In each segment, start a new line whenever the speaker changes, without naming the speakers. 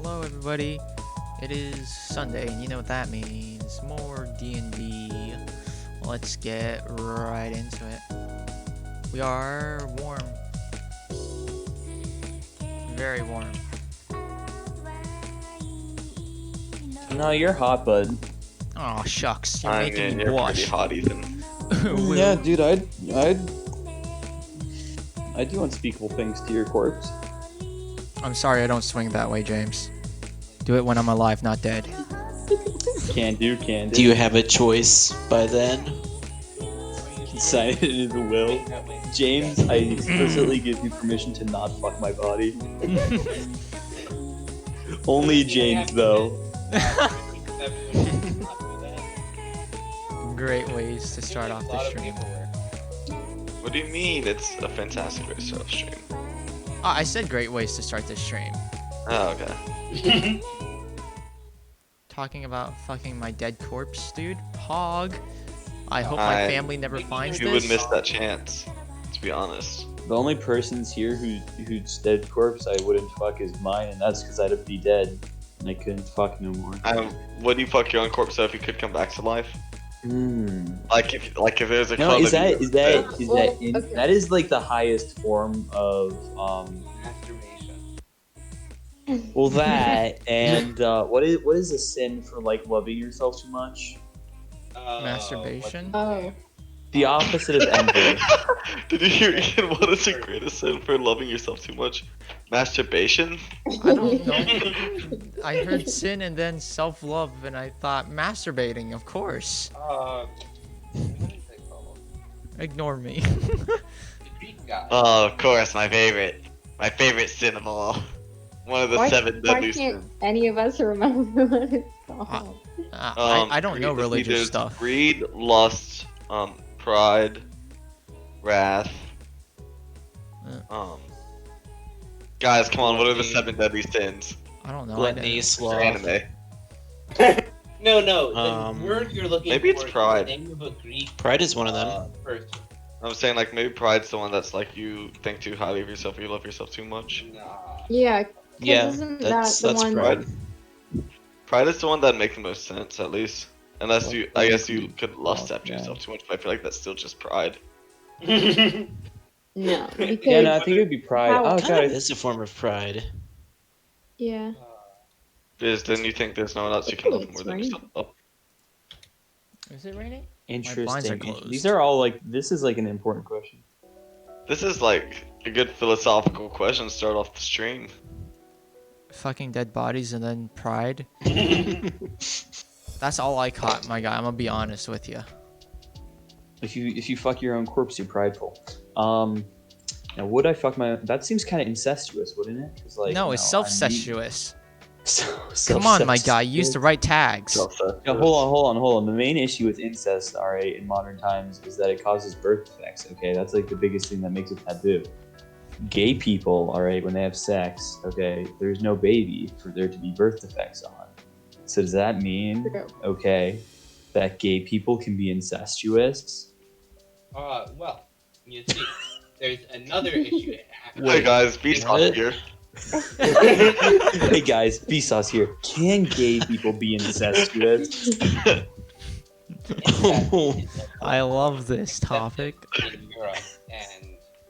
Hello everybody. It is Sunday and you know what that means. More DnD. Let's get right into it. We are warm. Very warm.
No, you're hot, bud.
Oh shucks, you're
I
making
mean,
me
you're
blush.
pretty hot, Ethan.
Yeah, dude, I'd do unspeakable things to your corpse.
I'm sorry I don't swing that way, James. Do it when I'm alive, not dead.
Can do.
Do you have a choice by then?
Sign it in the will? James, I explicitly give you permission to not fuck my body. Only James, though.
Great ways to start off the stream.
What do you mean? It's a fantastic way to start a stream.
Oh, I said great ways to start this stream.
Oh, okay.
Talking about fucking my dead corpse, dude. Pog. I hope my family never finds
You
this.
would miss that chance, to be honest.
The only persons here who's dead corpse I wouldn't fuck is mine, and that's because I'd be dead and I couldn't fuck no more.
Would you fuck your own corpse though if you could come back to life? Like if there's a
No,
club
that is like the highest form of
masturbation.
Well, that and what is a sin for like loving yourself too much?
Masturbation?
Oh.
The opposite of envy.
Did you hear Ian? What is the greatest sin for loving yourself too much? Masturbation?
I don't know. I heard sin and then self-love, and I thought masturbating, of course. Ignore me.
The Greek guy.
Oh, of course, my favorite sin of all. One of the seven
Why
deadly
can't
sins.
any of us remember what it's called?
I don't know religious
there's
stuff.
Greed, lust, pride, wrath. Guys, come on, what are the seven deadly sins?
I don't know.
Gluttony,
It's
sloth.
anime.
No, the word you're looking
maybe
for
it's pride.
is the name of a Greek
Pride is one of them.
person.
I'm saying like maybe pride's the one that's like you think too highly of yourself, or you love yourself too much.
Nah.
Yeah, 'cause
Yeah,
isn't
that's
that the one?
pride.
Pride is the one that makes the most sense, at least. Unless you, I guess you could lust after
Yeah.
yourself too much, but I feel like that's still just pride.
No, because
Yeah, no, I think it would be pride.
How-
Oh
Kind
god,
of is a form of pride.
yeah.
Because then you think there's no one else you can love
It's
more than
raining.
yourself. Oh,
Is it raining? blinds are
interesting.
closed.
These are all like. This is like an important question.
this is like a good philosophical question to start off the stream.
Fucking dead bodies and then pride. That's all I caught, my guy. I'm gonna be honest with you.
If you fuck your own corpse, you're prideful. Now would I fuck my? That seems kind of incestuous, wouldn't it? 'Cause, like,
No,
you
it's
know,
self-sexuous.
So
Come on, my guy. Use the right tags.
Yeah, hold on. The main issue with incest, alright, in modern times is that it causes birth defects, okay? That's like the biggest thing that makes it taboo. Gay people, alright, when they have sex, okay, there's no baby for there to be birth defects on. So does that mean,
True.
okay, that gay people can be incestuous?
Well, you see, there's another issue.
Hey guys, Vsauce
What?
here.
Hey guys, Vsauce here. Can gay people be incestuous?
I love this topic.
In Europe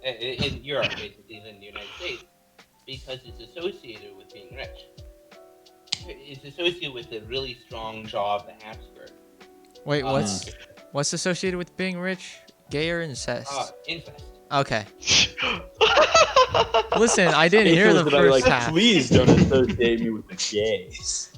and in Europe, basically, in the United States, because it's associated with being rich. It's associated with a really strong jaw of the half skirt.
Wait, what's associated with being rich? Gay or incest?
Incest.
Okay. Listen, I didn't hear the
That are
first
like,
half.
please don't associate me with the gays.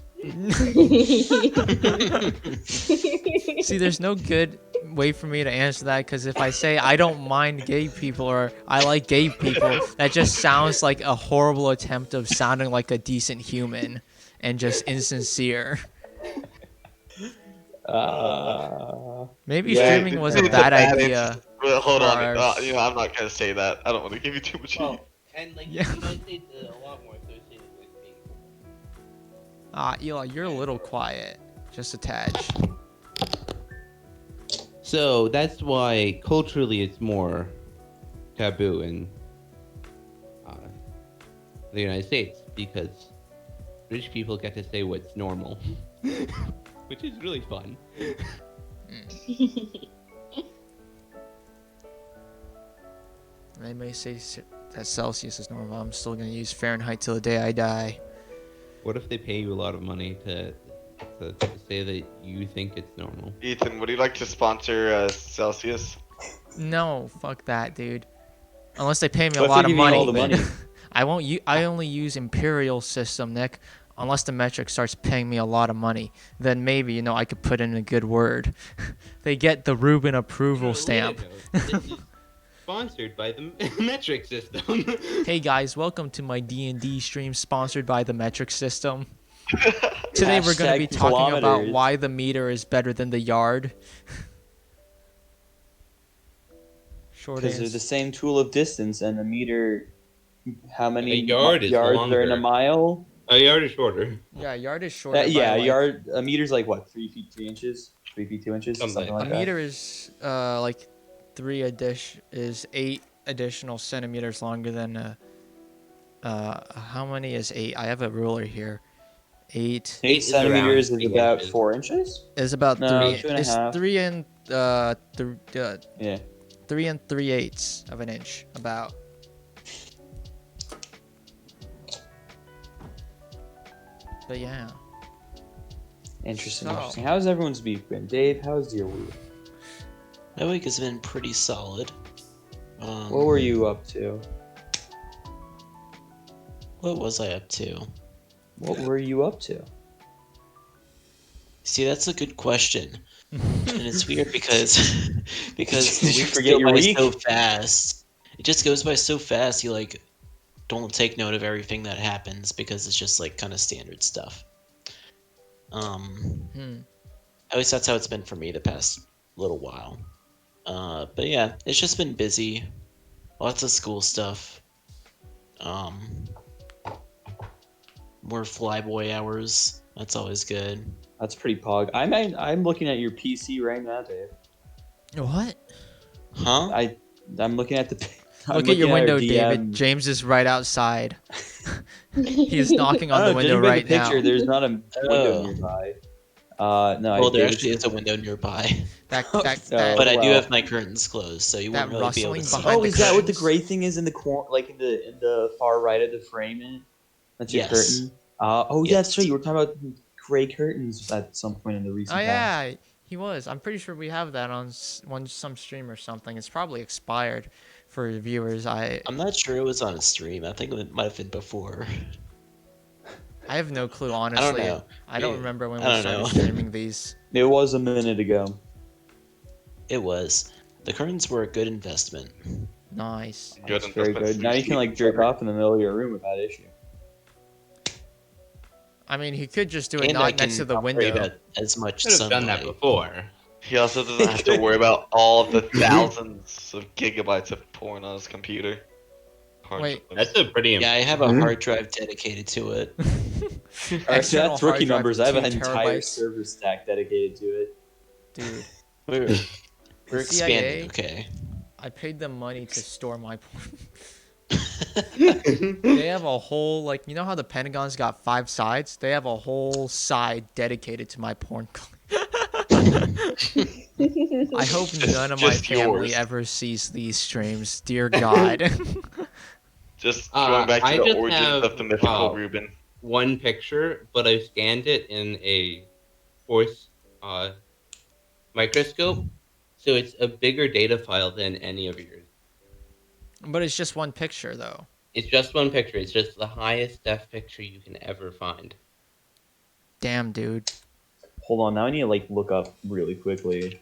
See, there's no good way for me to answer that because if I say I don't mind gay people or I like gay people, that just sounds like a horrible attempt of sounding like a decent human and just insincere. Maybe
Yeah,
streaming was a
It's
bad
bad
idea.
answer. Well, hold
for
on.
ours.
I'm not gonna say that. I don't want to give you too much heat.
Well, and like
Yeah.
the United States is a lot more associated with being.
Eli, you're a little quiet. Just a tad.
So that's why culturally it's more taboo in the United States because rich people get to say what's normal, which is really fun.
They may say that Celsius is normal. I'm still gonna use Fahrenheit till the day I die.
What if they pay you a lot of money to say that you think it's normal?
Ethan, would you like to sponsor Celsius?
No, fuck that, dude. Unless they pay me a
What if
lot
they
of
give you
money.
all the money?
I won't. I only use Imperial system, Nick. Unless the metric starts paying me a lot of money, then maybe I could put in a good word. They get the Reuben approval stamp.
This is sponsored by the metric system.
Hey guys, welcome to my D&D stream sponsored by the metric system. Today we're going to be
Hashtag
talking about
kilometers.
why the meter is better than the yard. Short
Because they're
answer.
the same tool of distance, and a meter. How many
A yard is
yards are in a
longer.
mile?
A yard is shorter.
Yeah, yard is shorter.
Yeah,
by,
a
like,
yard. A meter's like what? 3 feet 3 inches. 3 feet 2 inches.
Something.
Something
A
like that.
meter is like 8 additional centimeters longer than how many is 8? I have a ruler here. 8
8
is
centimeters
around
is
3
about
inches.
4 inches.
is about
No,
3.
2.5.
It's 3 and
Yeah.
3 and 3/8 of an inch about. But yeah.
Interesting.
So-
Interesting. How's everyone's week been? Dave, how's your week?
My week has been pretty solid.
What were you up to?
What was I up to?
What were you up to?
See, that's a good question, and it's weird because because the
Did you
weeks
forget
go
your
by
week?
so fast. It just goes by so fast. You like don't take note of everything that happens because it's just like kind of standard stuff. At least that's how it's been for me the past little while. But yeah, it's just been busy. Lots of school stuff. More flyboy hours. That's always good.
That's pretty pog. I'm looking at your PC right now, Dave.
What?
Huh?
I'm looking at the. I'm
Look at your
looking
window,
our
David.
DM.
James is right outside. He's knocking on the
Oh,
window
judging by
right
the picture,
now.
there's not a window
Oh.
nearby. No,
Well, there
David's-
actually is a window nearby,
That
Oh,
but I do
wow.
have my curtains closed, so you
That
won't really be able to
rustling
see.
behind
Oh,
the
is that what the
curtains?
gray thing is in the corner, like in the far right of the frame? That's your
Yes.
curtain. Oh, yeah, that's
Yes.
right. You were talking about gray curtains at some point in the recent
Oh
past.
yeah, he was. I'm pretty sure we have that on some stream or something. It's probably expired for viewers.
I'm not sure it was on a stream. I think it might have been before.
I have no clue, honestly.
know.
I don't remember when
I
we
don't
started
know.
streaming these.
It was a minute ago.
It was. The curtains were a good investment.
Nice.
Good
That's very
investment
good. Now you can like jerk off in the middle of your room without issue.
I mean, he could just do it
And I
not next
can
to the
not worry
window.
about as much
Should have
sunlight.
done that before.
He also doesn't have to worry about all of the thousands of gigabytes of porn on his computer. Hard
Wait.
drives.
That's a pretty.
Yeah, I have a hard drive dedicated to it.
Alright,
External
that's
hard
rookie
drive
numbers.
of
I have an
2
entire
terabytes.
server stack dedicated to it.
Dude,
We're
CIA?
expanding, okay.
I paid them money to store my porn. They have a whole, like, you know how the Pentagon's got 5 sides? They have a whole side dedicated to my porn. I hope none of my
Just
family
yours.
ever sees these streams. Dear God.
Just going back
I
to the
just
origins
have,
of the mythical
wow.
Reuben.
One picture, but I scanned it in a force microscope, so it's a bigger data file than any of yours.
But it's just one picture, though.
It's just one picture. It's just the highest def picture you can ever find.
Damn, dude.
Hold on, now I need to like look up really quickly.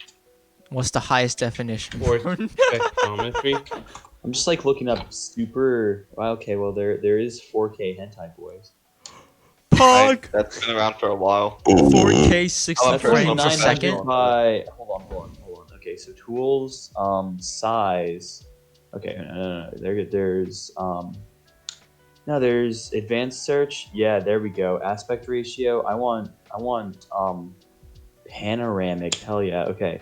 What's the highest definition?
Force
porn?
spectrometry.
I'm just like looking up super. Well, okay, well there is 4K hentai boys.
Pog!
That's been around for a while.
4K 60
I'll
frames a
900
second?
by. Hold on. Okay, so tools, size. Okay, no. There's no, there's advanced search. Yeah, there we go. Aspect ratio. I want panoramic. Hell yeah. Okay.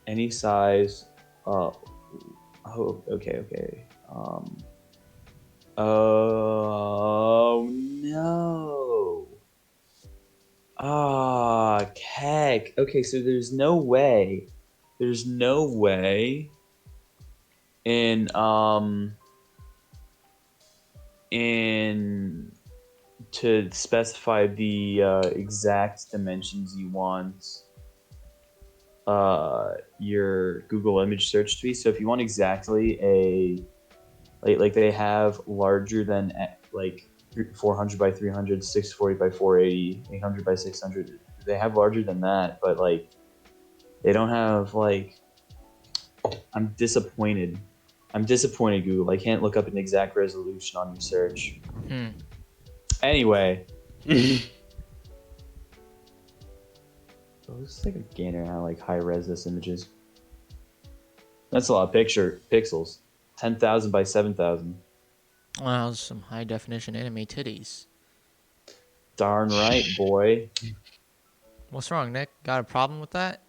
Any size. Oh, okay. Oh no. Ah, heck. Okay, so there's no way. There's no way in in to specify the exact dimensions you want your Google image search to be. So if you want exactly a like they have larger than like 400 by 300, 640 by 480, 800 by 600. They have larger than that, but like they don't have like. I'm disappointed. I'm disappointed, Google. I can't look up an exact resolution on your search.
Hmm.
Anyway. It looks like a gainer how like high res this image is. That's a lot of pixels. 10,000 by 7,000.
Wow, some high definition anime titties.
Darn right, boy.
What's wrong, Nick? Got a problem with that?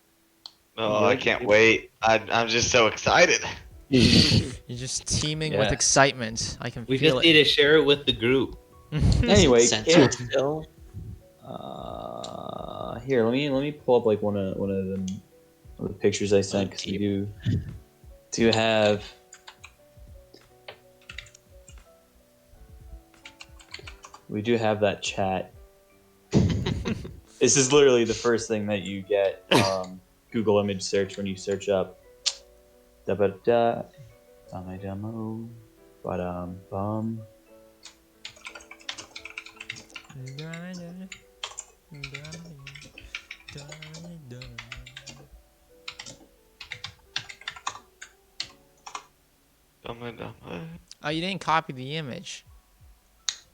Oh, I can't wait. I'm just so excited.
You're just teeming with
Yeah.
excitement. I can
We
feel
just need to share it with the group.
Anyway,
Censored still?
here, let me pull up like one of them, the pictures I sent because we do have. We do have that chat. This is literally the first thing that you get Google image search when you search up da ba da my demo bum.
Oh, you didn't copy the image.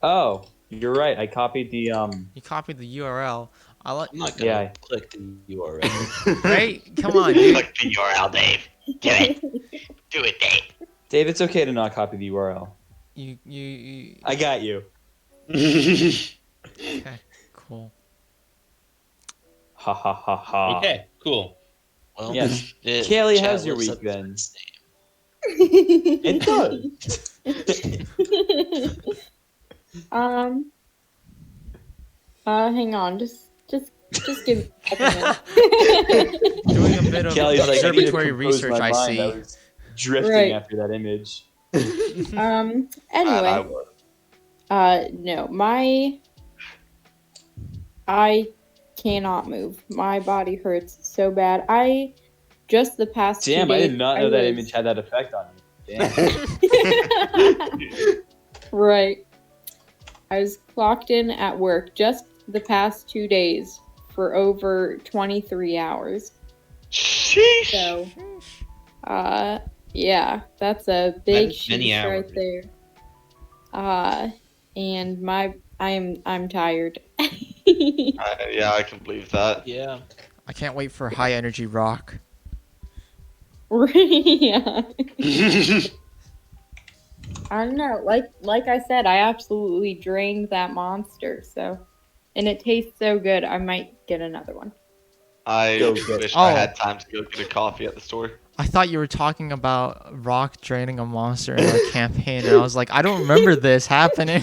Oh, you're right. I copied the
You copied the URL. I like.
I'm not gonna
Yeah.
click the URL.
Right? Come on, dude.
Click the URL, Dave. Do it. Do it, Dave.
Dave. It's okay to not copy the URL.
You.
I got you.
Okay, cool.
Ha ha ha ha.
Okay, cool.
Well,
Yes.
it-
Kaylee,
chat
how's your
lives
week
up to
been?
its name.
It does.
Hang on, just give me a second.
Doing a bit of
Kelly's like, I need to
observatory
compose
research,
my
I
mind.
see.
I was drifting
Right.
after that image.
I
Anyway,
would.
no, I cannot move. My body hurts so bad. Just the past 2
Damn,
days.
I did not know that
was-
image had that effect on you. Damn.
Right. I was clocked in at work just the past 2 days for over 23 hours.
Sheesh.
So, yeah, that's a big
That is many
sheesh right
hours.
there. And I'm tired.
Yeah, I can believe that.
Yeah.
I can't wait for high energy rock.
Yeah. I don't know. Like I said, I absolutely drained that monster. So, and it tastes so good. I might get another one.
I
Go get-
wish
Oh.
I had time to go get a coffee at the store.
I thought you were talking about Rock draining a monster in a campaign, and I was like, I don't remember this happening.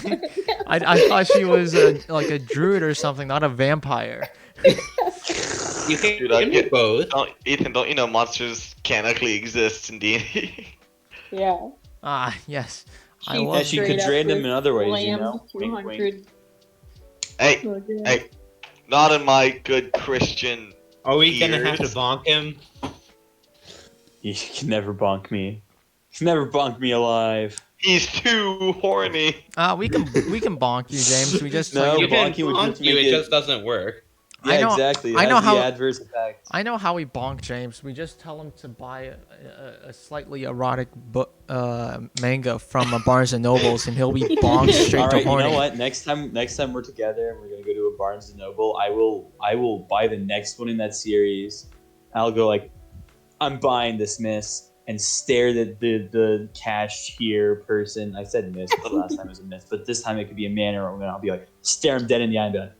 I thought she was like a druid or something, not a vampire.
You can
Dude, I
do
get-
both.
Ethan, don't you know monsters canonically exist in D&D?
Yeah.
Ah, yes. I
She
love
Yeah, she could
straight up
drain them
was
in other ways, you
slammed
know? Wink, wink.
200
Hey,
milligrams.
hey, not in my good Christian.
Are we gonna have to
Ears.
bonk him?
You can never bonk me. You can never bonk me alive.
He's too horny.
we can bonk you, James. We just
No,
tell
You
you
bonk
can
you would
bonk
just
you,
make
it
it-
just doesn't work.
Yeah,
I know-
exactly. It
I know
has the
how-
adverse effect.
I know how we bonk James. We just tell him to buy a slightly erotic manga from a Barnes and Nobles, and he'll be bonked straight
All
to
right, you
horny.
know what? Next time we're together and we're gonna go to a Barnes and Noble, I will buy the next one in that series. I'll go like, I'm buying this, miss, and stare at the cashier person. I said miss, but last time it was a miss, but this time it could be a man or a woman. I'll be like, stare him dead in the eye and be like,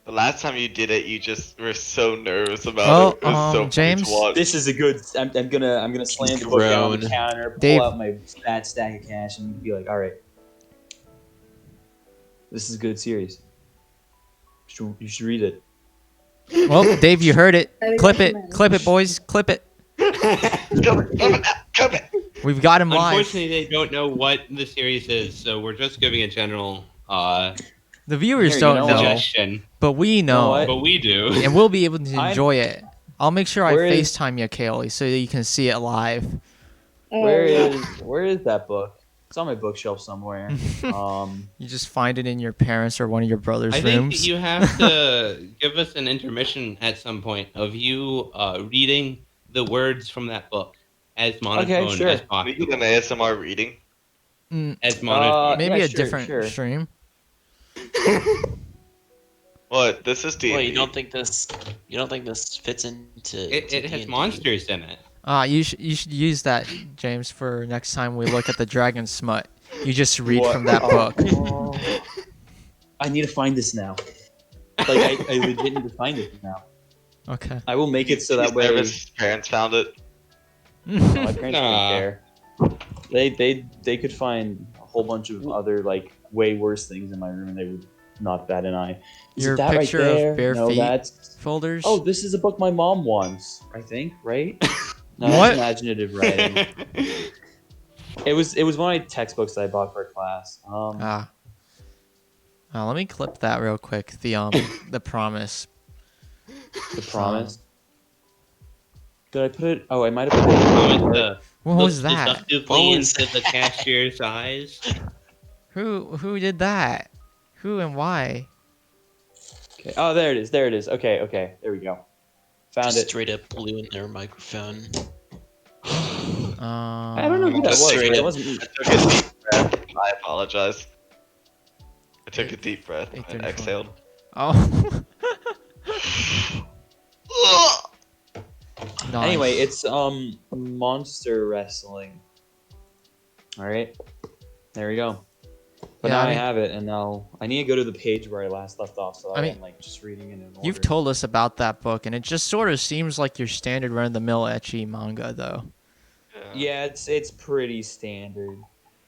The last time you did it, you just were so nervous about
Well,
it. It was so funny
James-
to watch.
this is a good. I'm gonna slam the book down on the
Grown.
counter, pull
Dave.
out my fat stack of cash, and be like, all right, This is a good series. You should read it.
Well, Dave, you heard it.
I think
Clip
I
it.
should.
Clip it, boys. Clip it.
Come it.
We've got him live.
Unfortunately, they don't know what the series is, so we're just giving a general
The viewers
Here, you
don't
know
know,
what?
suggestion.
but we know.
what?
But we do.
And we'll be able to
I'm-
enjoy it. I'll make sure I
Where is-
FaceTime you, Kaylee, so that you can see it live.
Oh,
Where
yeah.
is that book? It's on my bookshelf somewhere.
You just find it in your parents' or one of your brother's
I think
rooms.
you have to give us an intermission at some point of you reading the words from that book as monotone
sure.
as
We do
possible.
an ASMR reading.
As monotone.
Maybe
yeah,
a
sure,
different
sure.
stream.
What? This is DnD.
Well, you don't think this fits into? to
It has
D&D?
monsters in it.
You should use that, James, for next time we look at the Dragon Smut. You just read
What?
from that book.
Oh. I need to find this now. Like I legit need to find it now.
Okay.
I will make it so that
He's
way.
nervous his parents found it.
No, my parents
Nah.
don't care. They could find a whole bunch of other like way worse things in my room, and they would not bat an eye. Is
Your
it that
picture
right
of
there?
bare
no,
feet
that's.
Folders.
Oh, this is a book my mom wants. I think, right? No,
What?
that's imaginative writing. It was one of my textbooks that I bought for a class.
Let me clip that real quick. The promise.
The Promise. Did I put it? Oh, I might have put it.
Comment the
What was
look
that?
seductively into the cashier's eyes.
Who did that? Who and why?
Okay. Oh, there it is. There it is. Okay. There we go. Found
Just
it.
straight up blew in their microphone.
I don't know who that
Just
was.
straight
But it
up.
wasn't me.
I took a deep breath. I apologize. I took a deep breath and
8:34.
exhaled.
Oh. Nice.
Anyway, it's monster wrestling. All right. There we go. But
Yeah,
now
I
I,
mean-
have it, and now I need to go to the page where I last left off, so
I mean,
I'm like just reading it in order.
You've told us about that book, and it just sort of seems like your standard run-of-the-mill ecchi manga, though.
Yeah, it's pretty standard.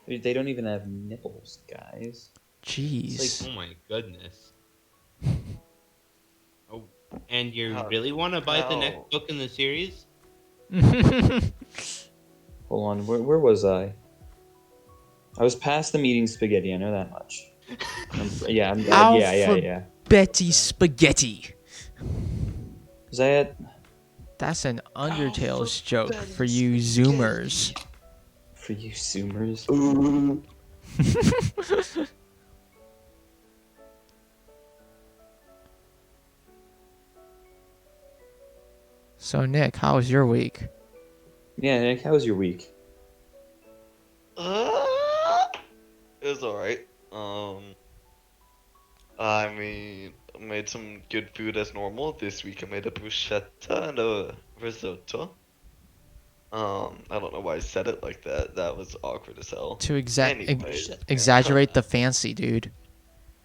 They don't even have nipples, guys.
Jeez.
Oh my goodness. Oh, and you
Oh,
really want to buy the
no.
next book in the series?
Hold on, where was I? I was past the meeting spaghetti. I know that much. Yeah, yeah.
Betty Spaghetti.
Was I at?
That's an Undertale's joke for you Zoomers.
For you Zoomers.
So, Nick, how was your week?
Yeah, Nick, how was your week?
It was alright. I mean, I made some good food as normal. This week I made a bruschetta and a risotto. I don't know why I said it like that. That was awkward as hell.
To
Anyways.
exaggerate the fancy, dude.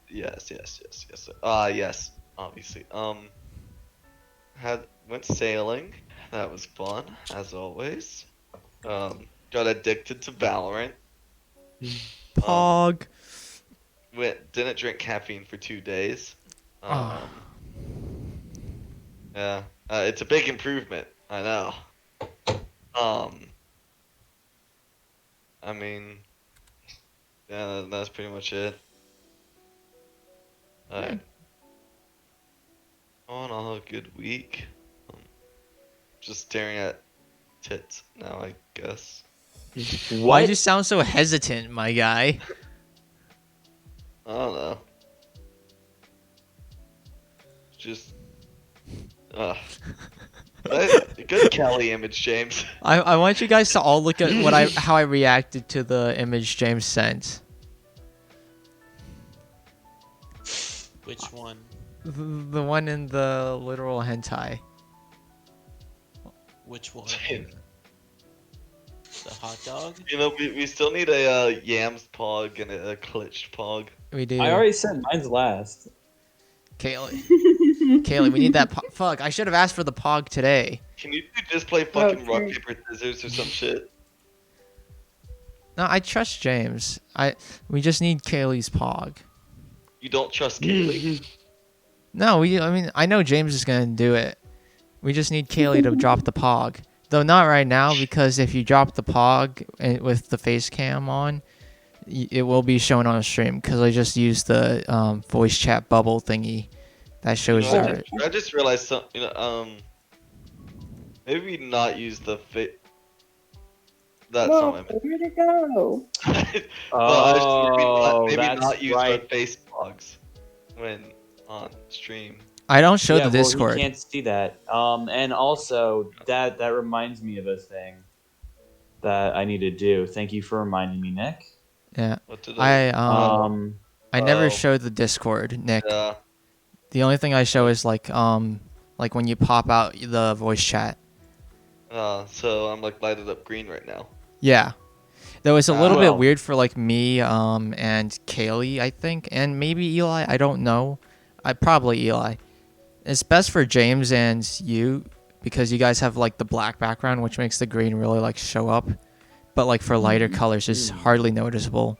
Yes. Yes, obviously. Went sailing. That was fun, as always. Got addicted to Valorant.
Pog.
Didn't drink caffeine for 2 days.
Ah.
Yeah, it's a big improvement. I know. I mean, yeah, that's pretty much it. Alright. All in all, a good week. Just staring at tits now, I guess.
Why'd you sound so hesitant, my guy?
I don't know. Just. Good Kelly image, James.
I want you guys to all look at how I reacted to the image James sent.
Which one?
The one in the literal hentai.
Which one?
James.
The hot dog?
You know, we still need a yams pog and a glitched pog.
We do.
I already said mine's last.
Kaylee, we need that. Fuck, I should have asked for the pog today.
Can you two just play fucking rock,
Okay.
paper, scissors or some shit?
No, I trust James. We just need Kaylee's pog.
You don't trust Kaylee?
No, I mean, I know James is gonna do it. We just need Kaylee to drop the pog. Though not right now, because if you drop the pog with the face cam on, it will be shown on a stream. Because I just used the voice chat bubble thingy that shows our.
I just realized something. Maybe not use the That's
Whoa,
not what I meant.
where'd it go?
Maybe
that's
not use
right.
the face logs when on stream.
I don't show
Yeah,
the Discord.
Well, he can't see that. And also that reminds me of a thing that I need to do. Thank you for reminding me, Nick.
Yeah.
What did
I never
Oh.
show the Discord, Nick.
Yeah.
The only thing I show is like when you pop out the voice chat.
So I'm like lighted up green right now.
Yeah. Though it's a little
Well-
bit weird for like me and Kaylee, I think, and maybe Eli. I don't know. Probably Eli. It's best for James and you because you guys have like the black background, which makes the green really like show up. But like for lighter colors, it's hardly noticeable.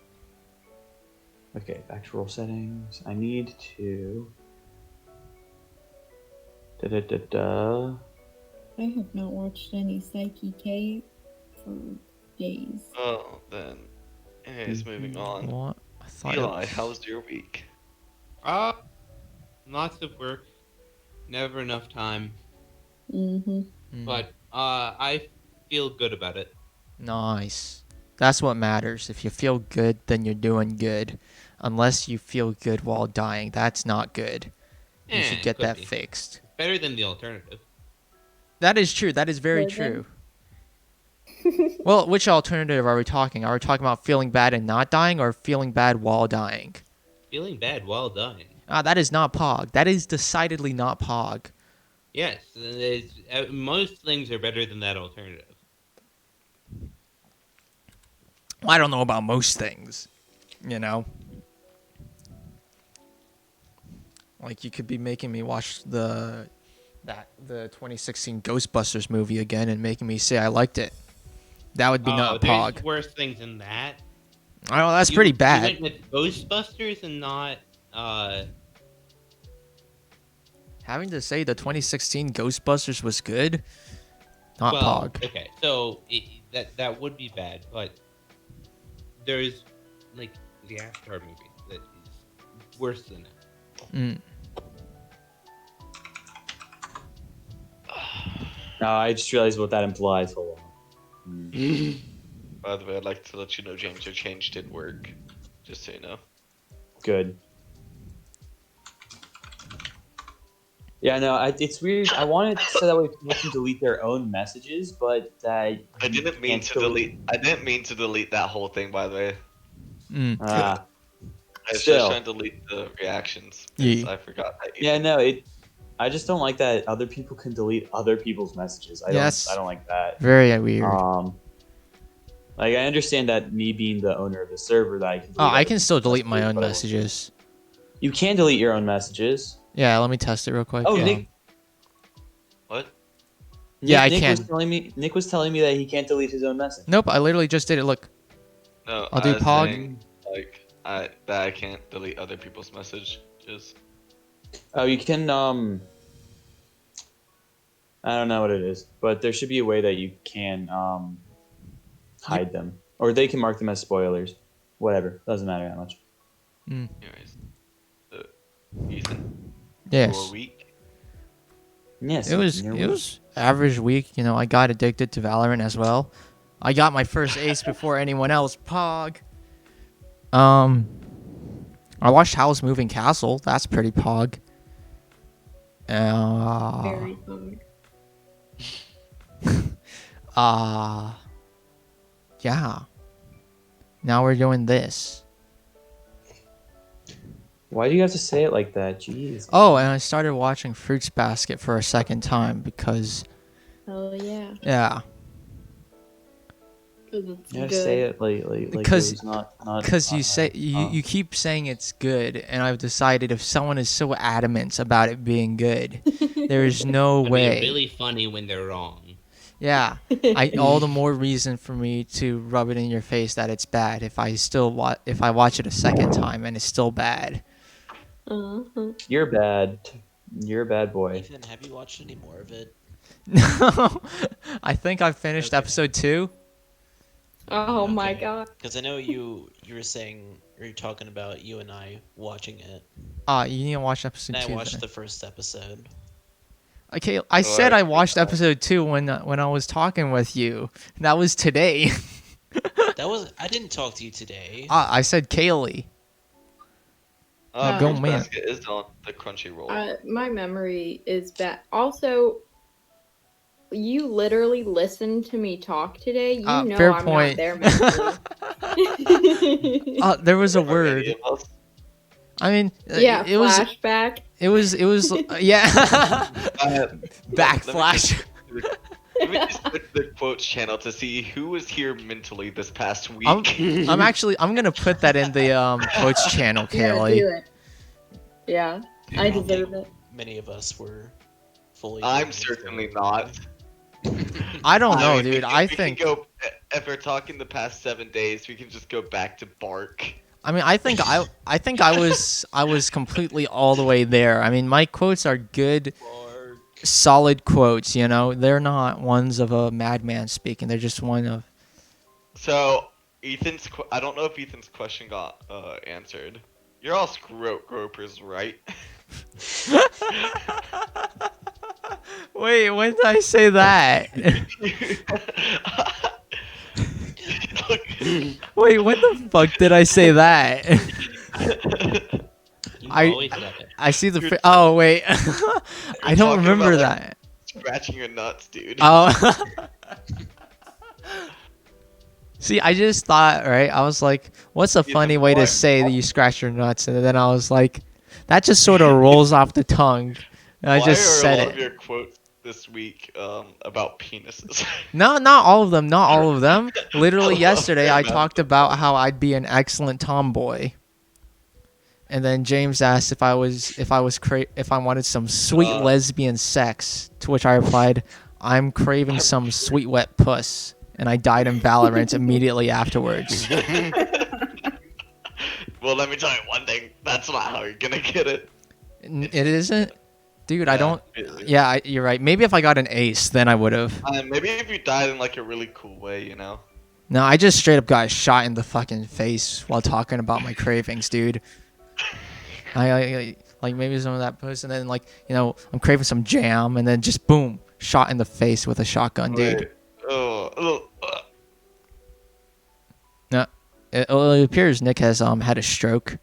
Okay, back to roll settings. I need to. Da-da-da-da.
I have not watched any Psyche K for days.
Oh, then. Anyways, moving on.
What? I thought it
Eli,
was-
how was your week?
Lots of work, never enough time,
Mm-hmm.
Mm,
but I feel good about it.
nice. That's what matters. If you feel good, then you're doing good. Unless you feel good while dying, that's not good. You should get
could
that
be.
fixed.
Better than the alternative.
That is true. That is very
Well, then-
true. Well, which alternative are we talking? Are we talking about feeling bad and not dying, or feeling bad while dying?
Feeling bad while dying.
That is not Pog. That is decidedly not Pog.
Yes, most things are better than that alternative.
I don't know about most things, you know. Like you could be making me watch the 2016 Ghostbusters movie again and making me say I liked it. That would be not
there's
Pog.
worse things than that.
I know that's
You-
pretty
You
bad.
went with Ghostbusters and not
Having to say the 2016 Ghostbusters was good, not
well,
Pog.
okay, so that would be bad, but there's like the Avatar movie that is worse than that.
Mm.
No, I just realized what that implies. Hold on.
By the way, I'd like to let you know, James, your change did work. Just so you know.
Good. Yeah, no, it's weird. I wanted so that way people can delete their own messages, but
I didn't mean
can't
to delete. I didn't mean to delete that whole thing. By the way,
Mm.
Ah,
I was
Still.
just trying to delete the reactions.
Yeah.
because I forgot that.
yeah, no, I just don't like that other people can delete other people's messages.
Yes.
I don't like that.
Very weird.
Like I understand that me being the owner of the server that I can.
Oh,
delete
I
other
can still
people's
delete my
messages,
own
but I won't.
messages.
You can delete your own messages.
Yeah, let me test it real quick.
Oh, Nick.
What?
Yeah, I
Nick
can.
Nick was telling me that he can't delete his own message.
Nope, I literally just did it. Look.
No,
I'll do
I was
Pog.
saying, like that I can't delete other people's messages.
Oh, you can. I don't know what it is, but there should be a way that you can hide them, or they can mark them as spoilers. Whatever, doesn't matter that much.
Anyways, Ethan,
Yes.
your week.
Yes,
It was average week. You know, I got addicted to Valorant as well. I got my first ace before anyone else. Pog. I watched Howl's Moving Castle. That's pretty pog.
Very good.
Yeah. Now we're doing this.
Why do you have to say it like that? Jeez.
Oh, and I started watching Fruits Basket for a second time because,
Oh yeah,
yeah,
because it's
You have
good.
to say it like
Because-
it was not.
because you
not
say
right.
you keep saying it's good, and I've decided if someone is so adamant about it being good, there is no
It'd be
way.
really funny when they're wrong.
Yeah, all the more reason for me to rub it in your face that it's bad if I watch it a second time and it's still bad.
Uh-huh.
You're bad. You're a bad boy.
Ethan, have you watched any more of it?
No, I think I finished
Okay.
episode 2.
Oh my
Okay.
god.
Because I know you were saying, or you're talking about you and I watching it.
You need to watch episode
And I
2.
watched
then.
the first episode.
Okay, I said
I
I watched episode 2 when I was talking with you. That was today.
I didn't talk to you today.
I said Kaylee. Go,
Fruits
man.
Basket is on the Crunchyroll.
My memory is bad. Also, you literally listened to me talk today. You know
fair
I'm
point.
not there mentally.
There was a
Or any
word.
of us.
I mean,
Yeah,
it was
flashback.
yeah.
Uh,
Backflash.
Let me just click the quotes channel to see who was here mentally this past week.
I'm gonna put that in the quotes channel,
Yeah,
Kaylee.
do it. Yeah, I
don't
deserve
think
it.
Many of us were fully.
I'm
convinced
certainly
that-
not.
I don't know,
mean,
dude.
we can go, if we're talking the past 7 days, we can just go back to Bark.
I mean, I think I was completely all the way there. I mean, my quotes are good,
Bark.
solid quotes. You know, they're not ones of a madman speaking. They're just one of.
So, I don't know if Ethan's question got answered. You're all gropers, right?
Wait, when did I say that? Wait, when the fuck did I say that?
You
I-
always said it.
I see the. Oh wait, I don't
talking
remember
about,
that.
Scratching your nuts, dude.
Oh. See, I just thought, right? I was like, what's a
Ethan,
funny way to
why-
say that you scratch your nuts? And then I was like, that just sort of rolls off the tongue. And I
Why
just
are
said
a lot of
it.
your quotes this week about penises?
No, not all of them. Not all of them. Literally
Well,
yesterday,
fair
I
enough.
talked about how I'd be an excellent tomboy. And then James asked if I wanted some sweet
Uh.
lesbian sex, to which I replied, "I'm craving some sweet wet puss." And I died in Valorant immediately afterwards.
Well, let me tell you one thing. That's not how you're gonna get it.
It isn't, dude. I don't.
it-
Yeah, you're right. Maybe if I got an ace, then I would have.
Maybe if you died in like a really cool way, you know.
No, I just straight up got shot in the fucking face while talking about my cravings, dude. I like maybe some of that puss, and then like I'm craving some jam, and then just boom, shot in the face with a shotgun, dude.
Wait. Oh,
It appears Nick has had a stroke.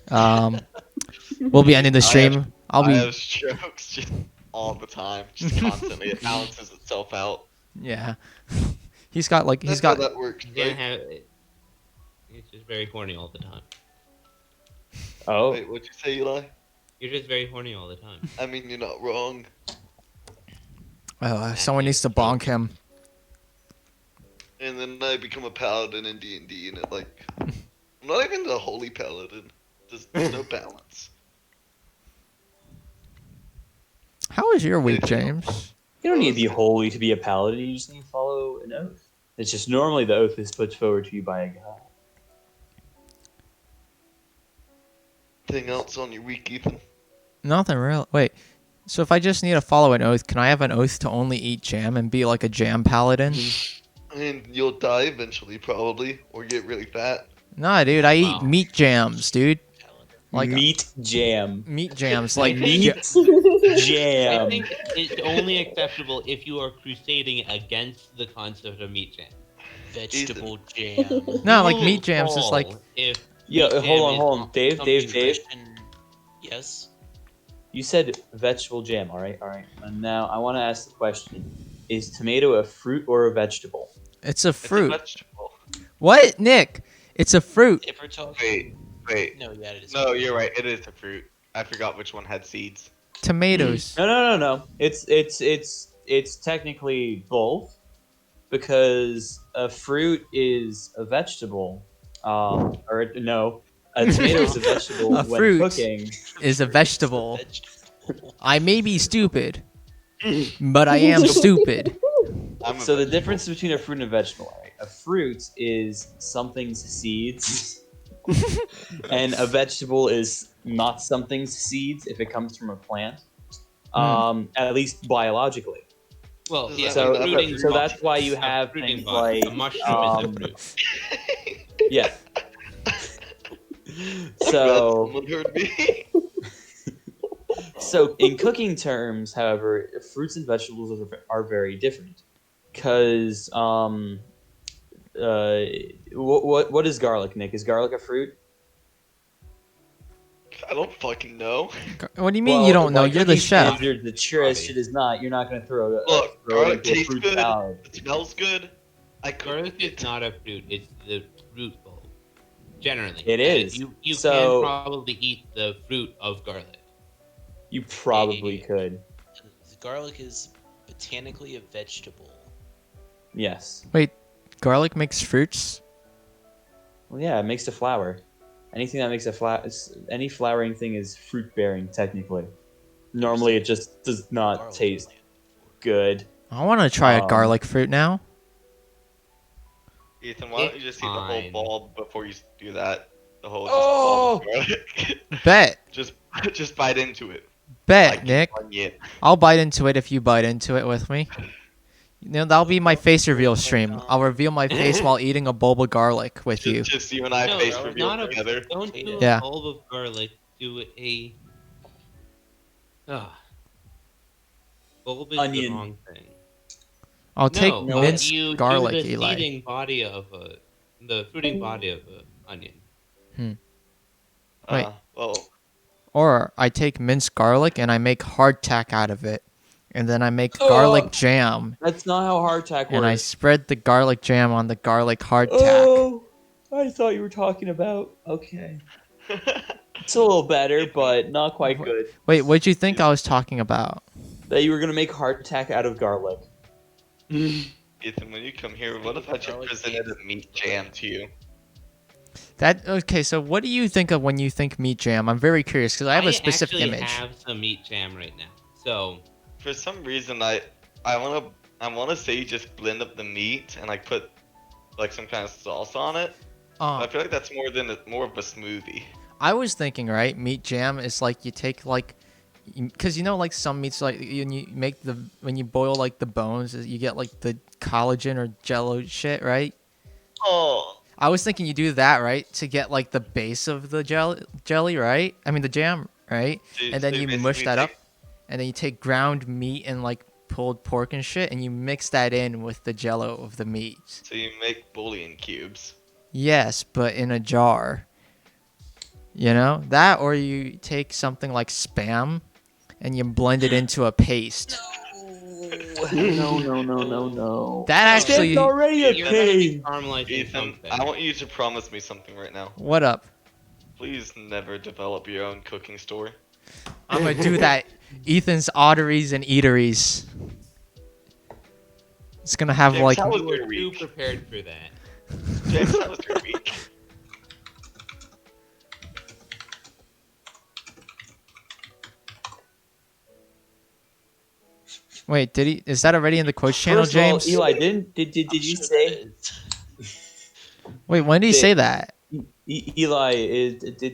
We'll be ending the stream.
I
I'll
have
be
strokes just all the time, just constantly. It balances itself out.
yeah. He's got
That's how that works.
He's gonna
Right?
have. He's just very horny all the time.
Oh,
Wait, what'd you say, Eli?
You're just very horny all the time.
I mean, you're not wrong.
someone needs to bonk him.
And then I become a paladin in D&D, and it like, I'm not even the holy paladin. There's no balance.
How was your week, James?
you don't need to be holy to be a paladin. You just need to follow an oath. It's just normally the oath is put forward to you by a god.
Anything else on your week, Ethan?
Nothing real. Wait. So if I just need to follow an oath, can I have an oath to only eat jam and be like a jam paladin?
I mean, you'll die eventually, probably, or get really fat.
Nah, dude, I eat
Wow.
meat jams, dude. Like
Meat jam.
meat jams, like
Meat
I
jam.
think it's only acceptable if you are crusading against the concept of meat jam.
Vegetable jam.
No, like
You
meat jams is
fall
like
if
Yo,
meat
hold
jam
on.
is
Dave,
something
Dave.
Yes.
You said vegetable jam, alright? And now I want to ask the question. Is tomato a fruit or a vegetable?
it's a
It's a
fruit.
vegetable.
What, Nick? It's a fruit.
If we're talking.
Wait.
No, yeah, it is.
No, you're right. It is a fruit. I forgot which one had seeds.
Tomatoes.
No. It's technically both because a fruit is a vegetable. Or no, a tomato is a vegetable
A
when
fruit.
cooking.
Is a vegetable.
Vegetable.
I may be stupid, but I am stupid.
I'm a
So the
vegetable.
difference between a fruit and a vegetable, right? A fruit is something's seeds, and a vegetable is not something's seeds if it comes from a plant.
Hmm.
At least biologically.
Well,
Does
yeah.
that
So,
mean
a fruiting
so
body-
that's why you
a
have
fruiting
things
body.
like
A mushroom is a
um,
fruit.
yeah.
Glad
So,
someone heard me.
so in cooking terms, however, fruits and vegetables are very different. Because what is garlic, Nick? Is garlic a fruit?
I don't fucking know.
What do you mean you don't know?
by
You're the
cooking
chef.
standards, the truest shit is not. You're not gonna throw
Look,
throw it
garlic
into a
tastes
fruit
good.
salad.
It smells good. I
Garlic
cooked
is
it.
not a fruit. It's the root bulb. Generally,
It is.
You
So-
can probably eat the fruit of garlic.
You probably could.
Garlic is botanically a vegetable.
Yes.
Garlic makes fruits?
Well, yeah, it makes a flower. Anything that makes a flower, any flowering thing is fruit bearing technically. Normally, it just does not
Garlic
taste
plant before.
good.
I want to try a
Um,
garlic fruit now.
Ethan, why don't you just eat the whole
Fine.
bulb before you do that? The whole
Oh!
bulb of garlic.
Bet.
just bite into it.
Bet,
Like
Nick.
an onion.
I'll bite into it if you bite into it with me. You know, that'll be my face reveal stream. I'll reveal my face while eating a bulb of garlic with you.
Just you and I
No,
face
no,
reveal
not a-
together.
Don't do
Yeah.
a bulb of garlic. Do a. Bulb is
Onion.
the wrong thing.
I'll take
no,
no,
minced
you
garlic,
do the
Eli.
seeding body of the fruiting body of an onion.
Wait.
Well,
Or I take minced garlic and I make hardtack out of it. And then I make garlic
Ugh.
jam.
That's not how hardtack works.
And I spread the garlic jam on the garlic hardtack.
Oh, I thought you were talking about. Okay, it's a little better, but not quite good.
Wait, what'd you think I was talking about?
That you were gonna make hardtack out of garlic.
Ethan, when you come here, what if I just
Garlic
presented
jam.
a meat jam to you?
Okay, so what do you think of when you think meat jam? I'm very curious because I have a specific
actually
image.
have some meat jam right now. So
For some reason, I wanna say you just blend up the meat and like put like some kind of sauce on it. I feel like that's more of a smoothie.
I was thinking, right? Meat jam is like you take like, because you know, like some meats, like you make when you boil like the bones, you get like the collagen or jello shit, right?
Oh.
I was thinking you do that, right, to get like the base of the jelly, right? I mean the jam, right? And then
So
you mush
basically
that up,
take-
and then you take ground meat and like pulled pork and shit, and you mix that in with the jello of the meat.
So you make bouillon cubes.
Yes, but in a jar. You know that, or you take something like Spam, and you blend it into a paste.
No.
That actually.
It's already a
you're gonna be
pain.
caramelizing
Ethan,
something.
I want you to promise me something right now.
What up?
Please never develop your own cooking store.
I'm gonna do that. Ethan's Otteries and Eateries. It's gonna have
James,
like.
how was
You were
your
too
week?
prepared for that.
James, how was your week?
Wait, did he? Is that already in the Quotes channel,
First of all,
James?
Eli, did you say
Wait, when did he say that?
Eli? Did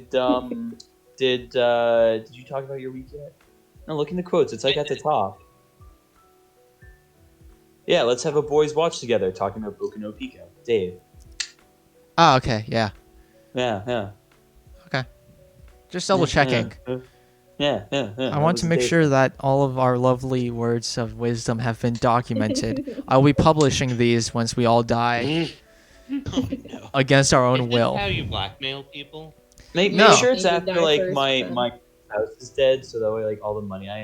you talk about your week yet? No, look in the quotes. It's like at the top. Yeah, let's have a boys watch together talking about Boku no Pico. Dave.
Oh, okay, yeah.
Yeah.
Just double checking.
Yeah.
I want to make sure that all of our lovely words of wisdom have been documented. I'll be publishing these once we all die
Oh, no.
against our
Is
own
this
will.
how you blackmail people?
Make
No.
sure it's
You
after
die
like
first,
my
then.
my house is dead, so that way like all the money I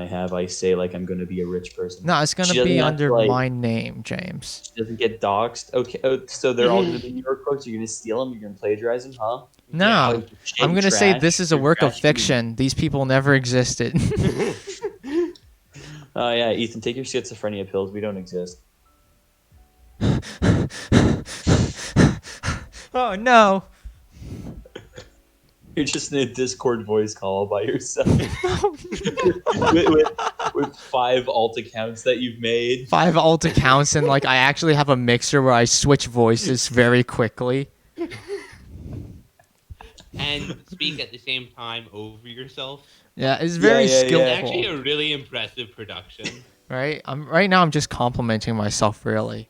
have, I say like I'm gonna be a rich person.
No, it's gonna
She doesn't
be
have to,
under
like-
my name, James.
She doesn't get doxxed. Okay, so they're all gonna be New York books. You're gonna steal them. You're gonna plagiarize them, huh?
No,
Oh,
I'm gonna say
trash.
this is a
You're
work of
trash.
fiction. These people never existed.
Oh yeah, Ethan, take your schizophrenia pills. We don't exist.
Oh no!
You're just in a Discord voice call all by yourself with 5 alt accounts that you've made.
5 alt accounts, and like I actually have a mixer where I switch voices very quickly.
and speak at the same time over yourself.
Yeah, it's
Yeah,
very
yeah, yeah.
It's
skillful,
actually a really impressive production.
right? Right now I'm just complimenting myself, really.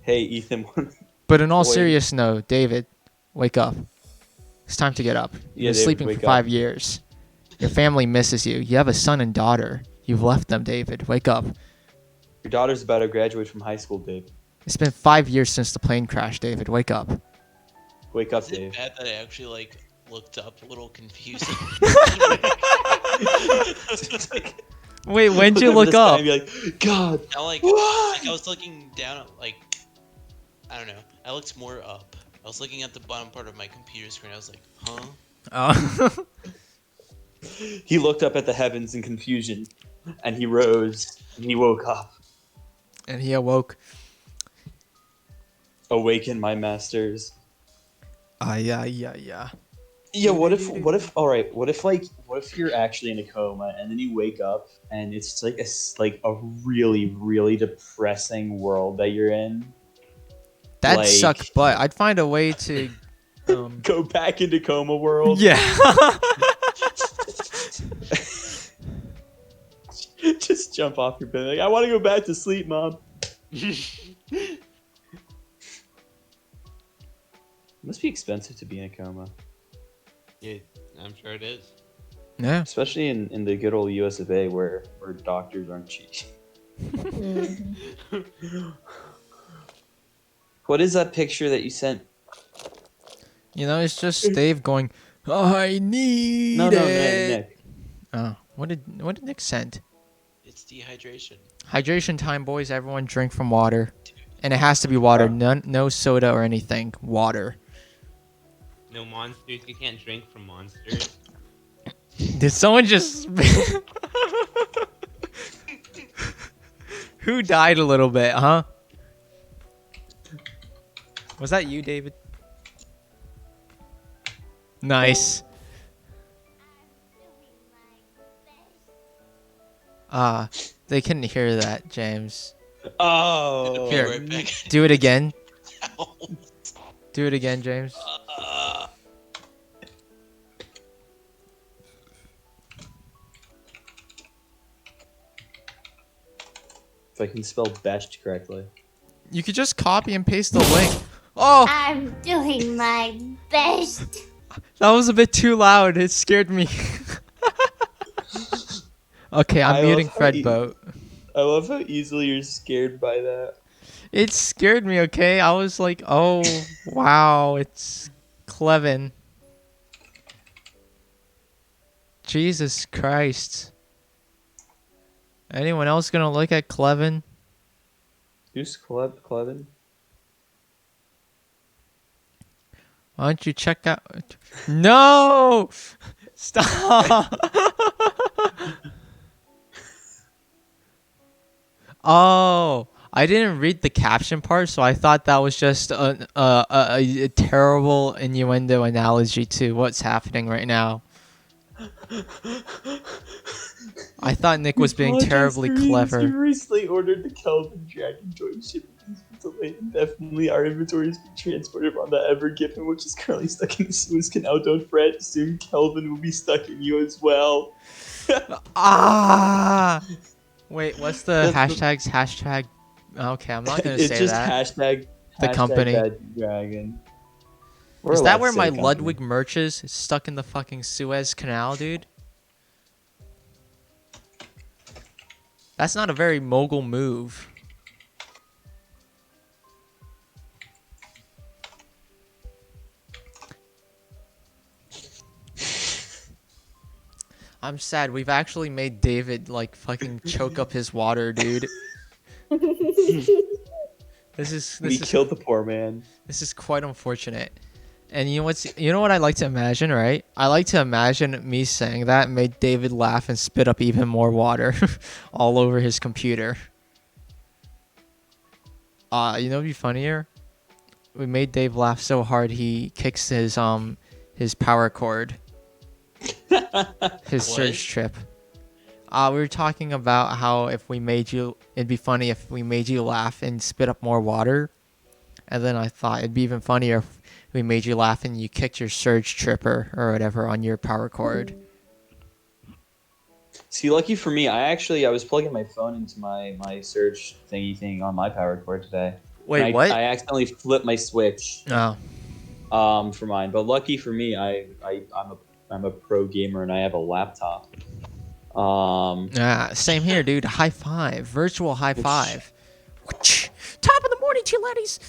Hey, Ethan.
But in all
Wait.
serious note, David, wake up. It's time to get up. You've
Yeah,
been
David,
sleeping for
wake
5
up.
years. Your family misses you. You have a son and daughter. You've left them, David. Wake up.
Your daughter's about to graduate from high school, Dave.
It's been 5 years since the plane crashed, David. Wake up.
Wake up,
Is it
Dave.
bad that I actually like looked up a little confused?
Wait, when'd you
Look
look
up
up?
at the sky and be like, God,
Now, like
what?
I was looking down at like I don't know. I looked more up. I was looking at the bottom part of my computer screen. I was like, huh?
Oh.
He looked up at the heavens in confusion, and he rose, and he woke up.
And he awoke.
Awaken, my masters.
Yeah.
Yeah, what if what if you're actually in a coma and then you wake up and it's like a really, really depressing world that you're in?
That'd
Like-
suck, but I'd find a way to.
Go back into coma world.
Yeah.
Just jump off your bed. Like, I want to go back to sleep, Mom. It must be expensive to be in a coma,
Yeah, I'm sure it is.
Yeah.
especially in the good old US of A where doctors aren't cheap.
Mhm.
What is that picture that you sent?
You know, it's just Dave going, I need
No,
it.
Nick.
Oh, what did Nick send?
It's dehydration.
Hydration time, boys. Everyone drink from water. And it has to be water. No soda or anything. Water.
No monsters. You can't drink from monsters.
Did someone just... Who died a little bit, huh? Was that you, David? Nice. They couldn't hear that, James.
Oh.
Here.
Right back.
Do it again. Do it again, James.
If I can spell best correctly.
You could just copy and paste the link. Oh,
I'm doing my best.
that was a bit too loud. It scared me. Okay,
I
I'm
love
muting
how
Fred
you-
Boat.
I love how easily you're scared by that.
It scared me, okay? I was like, oh, wow, it's Clevin. Jesus Christ. Anyone else gonna look at Clevin?
Who's Clevin?
Why don't you check out... No! Stop! Oh, I didn't read the caption part, so I thought that was just a terrible innuendo analogy to what's happening right now. I thought Nick was being terribly
We
clever.
recently ordered the Kelvin Dragon toy shipment. Delayed indefinitely. Our inventory is being transported on the Ever Given, which is currently stuck in the Suez Canal. Don't fret. Soon Kelvin will be stuck in you as well.
Ah! Wait, what's the
That's
hashtags? Hashtag. Okay, I'm not gonna
It's
say
just
that.
hashtag
The company.
Bad Dragon. We're
Is
allowed
that
to
where
say
my
the company.
Ludwig merch is? It's stuck in the fucking Suez Canal, dude. That's not a very mogul move. I'm sad. We've actually made David like fucking choke up his water, dude. This
We
is
killed the poor man.
This is quite unfortunate. And you know what I like to imagine, right? I like to imagine me saying that made David laugh and spit up even more water all over his computer. You know what'd be funnier? We made Dave laugh so hard he kicks his power cord. His
What?
surge trip. We were talking about how if we made you, it'd be funny if we made you laugh and spit up more water. And then I thought it'd be even funnier if we made you laugh and you kicked your surge tripper or whatever on your power cord.
See, lucky for me, I was plugging my phone into my Surge thingy thing on my power cord today.
Wait,
And
what?
I accidentally flipped my switch
Oh,
for mine. But lucky for me, I'm a pro gamer and I have a laptop.
same here, dude. High five, virtual high five. Top of the morning to you, laddies.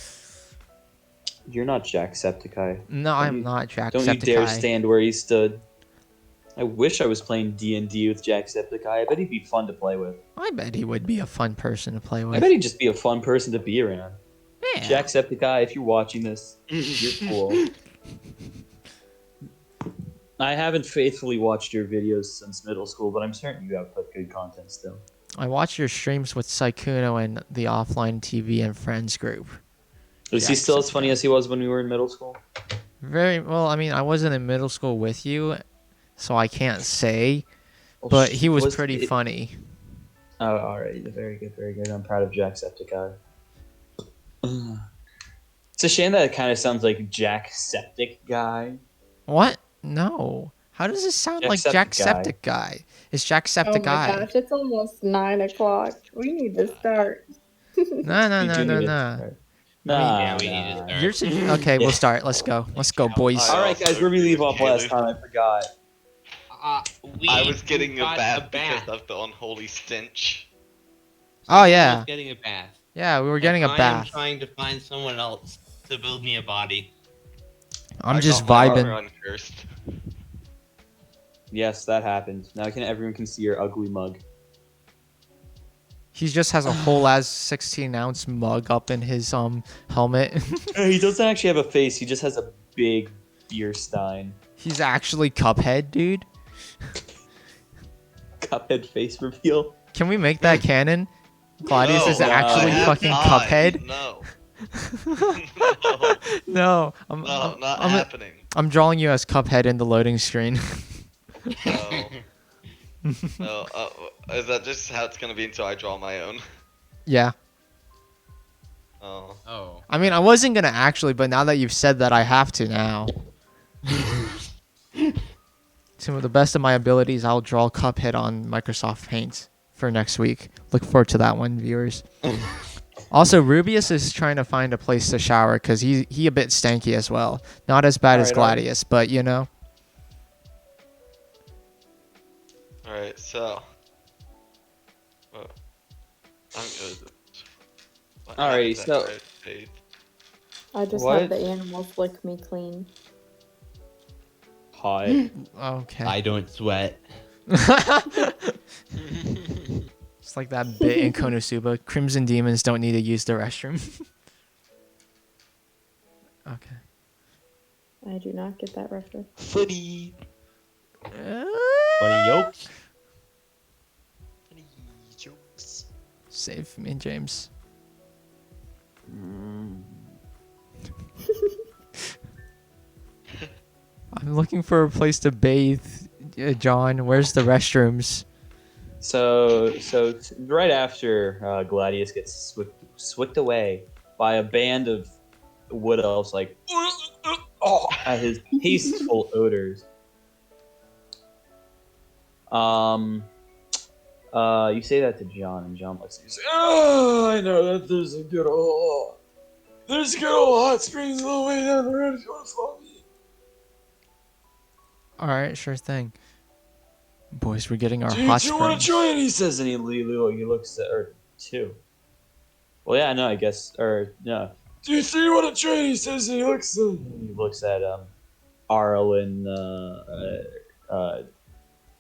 You're not Jacksepticeye.
No, I'm not Jacksepticeye.
Don't you dare stand where he stood. I wish I was playing DnD with Jacksepticeye. I bet he'd be fun to play with.
I bet he would be a fun person to play with.
I bet he'd just be a fun person to be around.
Yeah.
Jacksepticeye, if you're watching this, you're cool. I haven't faithfully watched your videos since middle school, but I'm certain you output good content still.
I watch your streams with Saikuno and the offline TV and friends group.
Is he still as funny as he was when we were in middle school?
Very well. I mean, I wasn't in middle school with you, so I can't say, but he was pretty funny.
Oh, all right. Very good, very good. I'm proud of Jacksepticeye. It's a shame that it kind of sounds like Jackseptic Guy.
What? No. How does this sound like
Jacksepticeye.
Jacksepticeye? It's
Oh my
Jacksepticeye.
gosh, it's almost 9 o'clock. We need to start.
No.
We do need to start.
Yeah, we need to start.
Okay, we'll start. Let's go. Let's go, boys.
All right, guys, where we leave off last time, I forgot.
I was getting a
got
bath because of the unholy stench.
Oh, yeah.
Getting a bath.
Yeah, we were getting a
I am
bath.
trying to find someone else to build me a body.
I'm
I
just
got my
vibing.
armor uncursed.
Yes, that happened. Now everyone can see your ugly mug.
He just has a whole ass 16-ounce mug up in his helmet.
He doesn't actually have a face. He just has a big beer stein.
He's actually Cuphead, dude.
Cuphead face reveal.
Can we make that canon? Gladius is
No,
actually
I have
fucking
time.
Cuphead.
No.
No,
No, not
I'm,
happening.
I'm drawing you as Cuphead in the loading screen.
No. No. Is that just how it's gonna be until I draw my own?
Yeah.
Oh.
Oh.
I mean, I wasn't gonna actually, but now that you've said that, I have to now. To the best of my abilities, I'll draw Cuphead on Microsoft Paint for next week. Look forward to that one, viewers. Also, Rubius is trying to find a place to shower because he a bit stanky as well. Not as bad as Gladius, but you know.
Alright, so. I'm good.
Alright, so.
I just
What?
have the animals lick me clean.
Hot.
Okay.
I don't sweat.
It's like that bit in Konosuba. Crimson Demons don't need to use the restroom. Okay.
I do not get that reference.
Footy.
Funny yokes.
Funny jokes.
Save me, James. I'm looking for a place to bathe, John. Where's the restrooms?
So right after Gladius gets swicked away by a band of wood elves, like at his tasteful odors. You say that to John, and John looks at you and says, "Oh, I know that there's good old hot springs all the way down the road if you want to follow me."
All right, sure thing. Boys, we're getting our
Do
hot
you want
springs.
to join? He says, and he looks at, or two. Well, yeah, no, I guess, or no. Do you three want to join? He says, and he looks at Arl and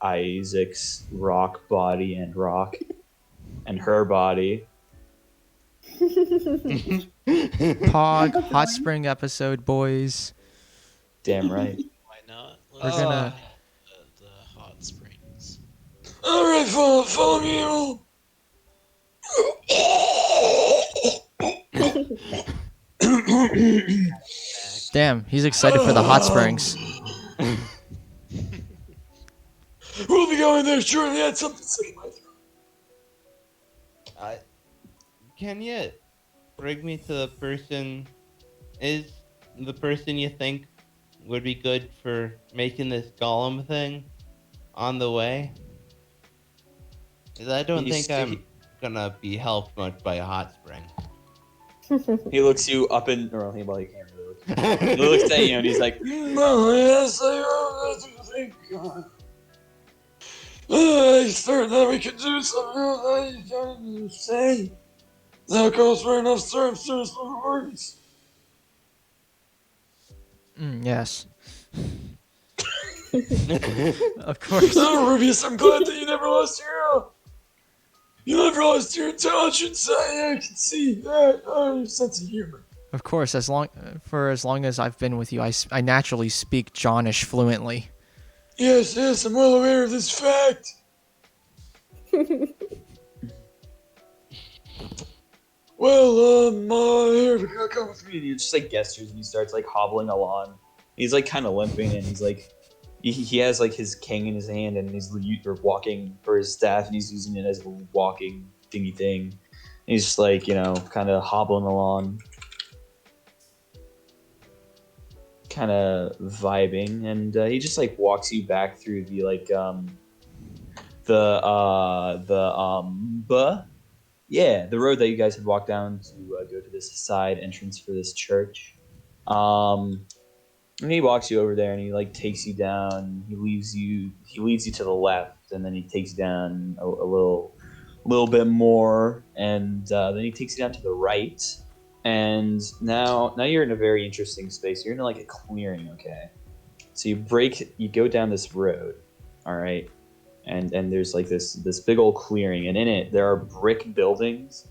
Isaac's rock body and rock, and her body.
Pog hot spring episode, boys.
Damn right.
Why not?
We're gonna.
The hot springs.
All right, follow me.
Damn, he's excited for the hot springs.
We'll be going there shortly. I had something stuck in my throat.
Can you bring me to the person is the person you think would be good for making this golem thing on the way? 'Cause I don't think I'm gonna be helped much by a hot spring.
He looks you up and well, well, you can't really look. He looks at you and he's like, "No, yes, I think. I thought that we could do something. I can say that goes for enough services for words."
Yes. Of course.
Oh, Rubius, I'm glad that you never lost your intelligence. I can see that. Your sense of humor.
Of course, as long as I've been with you, I naturally speak Johnish fluently.
Yes, I'm well aware of this fact. Well, here, come with me. And he just like gestures and he starts like hobbling along. He's like kind of limping and he's like, he has like his cane in his hand and he's walking for his staff and he's using it as a walking thingy thing. And he's just like, kind of hobbling along, kind of vibing, and he just like walks you back through the like the road that you guys had walked down to go to this side entrance for this church. And he walks you over there and he like takes you down. He leads you to the left, and then he takes you down a little bit more, and then he takes you down to the right. And now you're in a very interesting space. You're in like a clearing, okay? So you go down this road, all right? And there's like this big old clearing, and in it there are brick buildings.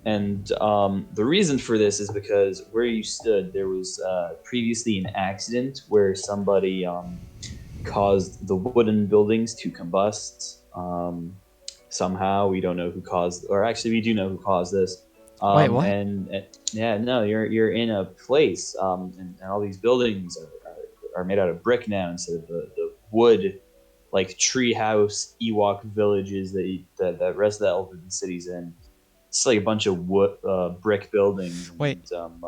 And the reason for this is because where you stood, there was previously an accident where somebody caused the wooden buildings to combust. Somehow, we don't know who caused, or actually, we do know who caused this.
Wait, what?
And yeah, no, you're in a place, and all these buildings are made out of brick now instead of the wood, like treehouse Ewok villages that rest of the Elven cities in. It's like a bunch of wood, brick buildings.
Wait.
And,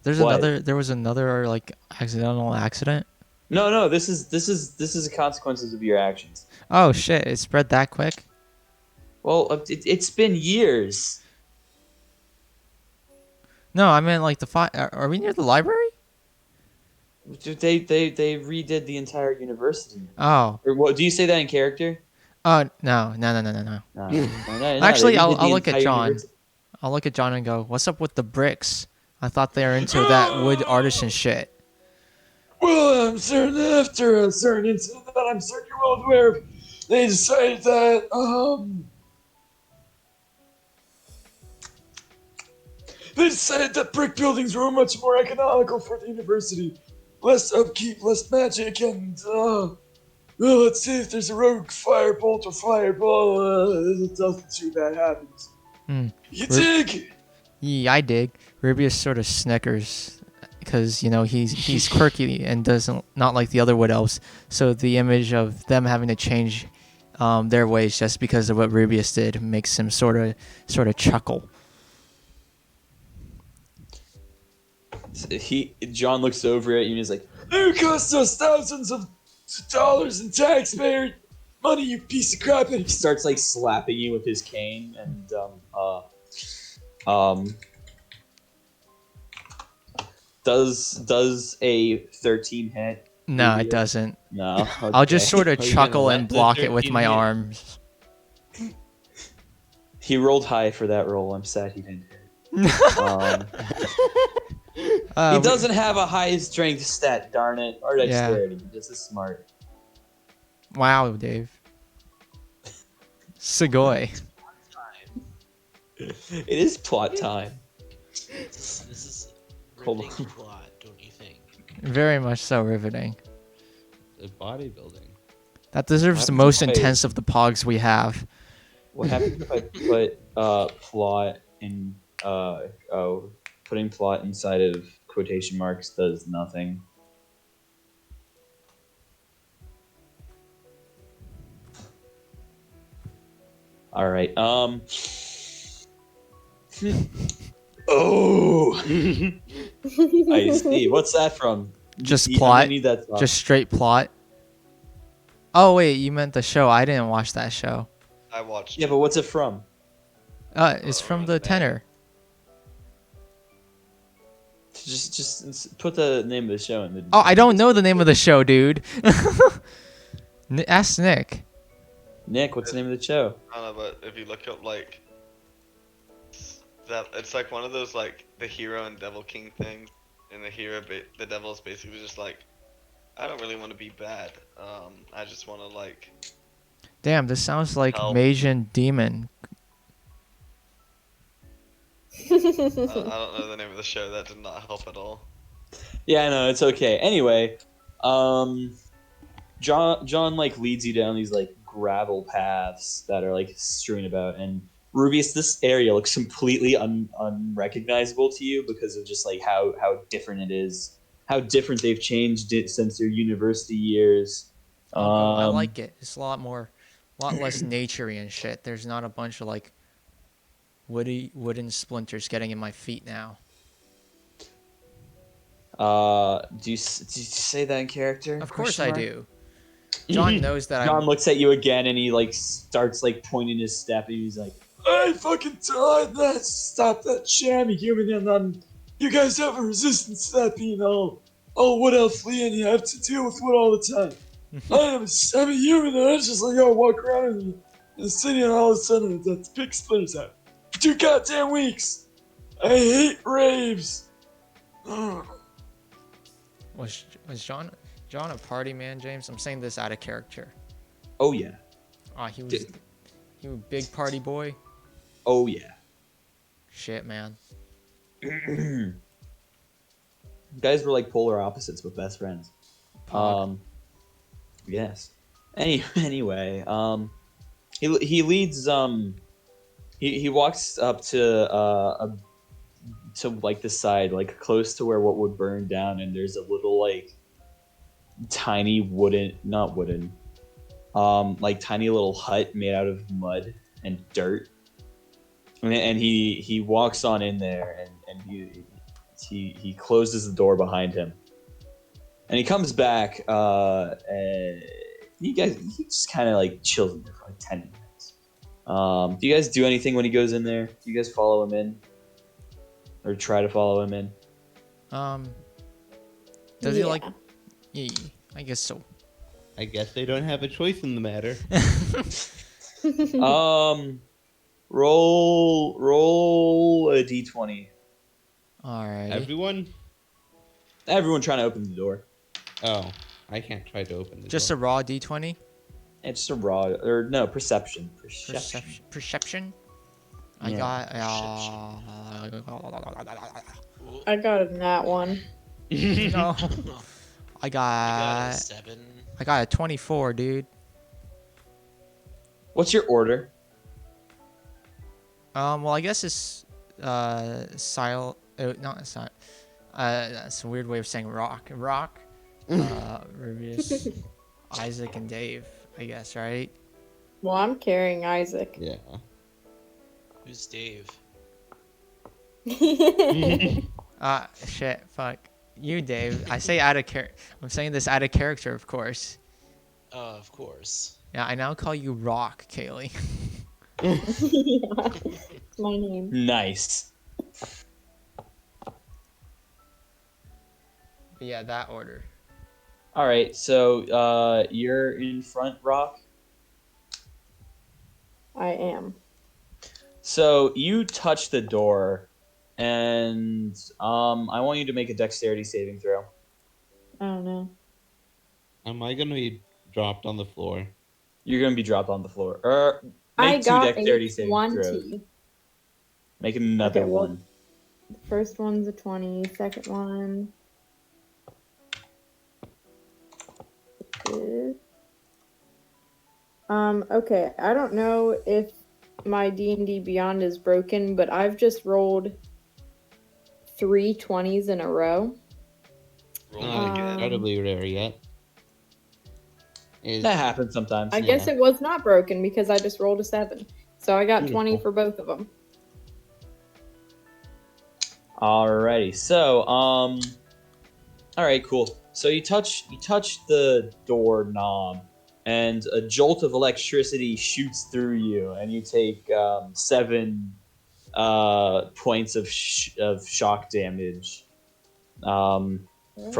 there was another like accidental accident.
No. This is the consequences of your actions.
Oh shit! It spread that quick.
Well, it's been years.
No, I meant like the fire. Are we near the library?
They redid the entire university.
Oh.
Or what? Do you say that in character?
Oh no.
No,
Actually,
they redid the
I'll look at
entire
John.
university.
I'll look at John and go, "What's up with the bricks? I thought they were into that wood artisan shit."
Well, I'm certain after a certain incident that I'm certain you're well aware of, they decided that brick buildings were much more economical for the university. Less upkeep, less magic, and well, let's see if there's a rogue firebolt or fireball. Nothing too bad happens. You dig?
Yeah, I dig. Rubius sort of snickers because he's quirky and doesn't not like the other wood elves. So the image of them having to change their ways just because of what Rubius did makes him sort of chuckle.
John looks over at you and is like, "It cost us thousands of dollars in taxpayer money, you piece of crap!" And he starts like slapping you with his cane. And does a 13 hit?
No, it doesn't.
No. Okay.
I'll just sort of
Are you
chuckle
gonna
and
let the
block it with
13
my
hit?
arms.
He rolled high for that roll. I'm sad he didn't hit. He doesn't have a high strength stat, darn it, or dexterity. He's just as smart.
Wow, Dave. Sugoi.
It is plot time.
This is
Hold
riveting
on.
plot, don't you think?
Very much so riveting.
The bodybuilding.
That deserves
What
the
happened
most
to my-
intense of the pogs we have.
What happens if I put plot in putting plot inside of quotation marks does nothing. All right. Oh, I see. What's that from?
Just
I'm gonna
plot.
need that song.
Just straight plot. Oh wait, you meant the show. I didn't watch that show.
I watched.
Yeah, but what's it from?
It's from the
man.
tenor.
Just put the name of the show in the.
Oh, I don't know the name of the show, dude. Ask Nick.
Nick, what's the name of the show?
I don't know, but if you look up like that, it's like one of those like the hero and devil king things, and the devil is basically just like, I don't really want to be bad. I just want to like.
Damn, this sounds like
Help.
Mage and Demon.
I don't know the name of the show. That did not help at all.
Yeah, no, it's okay. Anyway, John like leads you down these like gravel paths that are like strewn about, and Rubius, this area looks completely unrecognizable to you because of just like how different it is, how different they've changed it since your university years.
I like it. It's a lot less naturey and shit. There's not a bunch of like wooden splinters getting in my feet now.
Do you say that in character?
Of course
Question
I
mark?
do. John knows that
John
I'm.
looks at you again and he like starts like pointing his step and he's like, I fucking told that stop that shammy human and you guys have a resistance to that being all what else Lee and you have to deal with what all the time. I'm a human and I just like walk around in the city and all of a sudden that pick splinters out. For 2 goddamn weeks. I hate raves.
Was John a party man, James? I'm saying this out of character.
Oh yeah.
He was a big party boy.
Oh yeah.
Shit, man.
You guys were like polar opposites but best friends. Yes. Anyway, he leads he walks up to like the side, like close to where what would burn down, and there's a little like tiny not wooden, like tiny little hut made out of mud and dirt. And he walks on in there and he closes the door behind him. And he comes back, and he just kind of like chills in there for like 10 minutes. Do you guys do anything when he goes in there? Do you guys follow him in? Or try to follow him in?
Does he like? Yeah, I guess so.
I guess they don't have a choice in the matter.
Roll a d20.
All right.
Everyone trying to open the door.
Oh, I can't try to open the
Just
door.
a raw D20.
It's just a raw or no perception.
Perception. I
Yeah.
got
I got a nat one.
no. I
I got
got
a 7.
I got a 24, dude.
What's your order?
Well, I guess it's Sil. Not Sil. That's a weird way of saying rock. Rubius, Isaac, and Dave. I guess, right?
Well, I'm carrying Isaac.
Yeah.
Who's Dave?
Shit, fuck. You, Dave. I say out of character. I'm saying this out of character, of course.
Of course.
Yeah, I now call you Rock, Kaylee.
Yeah, it's my name.
Nice.
But yeah, that order.
All right, so you're in front, Rock.
I am.
So you touch the door, and I want you to make a dexterity saving throw.
I don't know.
Am I gonna be dropped on the floor?
You're gonna be dropped on the floor.
I
Make two
got
dexterity
a
saving
20.
throws. Make another
Okay, well-
one.
The first one's a 20. Second one is... Okay, I don't know if my D&D Beyond is broken, but I've just rolled 3 20s in a row.
Roll
Not
it again.
incredibly rare yet.
That happens sometimes.
I guess it was not broken because I just rolled a 7. So I got 20
Beautiful.
for both of them.
Alrighty. So, all right, cool. So you touch the door knob, and a jolt of electricity shoots through you, and you take 7 points of shock damage from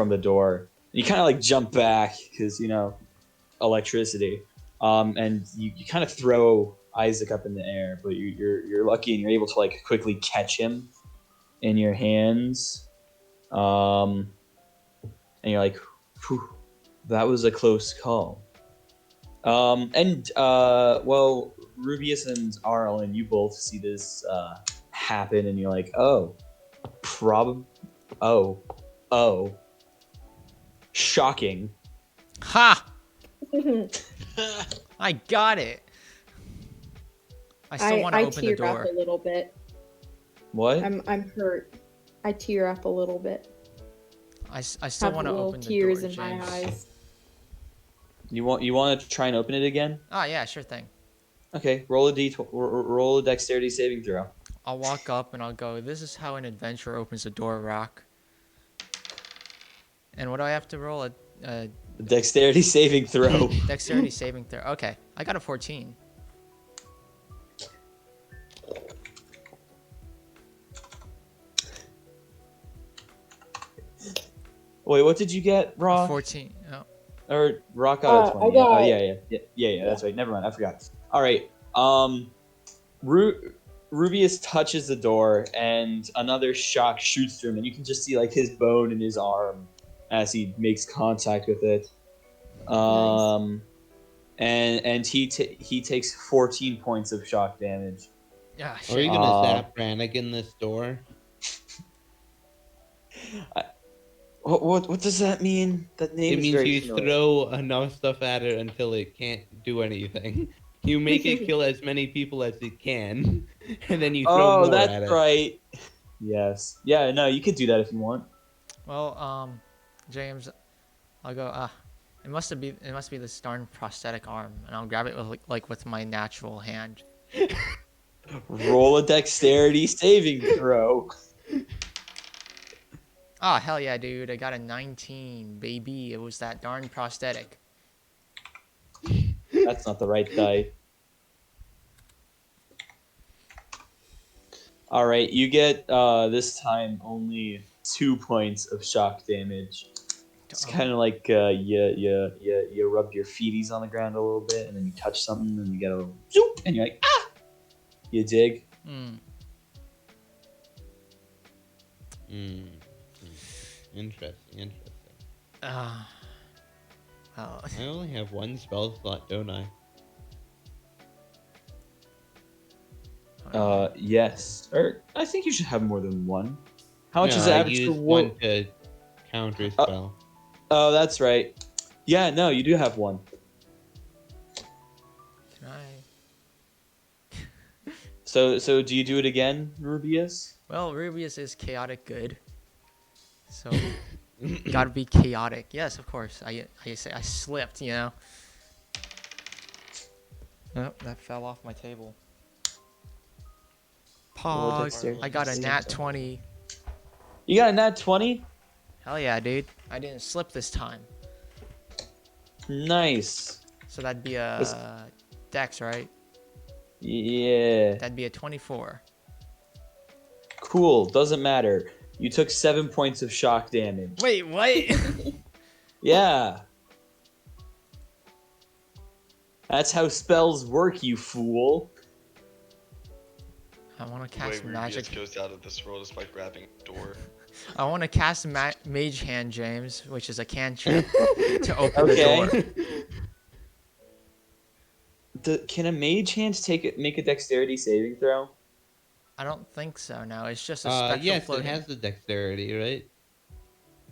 the door. You kind of like jump back because electricity, and you kind of throw Isaac up in the air, but you're lucky and you're able to like quickly catch him in your hands, and you're like, "Whew, that was a close call." Well, Rubius and Arlen, you both see this happen, and you're like, oh, oh, shocking.
Ha! I got it. I still want to open the
tear up
door.
a little bit.
What?
I'm hurt. I tear up a little bit.
I still want to open the door,
tears in
James.
my eyes.
You want to try and open it again?
Oh yeah, sure thing.
Okay, roll a dexterity saving throw.
I'll walk up and I'll go, this is how an adventurer opens a door, Rock. And what do I have to roll? A
Dexterity saving throw.
dexterity saving throw. Okay, I got a 14.
Wait, what did you get, Rock?
14. Oh.
Or Rock got a 20.
I got-
Oh, yeah, that's right. Never mind, I forgot. All right. Rubius touches the door, and another shock shoots through him, and you can just see like his bone in his arm as he makes contact with it.
Nice.
And he takes 14 points of shock damage.
Yeah,
Are
shit.
you gonna zap Brannigan this door?
What does that mean? That name
It
is
means
very
you
familiar.
throw enough stuff at it until it can't do anything. You make it kill as many people as it can, and then you throw more
that's
at it.
right. Yes. Yeah. No, you could do that if you want.
Well, James, I'll go. It must be this darn prosthetic arm, and I'll grab it with my natural hand.
Roll a dexterity saving throw.
Ah, hell yeah, dude! I got a 19, baby. It was that darn prosthetic.
That's not the right die. All right, you get this time only 2 points of shock damage. It's kind of like you rub your feeties on the ground a little bit, and then you touch something, and you get a little zoop, and you're like, ah! You dig?
Hmm.
Interesting.
Oh.
I only have one spell slot, don't I?
Yes. Or I think you should have more than one. How much
No,
is the
I
average
used
for
one to counter spell.
Oh, that's right. Yeah, no, you do have one.
Can I?
So do you do it again, Rubius?
Well, Rubius is chaotic good, so gotta be chaotic. Yes, of course. I slipped, you know. Oh, that fell off my table. Pog.
dexterity
I got a
saving
nat
throw.
20.
You got a nat 20?
Hell yeah, dude. I didn't slip this time.
Nice.
So that'd be a dex, right?
Yeah.
That'd be a 24.
Cool. Doesn't matter. You took 7 points of shock damage.
Wait, what?
Yeah. That's how spells work, you fool.
I want to
The way
cast
Rubius
magic.
goes out of this world is by grabbing a door.
I want to cast Mage Hand, James, which is a cantrip to open
Okay.
the door.
Can a mage hand make a dexterity saving throw?
I don't think so. No, it's just a spectral
Yes,
floating.
it has the dexterity, right?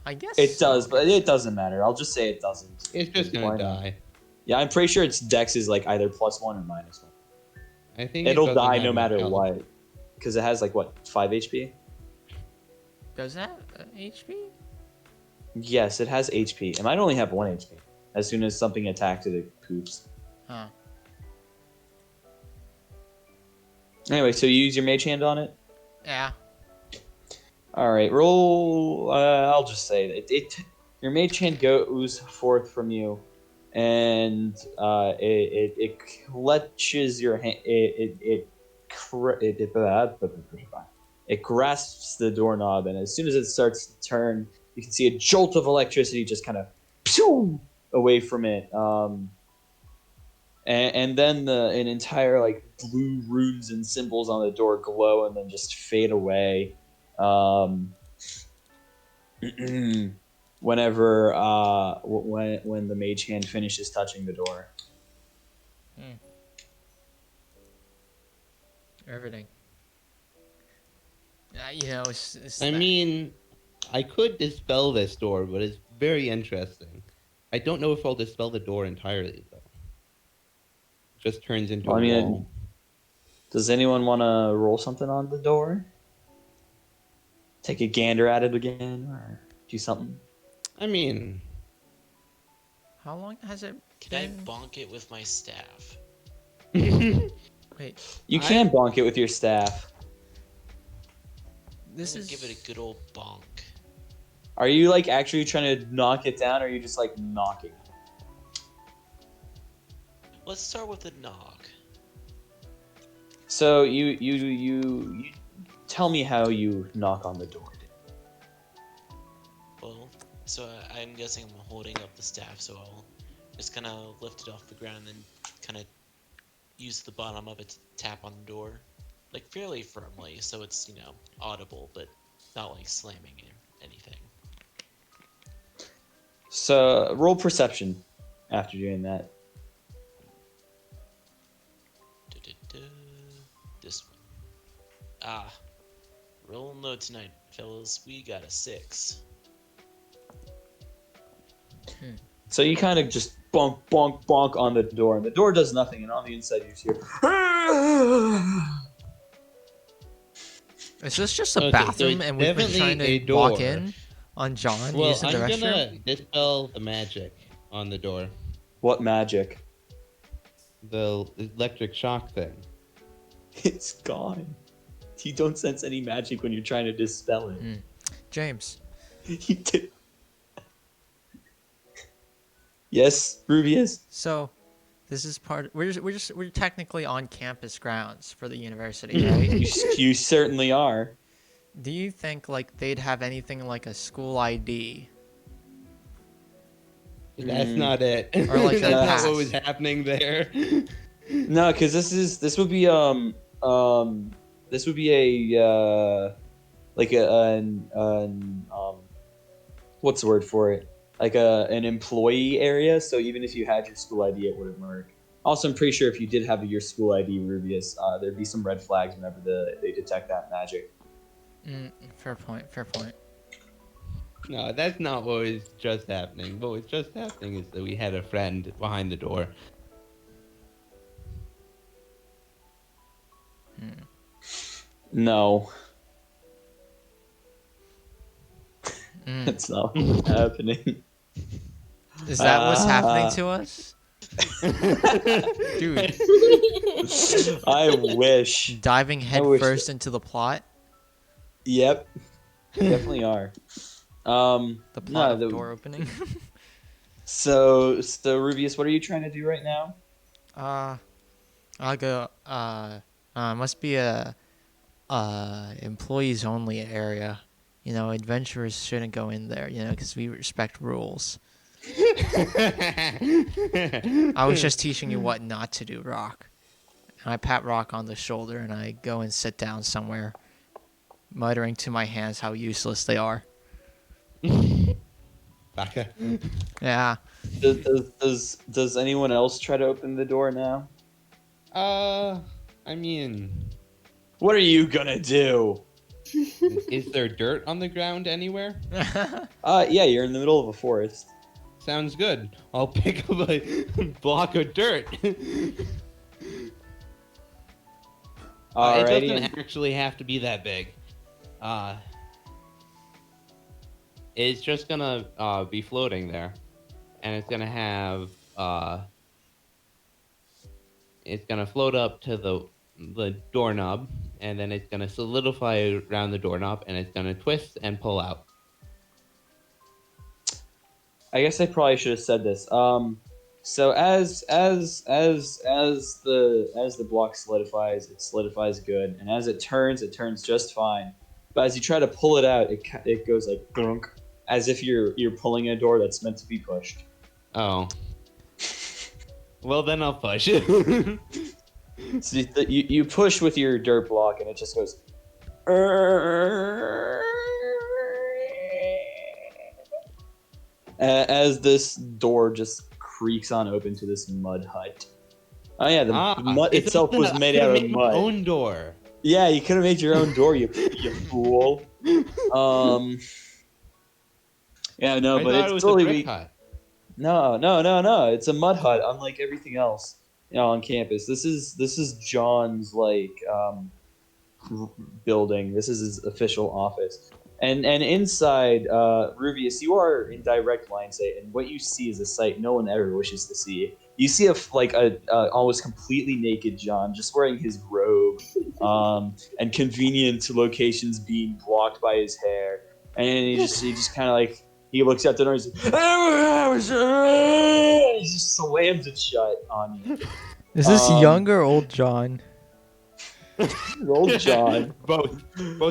I guess
It does,
so.
but it doesn't matter. I'll just say it doesn't.
It's just
Why
gonna
not?
die.
Yeah, I'm pretty sure its dex is like either +1 or -1.
I think
It'll
doesn't
die
have
no
any
matter
health.
what. Because it has like what, 5 HP?
Does that HP?
Yes, it has HP. It might only have 1 HP. As soon as something attacks it, it poops.
Huh.
Anyway, so you use your mage hand on it?
Yeah.
All right, roll. I'll just say it. Your mage hand goes forth from you, and it clutches your hand. It grasps the doorknob, and as soon as it starts to turn, you can see a jolt of electricity just kind of away from it. And then an entire like blue runes and symbols on the door glow and then just fade away. Whenever when the mage hand finishes touching the door.
Everything. It's
I
that-
mean, I could dispel this door, but it's very interesting. I don't know if I'll dispel the door entirely though. Just turns into
Well, I
a
mean,
wall.
does anyone want to roll something on the door? Take a gander at it again, or do something?
I mean,
How long has it
Can I
been?
bonk it with my staff?
Wait,
You can bonk it with your staff.
this
I'm
is.
gonna give it a good old bonk.
Are you like actually trying to knock it down, or are you just like knocking?
Let's start with a knock.
So you tell me how you knock on the door.
Well, so I'm guessing I'm holding up the staff, so I'll just kind of lift it off the ground and then kind of use the bottom of it to tap on the door, like fairly firmly, so it's audible, but not like slamming anything.
So roll perception after doing that.
Du-du-du. This one. Ah, roll low tonight, fellas. We got a 6.
So you kind of just bonk, bonk, bonk on the door, and the door does nothing, and on the inside you just hear.
Is this just a
Okay, so
bathroom
it's
and we've been trying
definitely
to
a
walk
door.
in on John
well,
using the
I'm
restroom?
gonna dispel the magic on the door.
What magic?
The electric shock thing.
It's gone. You don't sense any magic when you're trying to dispel it.
James,
You did. Yes, Rubius.
so this is we're technically on campus grounds for the university, right?
You certainly are.
Do you think like they'd have anything like a school ID?
That's not it.
Or like
That's
a
not
pass.
what was happening there.
No, because this would be a like what's the word for it? Like an employee area. So even if you had your school ID, it wouldn't work. Also, I'm pretty sure if you did have your school ID, Rubius, there'd be some red flags whenever they detect that magic.
Fair point. Fair point.
No, that's not what was just happening. What was just happening is that we had a friend behind the door.
No,
Mm.
that's not what's happening.
Is that what's happening to us, dude?
I wish.
Diving head
wish
first into the plot.
Yep, definitely are.
The plot of
the
door opening.
So Rubius, what are you trying to do right now?
I'll go. Must be a employees only area. Adventurers shouldn't go in there. Because we respect rules. I was just teaching you what not to do, Rock. And I pat Rock on the shoulder and I go and sit down somewhere, muttering to my hands how useless they are.
Baka.
Yeah.
Does anyone else try to open the door now?
I mean,
What are you gonna do?
is there dirt on the ground anywhere?
Yeah, you're in the middle of a forest.
Sounds good. I'll pick up a block of dirt. It
Alrighty.
doesn't actually have to be that big. It's just gonna be floating there, and it's gonna have it's gonna float up to the the doorknob, and then it's gonna solidify around the doorknob, and it's gonna twist and pull out.
I guess I probably should have said this. So as the block solidifies, it solidifies good, and as it turns just fine. But as you try to pull it out, it goes like grunk, as if you're pulling a door that's meant to be pushed.
Oh. Well, then I'll push.
So you push with your dirt block, and it just goes. As this door just creaks on open to this mud hut. Oh yeah, the mud itself was made out of mud.
Own door.
Yeah, you could have made your own door, you fool. Yeah, no,
I
but
thought
it's
it was
totally
a brick hut.
No. It's a mud hut, unlike everything else, on campus. This is John's building. This is his official office. And inside, Rubius, you are in direct line sight, and what you see is a sight no one ever wishes to see. You see a almost completely naked John, just wearing his robe, and convenient locations being blocked by his hair, and he just kind of he looks at the door and he just slams it shut on you.
Is this young or old John?
Old John.
Both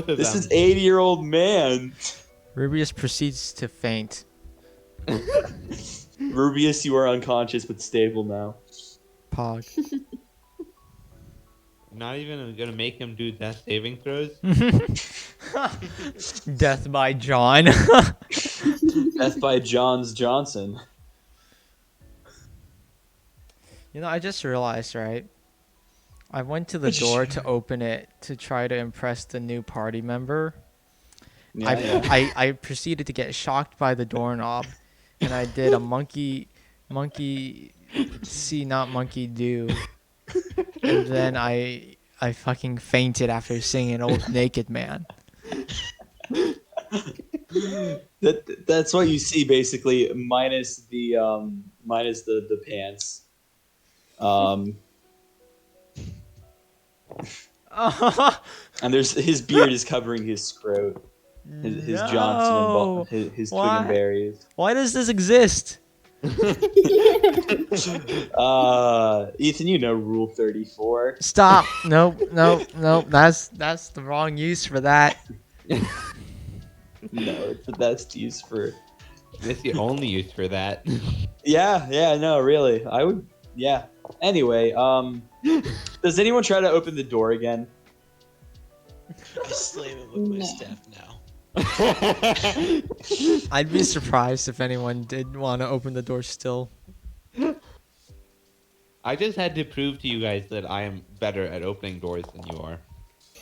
of
This
them.
is 80-year-old man.
Rubius proceeds to faint.
Rubius, you are unconscious but stable now.
Pog.
Not even gonna make him do death saving throws.
Death by John.
Death by Johns Johnson.
I just realized, right? I went to the door to open it to try to impress the new party member. I proceeded to get shocked by the doorknob, and I did a monkey see not monkey do, and then I fucking fainted after seeing an old naked man.
That's what you see basically, minus the pants. And his beard is covering his scrot, his Johnson and his twig and berries.
Why does this exist?
Ethan, Rule 34.
Stop! Nope. That's the wrong use for that.
No, it's the best use for.
That's the only use for that.
Yeah, no, really. I would. Yeah. Anyway, does anyone try to open the door again?
I slam it with my
No.
staff now.
I'd be surprised if anyone did want to open the door still.
I just had to prove to you guys that I am better at opening doors than you are.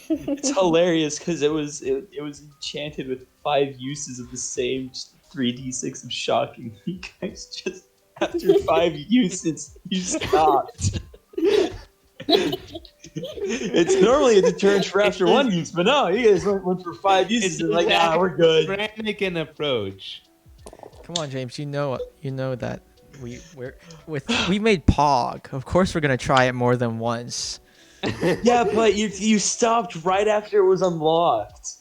It's hilarious because it was enchanted with 5 uses of the same 3d6 of shocking. You guys just after 5 uses you stopped. It's normally a deterrent for after 1 use, but no, you guys went for 5 uses and we're good.
Frantic approach.
Come on, James. You know that we made Pog. Of course, we're gonna try it more than once.
Yeah, but you stopped right after it was unlocked.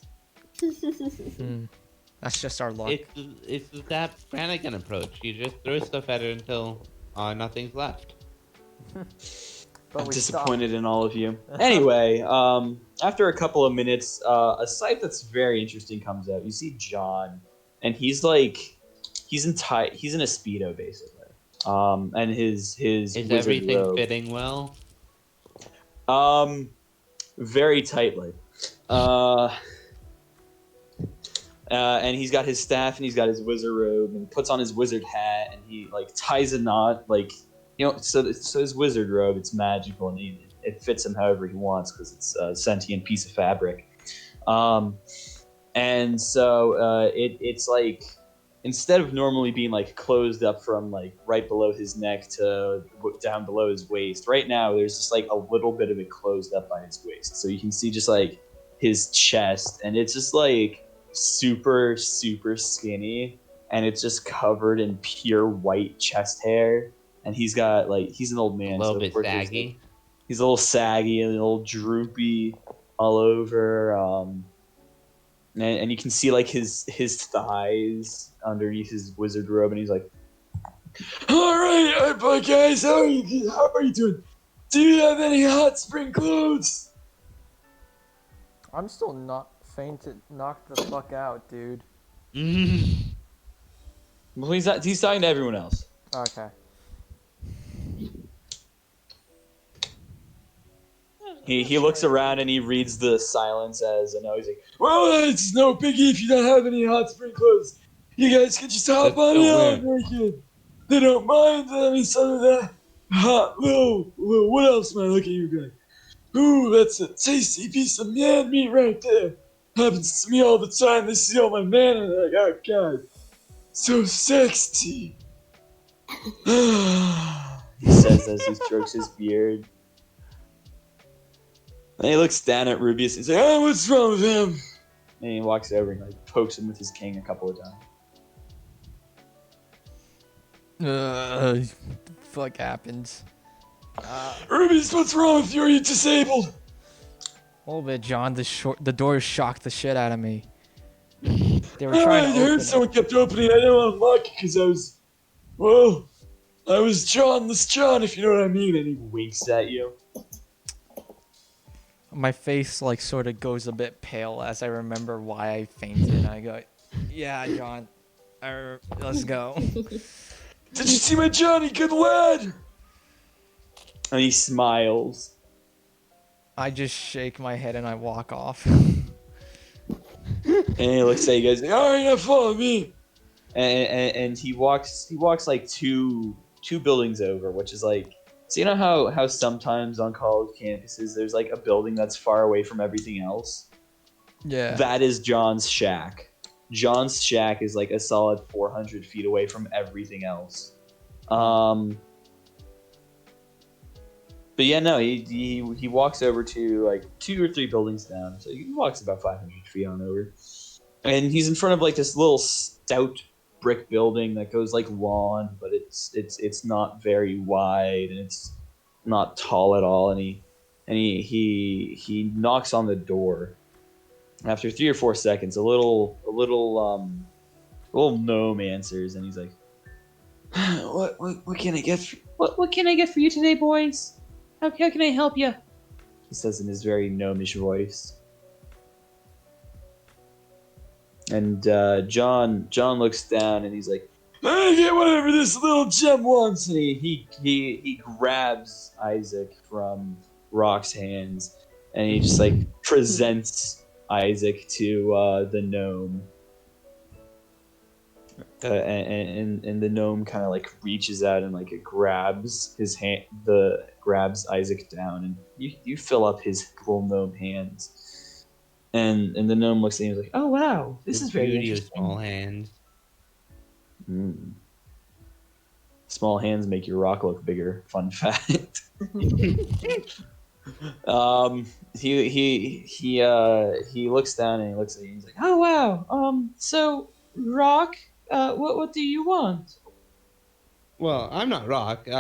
That's just our luck.
It's that Brannigan approach. You just throw stuff at it until nothing's left.
I'm disappointed in all of you. Anyway, after a couple of minutes, a sight that's very interesting comes out. You see John, and he's in a Speedo basically. And his
Is
wizard
everything
robe.
fitting well?
Very tightly. And he's got his staff and he's got his wizard robe and puts on his wizard hat and he ties a knot so his wizard robe, it's magical and it fits him however he wants because it's a sentient piece of fabric. And so it's instead of normally being closed up from right below his neck to down below his waist, right now there's just a little bit of it closed up by his waist, so you can see just his chest, and it's just super super skinny, and it's just covered in pure white chest hair, and he's got he's an old man,
A little
so
bit
of course
saggy.
He's a little saggy and a little droopy all over. And you can see like his thighs underneath his wizard robe, and he's like, "All right, but guys, how are you doing? Do you have any hot spring clothes?"
I'm still not fainted, knocked the fuck out, dude.
Well, he's talking to everyone else.
Okay.
He looks around and he reads the silence as a no. He's like, "Well, it's no biggie if you don't have any hot spring clothes. You guys can just hop
That's
on
so
it out
weird.
naked. They don't mind having some of that hot little. What else am I looking at you guys? Ooh, that's a tasty piece of man meat right there. Happens to me all the time. They see all my man and they're like, oh god, so sexy." He says as he strokes his beard. And he looks down at Rubius and says, "Oh, what's wrong with him?" And he walks over and like pokes him with his cane a couple of times.
Fuck happens.
Rubius, what's wrong with you? Are you disabled?
A little bit, John. The doors shocked the shit out of me. They were
I
trying to
heard
open
someone kept opening. I didn't unlock it because I was Johnless John, if you know what I mean. And he winks at you.
My face like sort of goes a bit pale as I remember why I fainted. And I go, "Yeah, John, let's go."
Did you see my Johnny? Good lad. And he smiles.
I just shake my head and I walk off.
And he looks at you guys. Like, all right, now follow me. And he walks like two buildings over, which is like, so you know how sometimes on college campuses there's like a building that's far away from everything else.
Yeah.
That is John's shack. John's shack is like a solid 400 feet away from everything else. But yeah, no, he walks over to like 2 or 3 buildings down, so he walks about 500 feet on over, and he's in front of like this little stout brick building that goes like long, but it's not very wide and it's not tall at all. And he knocks on the door. After 3 or 4 seconds, a little gnome answers, and he's like, "What can I get? What can I get for you today, boys? How can I help you?" He says in his very gnomish voice. And John looks down and he's like, "I get whatever this little gem wants." And he grabs Isaac from Rock's hands, and he just like presents Isaac to the gnome. And the gnome kind of like reaches out and like it grabs his hand, grabs Isaac down, and you fill up his little gnome hands. And the gnome looks at him and is like, "Oh wow, this is very
beauty of
interesting."
small hands.
Small hands make your rock look bigger. Fun fact. He looks down and he looks at you and he's like, "Oh wow, so Rock, what do you want?"
Well, I'm not Rock. One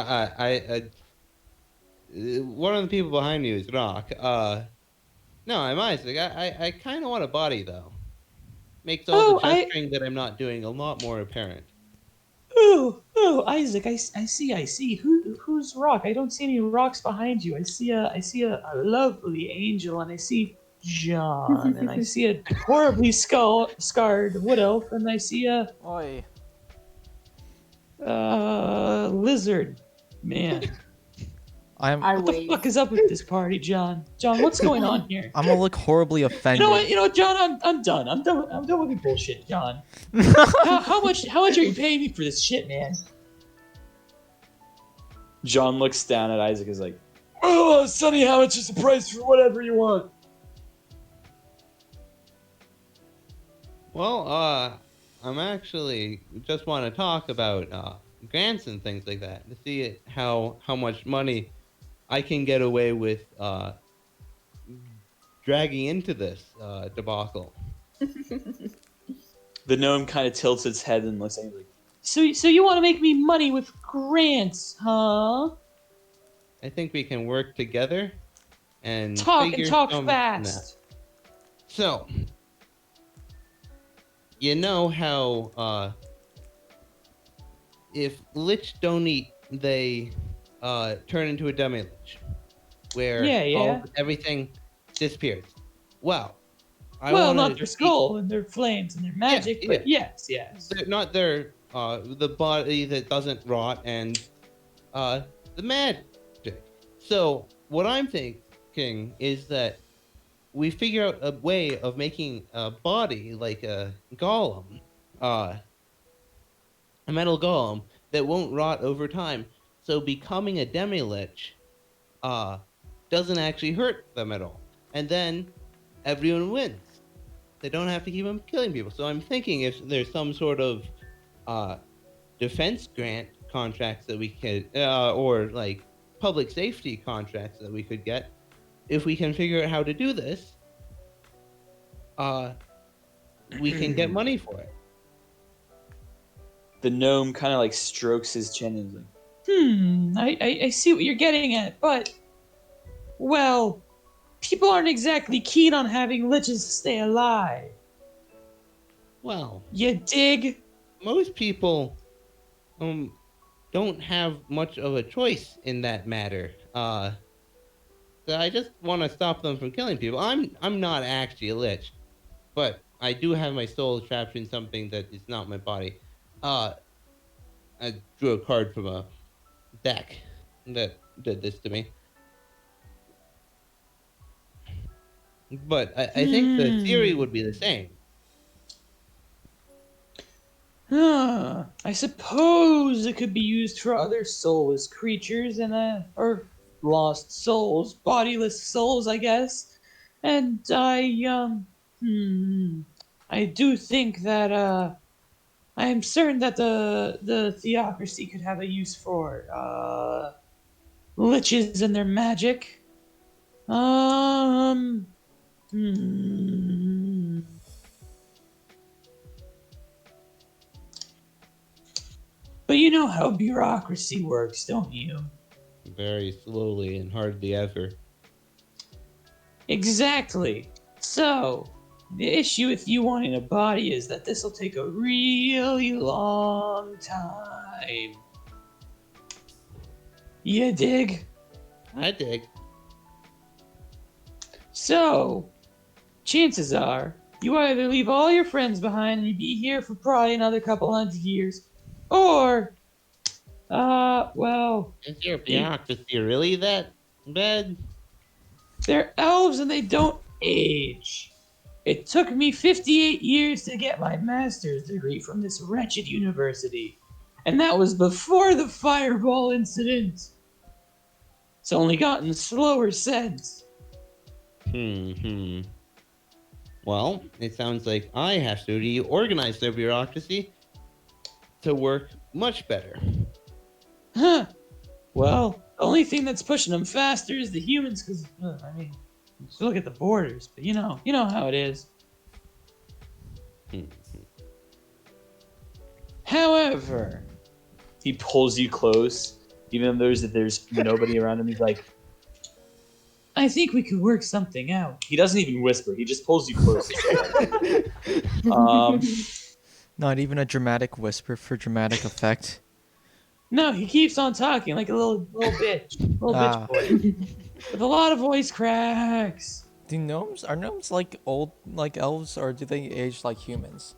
of the people behind you is Rock. No, I'm Isaac. I kind of want a body though. Makes all the gesturing that I'm not doing a lot more apparent.
Oh, Isaac, I see. Who's Rock? I don't see any rocks behind you. I see a lovely angel, and I see John, and I see a horribly scarred wood elf, and I see a
Oi.
lizard man.
I
What the
wait.
fuck is up with this party, John? John, what's going on here?
I'm gonna look horribly offended.
You know what, John? I'm done. I'm done with your bullshit, John. How much are you paying me for this shit, man? John looks down at Isaac and is like, "Oh, Sonny, how much is the price for whatever you want?"
Well, I'm actually just want to talk about grants and things like that to see how much money I can get away with dragging into this debacle.
The gnome kind of tilts its head and looks at you like, So you want to make me money with grants, huh?
I think we can work together and
Talk and
figure
talk
something out.
fast.
So, you know how if lich don't eat, they turn into a demi-lich, where
Yeah.
everything disappears. Well, I
Well,
want
not
to
their skull and their flames and their magic, but yes.
not their the body that doesn't rot and the magic. So what I'm thinking is that we figure out a way of making a body like a golem, uh, a metal golem that won't rot over time. So becoming a demi-lich doesn't actually hurt them at all, and then everyone wins. They don't have to keep on killing people. So I'm thinking if there's some sort of uh, defense grant contracts that we could, or like public safety contracts that we could get, if we can figure out how to do this, we can get money for it.
The gnome kind of like strokes his chin and is like,
I see what you're getting at, but well, people aren't exactly keen on having liches stay alive.
Well,
You dig?
most people don't have much of a choice in that matter. So I just want to stop them from killing people. I'm not actually a lich, but I do have my soul trapped in something that is not my body. I drew a card from a deck that did this to me. But I think the theory would be the same.
I suppose it could be used for other soulless creatures or lost souls, bodiless souls, I guess. And I do think that I am certain that the theocracy could have a use for liches and their magic. But you know how bureaucracy works, don't you?
Very slowly and hardly ever.
Exactly. So, the issue with you wanting a body is that this will take a really long time. You dig?
I dig.
So, chances are, you either leave all your friends behind and be here for probably another couple hundred years, or, well,
Is your bureaucracy really that bad?
they're elves and they don't age. It took me 58 years to get my master's degree from this wretched university, and that was before the fireball incident. It's only gotten slower since.
Well, it sounds like I have to reorganize their bureaucracy to work much better.
Huh. Well, the only thing that's pushing them faster is the humans, because, I mean, just look at the borders, but you know how it is. However,
he pulls you close, even though there's nobody around him. He's like,
I think we could work something out.
he doesn't even whisper. He just pulls you close.
Not even a dramatic whisper for dramatic effect.
No, he keeps on talking like a little bitch. Little bitch boy. With a lot of voice cracks.
Are gnomes like old like elves, or do they age like humans?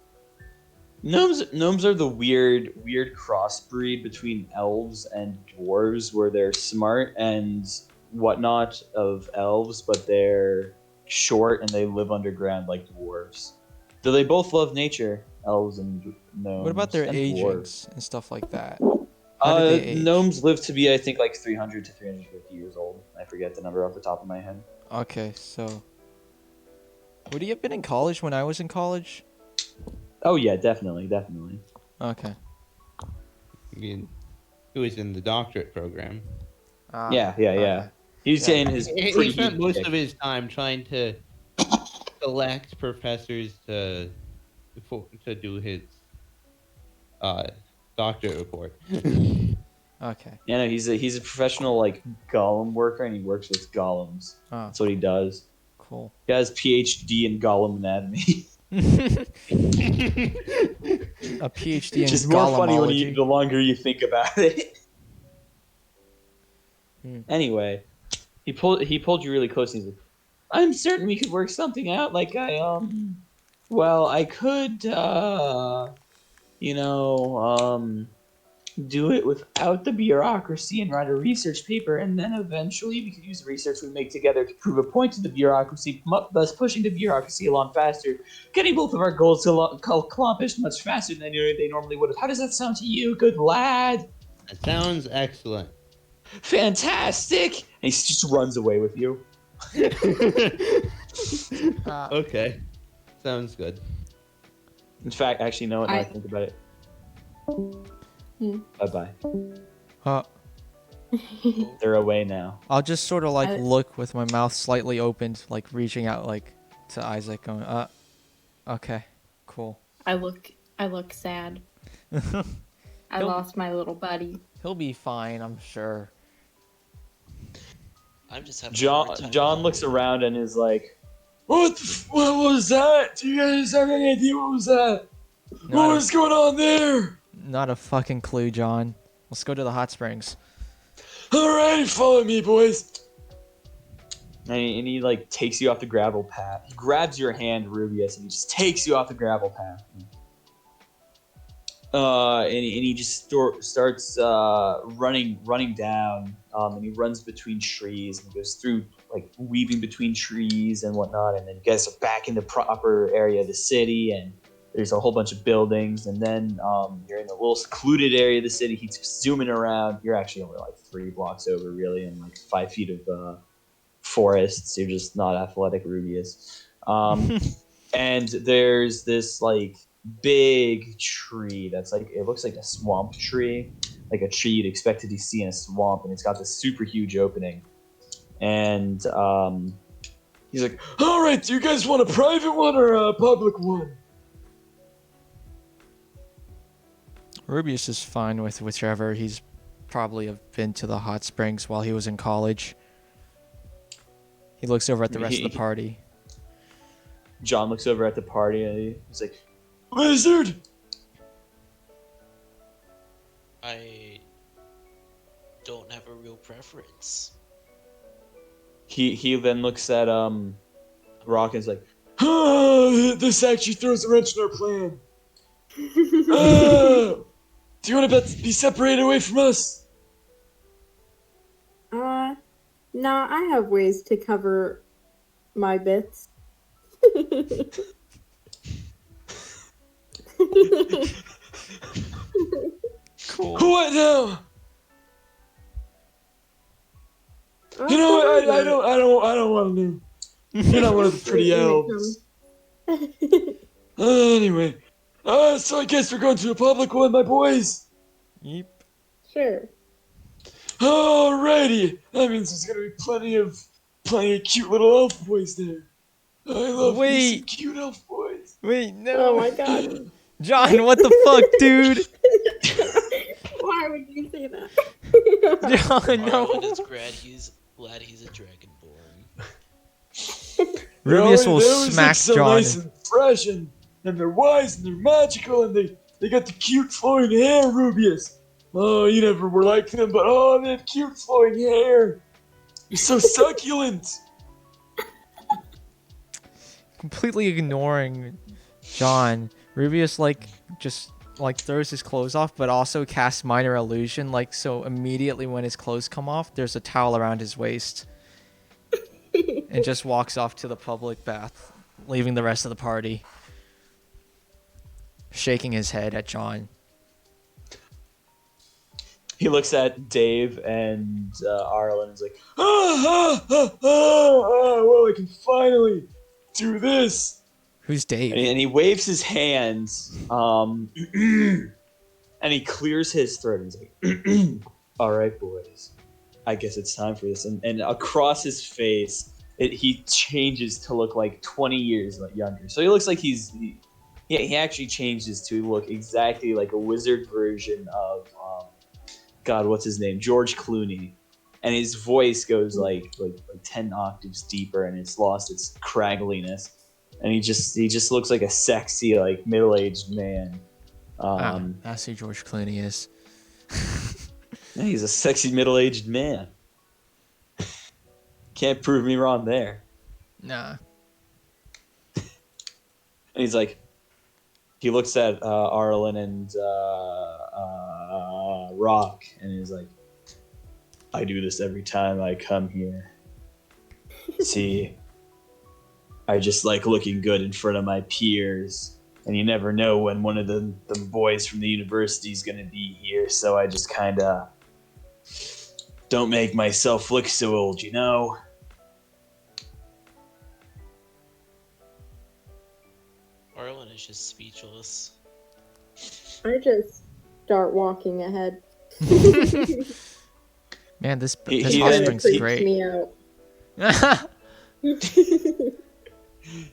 Gnomes are the weird crossbreed between elves and dwarves, where they're smart and whatnot of elves, but they're short and they live underground like dwarves. So they both love nature, elves and gnomes.
What about their
and
agings and stuff like that? How do they age?
Gnomes live to be, I think, like 300 to 350 years old. I forget the number off the top of my head.
Okay, so would he have been in college when I was in college?
Oh yeah, definitely.
Okay.
I mean, he was in the doctorate program.
Yeah.
Okay.
He's in his.
He spent most of his time trying to select professors to do his doctorate report.
Okay.
Yeah, no, he's a professional like golem worker, and he works with golems.
Oh,
That's what he does.
cool.
He has PhD in golem anatomy.
A PhD
Which
in
is more funny when
golemology.
the longer you think about it.
Hmm.
Anyway, he pulled you really close, and he's like, "I'm certain we could work something out. Like well, I could do it without the bureaucracy and write a research paper, and then eventually we could use the research we make together to prove a point to the bureaucracy, thus pushing the bureaucracy along faster, getting both of our goals accomplished much faster than they normally would have. How does that sound to you, good lad?
That sounds excellent.
Fantastic! And he just runs away with you.
Okay. Sounds good.
In fact, actually, no, now I
I-
think about it.
Hmm.
Bye-bye.
Oh,
They're away now.
I'll just sort of like
I-
look with my mouth slightly opened, like reaching out like to Isaac, going, okay, cool.
I look sad. I
He'll-
lost my little buddy.
He'll be fine, I'm sure.
I'm just having a hard time
John
with
looks
that.
around and is like, what was that? Do you guys have any idea what was that?
Not
What
a-
was going on there?
Not a fucking clue, John. Let's go to the hot springs.
Alright, follow me, boys. And he like takes you off the gravel path. He grabs your hand, Rubius, and he just takes you off the gravel path. And he just starts running down. And he runs between trees and goes through, like, weaving between trees and whatnot. And then you guys are back in the proper area of the city, and there's a whole bunch of buildings. And then you're in a little secluded area of the city. He's zooming around. You're actually only like 3 blocks over, really, and like 5 feet of forests. You're just not athletic, Rubius. And there's this like big tree that's like, it looks like a swamp tree, like a tree you'd expect to see in a swamp, and it's got this super huge opening. And he's like, all right, do you guys want a private one or a public one?
Rubius is fine with whichever. He's probably have been to the hot springs while he was in college. He looks over at the rest of the party.
John looks over at the party and he's like, Lizard!
I don't have a real preference.
He then looks at Rock and is like, oh, this actually throws a wrench in our plan. Oh, do you want to be separated away from us?
No, I have ways to cover my bits.
Cool.
What now? You know what? I don't want to know. You're not one of the pretty elves. Anyway, so I guess we're going to a public one, my boys.
Yep.
Sure.
Alrighty, that means there's gonna be plenty of cute little elf boys there. I love me some cute elf boys.
Wait, no.
Oh my god.
John, what the fuck, dude?
Why would you say that?
John, no.
Marlon is glad he's a dragonborn.
Rubius will
They always
smack
look so
John.
nice and fresh, and they're wise and they're magical, and they got the cute flowing hair, Rubius. Oh, you never were like them, but oh, they have cute flowing hair. You're so succulent.
Completely ignoring John. Rubius just throws his clothes off, but also casts minor illusion. So immediately when his clothes come off, there's a towel around his waist, and just walks off to the public bath, leaving the rest of the party, shaking his head at John.
He looks at Dave and Arlen and is like, well, I can finally do this.
Who's Dave?
And he waves his hands, and he clears his throat. And he's like, all right, boys, I guess it's time for this. And across his face, he changes to look like 20 years younger. So he looks like he actually changes to look exactly like a wizard version of God, what's his name? George Clooney. And his voice goes like 10 octaves deeper, and it's lost its craggliness. And he just looks like a sexy, like, middle-aged man.
That's who George Clooney is.
Yeah, he's a sexy middle-aged man. Can't prove me wrong there.
Nah.
And he's like, he looks at Arlen and Rock, and he's like, I do this every time I come here. See, I just like looking good in front of my peers, and you never know when one of the boys from the university is going to be here, so I just kind of don't make myself look so old, you know?
Arlen is just speechless.
I just start walking ahead.
Man, this
He
hot
then-
spring's
Freaks
great.
me out.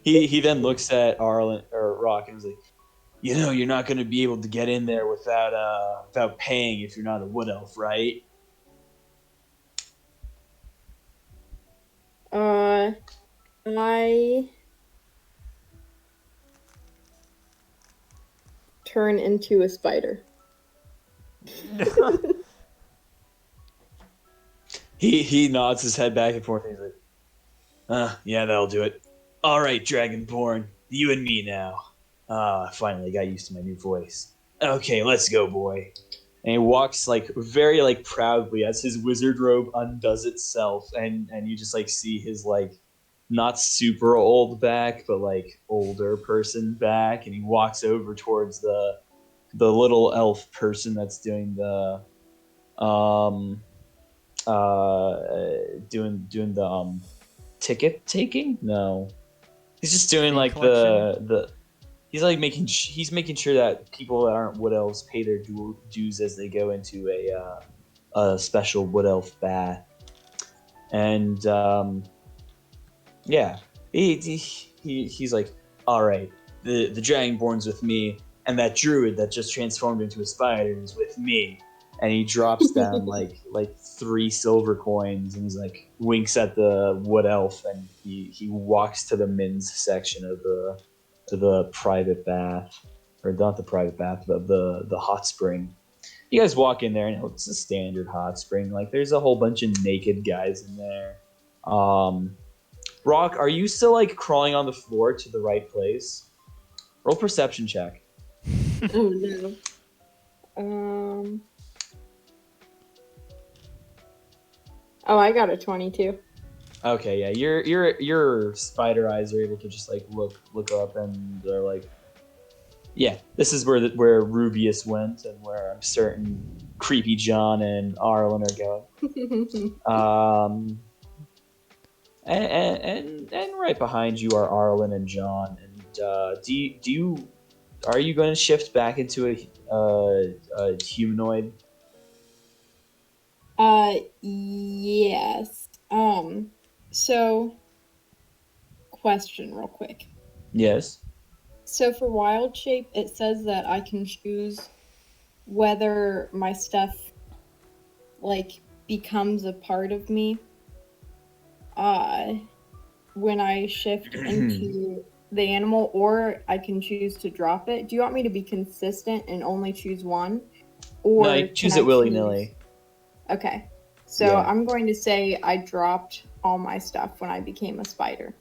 He then looks at Arlen or Rock and is like, you know, you're not going to be able to get in there without paying if you're not a wood elf, right?
I turn into a spider.
He nods his head back and forth, and he's like, yeah, that'll do it. All right, Dragonborn, you and me now. I finally got used to my new voice. Okay, let's go, boy. And he walks like very like proudly as his wizard robe undoes itself, and you just like see his like not super old back, but like older person back, and he walks over towards the little elf person that's doing the doing the ticket taking. No, he's just doing
Fee
like
collection?
the he's like he's making sure that people that aren't wood elves pay their dues as they go into a special wood elf bath. And yeah, he's like, all right, the Dragonborn's with me, and that druid that just transformed into a spider is with me. And he drops down like 3 silver coins, and he's like winks at the wood elf, and he walks to the men's section of the private bath, or not the private bath, but the hot spring. You guys walk in there, and it's a standard hot spring. Like there's a whole bunch of naked guys in there. Rock, are you still like crawling on the floor to the right place? Roll perception check.
Oh no. Oh, I got a 22.
Okay, yeah, your spider eyes are able to just like look up, and they're like, yeah, this is where Rubius went, and where I'm certain Creepy John and Arlen are going. And right behind you are Arlen and John. And are you going to shift back into a humanoid?
Yes. So, question real quick.
Yes.
So for wild shape, it says that I can choose whether my stuff, like, becomes a part of me, when I shift into the animal, or I can choose to drop it. Do you want me to be consistent and only choose one? Or
No, you choose it willy-nilly.
Okay. So
Yeah.
I'm going to say I dropped all my stuff when I became a spider.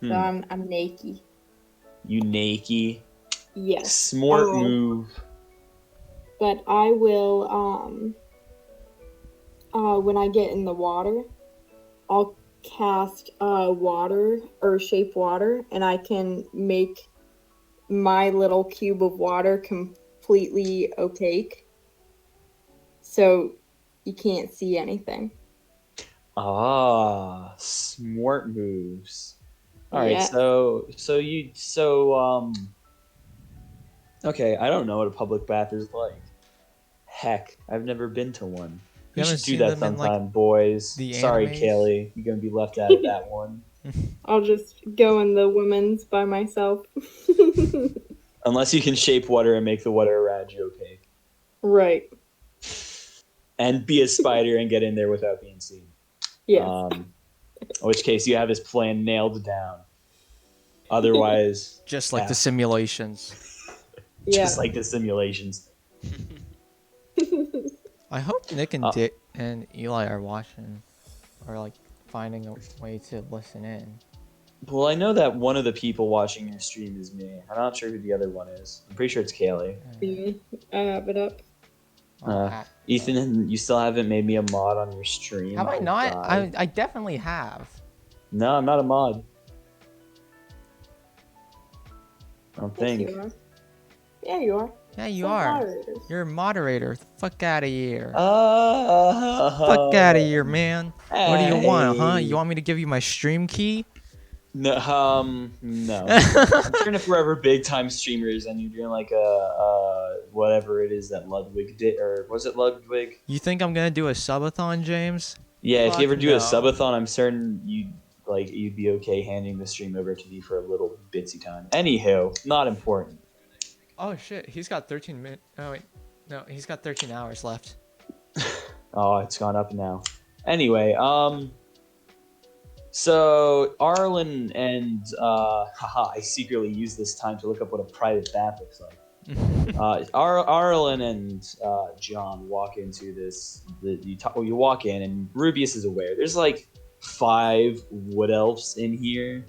So I'm naked.
You naked.
Yes.
Smart move.
But I will, when I get in the water, I'll cast water or shape water, and I can make my little cube of water completely opaque, so you can't see anything.
Smart moves. All right,
Yeah.
okay, I don't know what a public bath is like. Heck, I've never been to one.
You
We
haven't
should do
seen
that
them in, like,
sometime, boys.
the
Sorry,
animes?
Kaylee, you're gonna be left out of that one.
I'll just go in the women's by myself.
Unless you can shape water and make the water around you opaque.
Right.
and be a spider and get in there without being seen.
Yes.
In which case, you have this plan nailed down. Otherwise,
Just like the
pass.
simulations.
Just
Yeah.
like the simulations.
I hope Nick and
Uh,
Dick and Eli are watching, or like finding a way to listen in.
Well, I know that one of the people watching your stream is me. I'm not sure who the other one is. I'm pretty sure it's Kaylee.
I have it up.
Ethan, you still haven't made me a mod on your stream.
Have I
I'll
not?
die.
I definitely have.
No, I'm not a mod. I don't
Yes,
think.
you are. Yeah, you are.
Yeah, you
Some
are.
moderators.
You're a moderator. Fuck out of here.
Fuck
Fuck out of here, man. What do you want, huh?
Hey.
You want me to give you my stream key?
No, no. I'm trying to forever big time streamers, and you're doing like a whatever it is that Ludwig did, or was it Ludwig?
You think I'm gonna do a subathon, James?
Yeah, if
Fuck
you ever do
no.
a subathon, I'm certain you'd be okay handing the stream over to me for a little bitsy time. Anywho, not important.
Oh shit, he's got 13 minutes. Oh wait, no, he's got 13 hours left.
Oh, it's gone up now. Anyway, so Arlen and I secretly used this time to look up what a private bath looks like. Arlen and John walk into this. You walk in, and Rubius is aware. There's like 5 wood elves in here,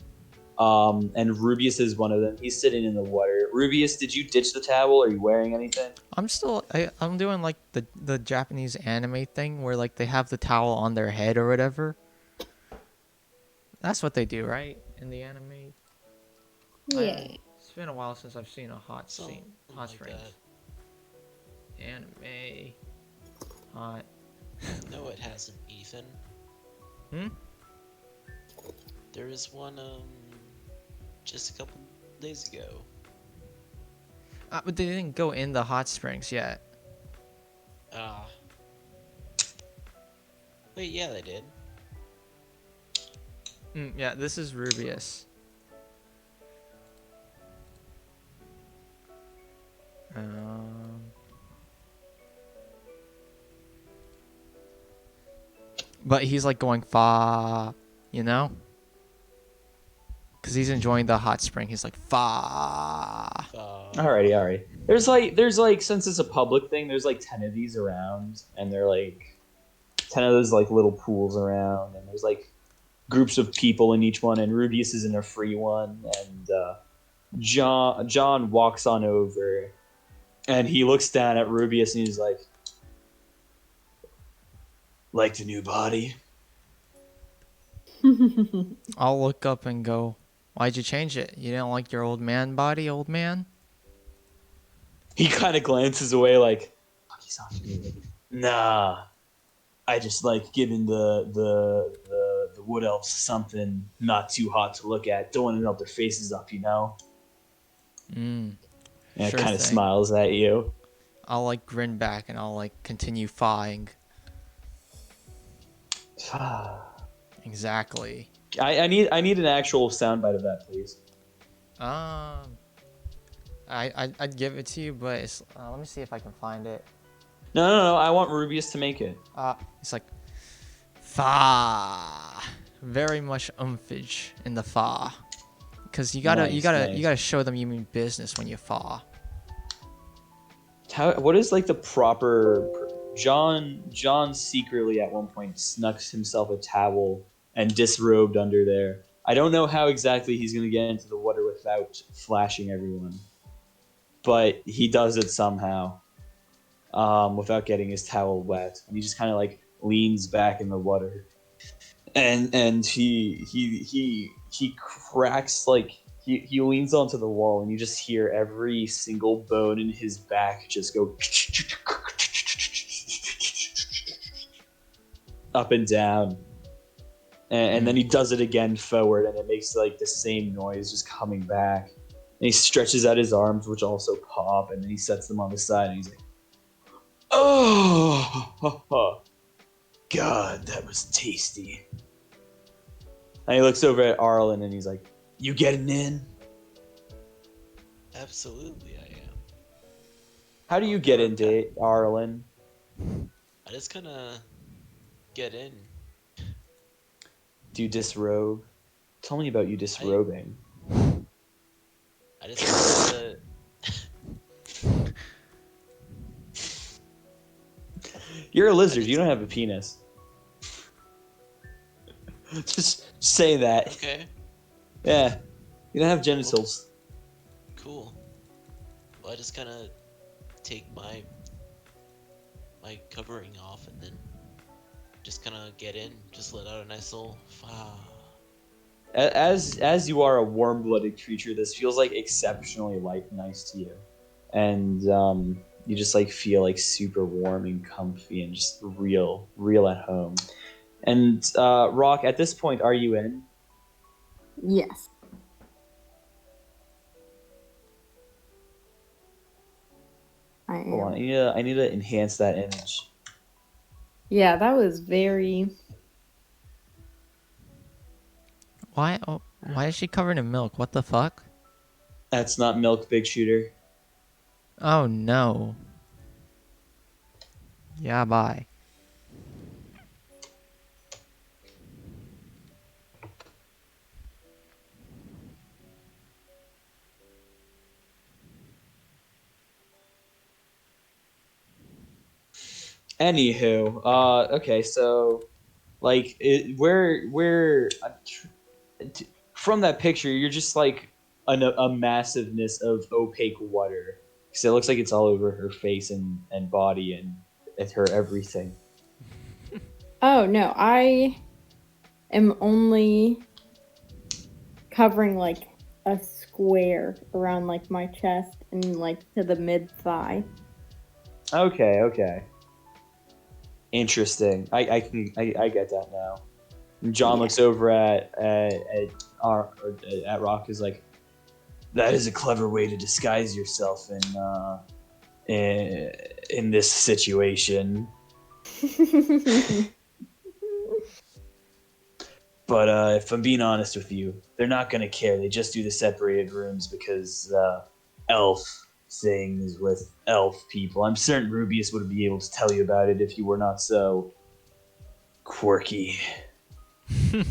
and Rubius is one of them. He's sitting in the water. Rubius, did you ditch the towel? Are you wearing anything?
I'm doing like the Japanese anime thing where like they have the towel on their head or whatever. That's what they do, right? In the anime.
Yeah.
It's been a while since I've seen a hot scene. Hot
like
springs.
that.
Anime. Hot.
No, it hasn't, Ethan.
Hmm?
There is one, just a couple days ago.
But they didn't go in the hot springs yet.
Ah. Wait, yeah, they did.
Yeah, this is Rubius. But he's like going fa, you know? Because he's enjoying the hot spring. He's like fa.
Alrighty. There's like since it's a public thing, there's like 10 of these around, and they're like 10 of those like little pools around, and there's like groups of people in each one, and Rubius is in a free one, and John walks on over, and he looks down at Rubius, and he's like the new body.
I'll look up and go, why'd you change it? You didn't like your old man body, old man?
He kind of glances away like, fuck, he's on me. Nah, I just like giving the wood elves something not too hot to look at. Don't want to melt their faces up, you know? And
Sure
it kind of
thing.
smiles at you.
I'll like grin back and I'll like continue fawing. Exactly.
I need an actual soundbite of that, please.
I'd give it to you, but it's, let me see if I can find it.
No. I want Rubius to make it.
It's like fa. Very much umphage in the fa. Because you gotta show them you mean business when you fa.
What is like the proper? John secretly at one point snuck himself a towel and disrobed under there. I don't know how exactly he's gonna get into the water without flashing everyone, but he does it somehow, without getting his towel wet. And he just kind of like leans back in the water, and he cracks like he leans onto the wall, and you just hear every single bone in his back just go up and down, and then he does it again forward, and it makes like the same noise just coming back. And he stretches out his arms, which also pop, and then he sets them on the side, and he's like, "Oh, God, that was tasty." And he looks over at Arlen, and he's like, "You getting in?"
Absolutely, I am.
How do you get into it, Arlen?
I just kind of get in.
Do you disrobe? Tell me about you disrobing.
I just kind of.
You're a lizard. You don't have a penis. Just say that.
Okay.
Yeah. You don't have genitals.
Cool. Well, I just kind of take my covering off and then just kind of get in, just let out a nice little
As you are a warm-blooded creature, this feels like exceptionally nice to you, and you just like feel like super warm and comfy and just real at home. And Rock, at this point, are you in?
Yes. I am.
Hold on, I need to enhance that image.
Yeah, that was very.
Why? Oh, why is she covered in milk? What the fuck?
That's not milk, big shooter.
Oh no. Yeah, bye.
Anywho, okay, so like from that picture, you're just like a massiveness of opaque water. So it looks like it's all over her face and body and her everything.
Oh no, I am only covering like a square around like my chest and like to the mid thigh.
Okay. Interesting. I get that now. And John looks over at Rock, is like, that is a clever way to disguise yourself in this situation. But if I'm being honest with you, they're not gonna care. They just do the separated rooms because elf things with elf people. I'm certain Rubius would be able to tell you about it if you were not so quirky.
Damn.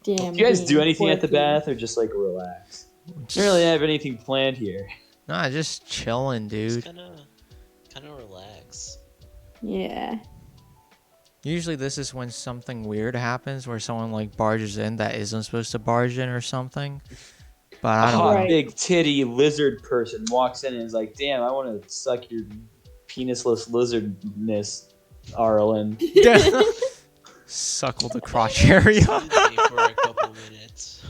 Do you guys do anything at the
quirky.
bath or just like relax? Don't really have anything planned here.
Nah, just chilling, dude.
Just kind of relax.
Yeah.
Usually this is when something weird happens where someone like barges in that isn't supposed to barge in or something. But I
A
don't
hot,
know.
big titty lizard person walks in and is like, damn, I want to suck your penisless lizardness, Arlen.
Suckle the crotch area.
Soothe me for a couple minutes.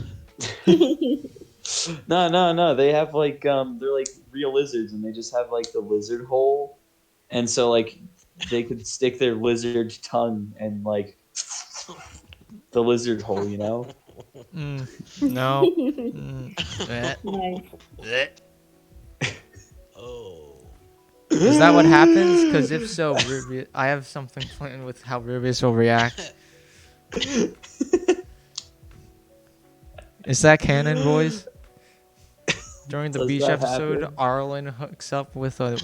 No. They have like they're like real lizards and they just have like the lizard hole. And so like they could stick their lizard tongue and like the lizard hole, you know?
No.
Nice.
Oh.
Is that what happens? Because if so, I have something planned with how Rubius will react. Is that canon, boys? During the
Does
beach
that
episode,
happen?
Arlen hooks up with a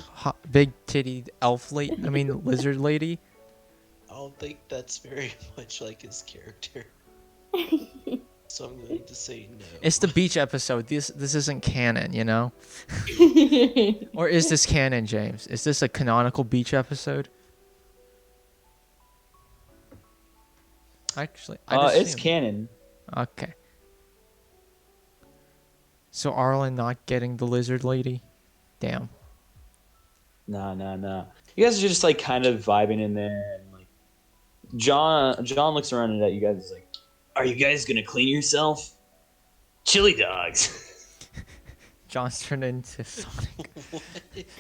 big titty lizard lady.
I don't think that's very much like his character. So I'm going to say no.
It's the beach episode. This isn't canon, you know? Or is this canon, James? Is this a canonical beach episode? Actually,
It's canon.
Okay. So Arlen not getting the lizard lady? Damn.
Nah. You guys are just like kind of vibing in there, and like John looks around at you guys and is like, "Are you guys gonna clean yourself? Chili dogs."
John's turned into Sonic.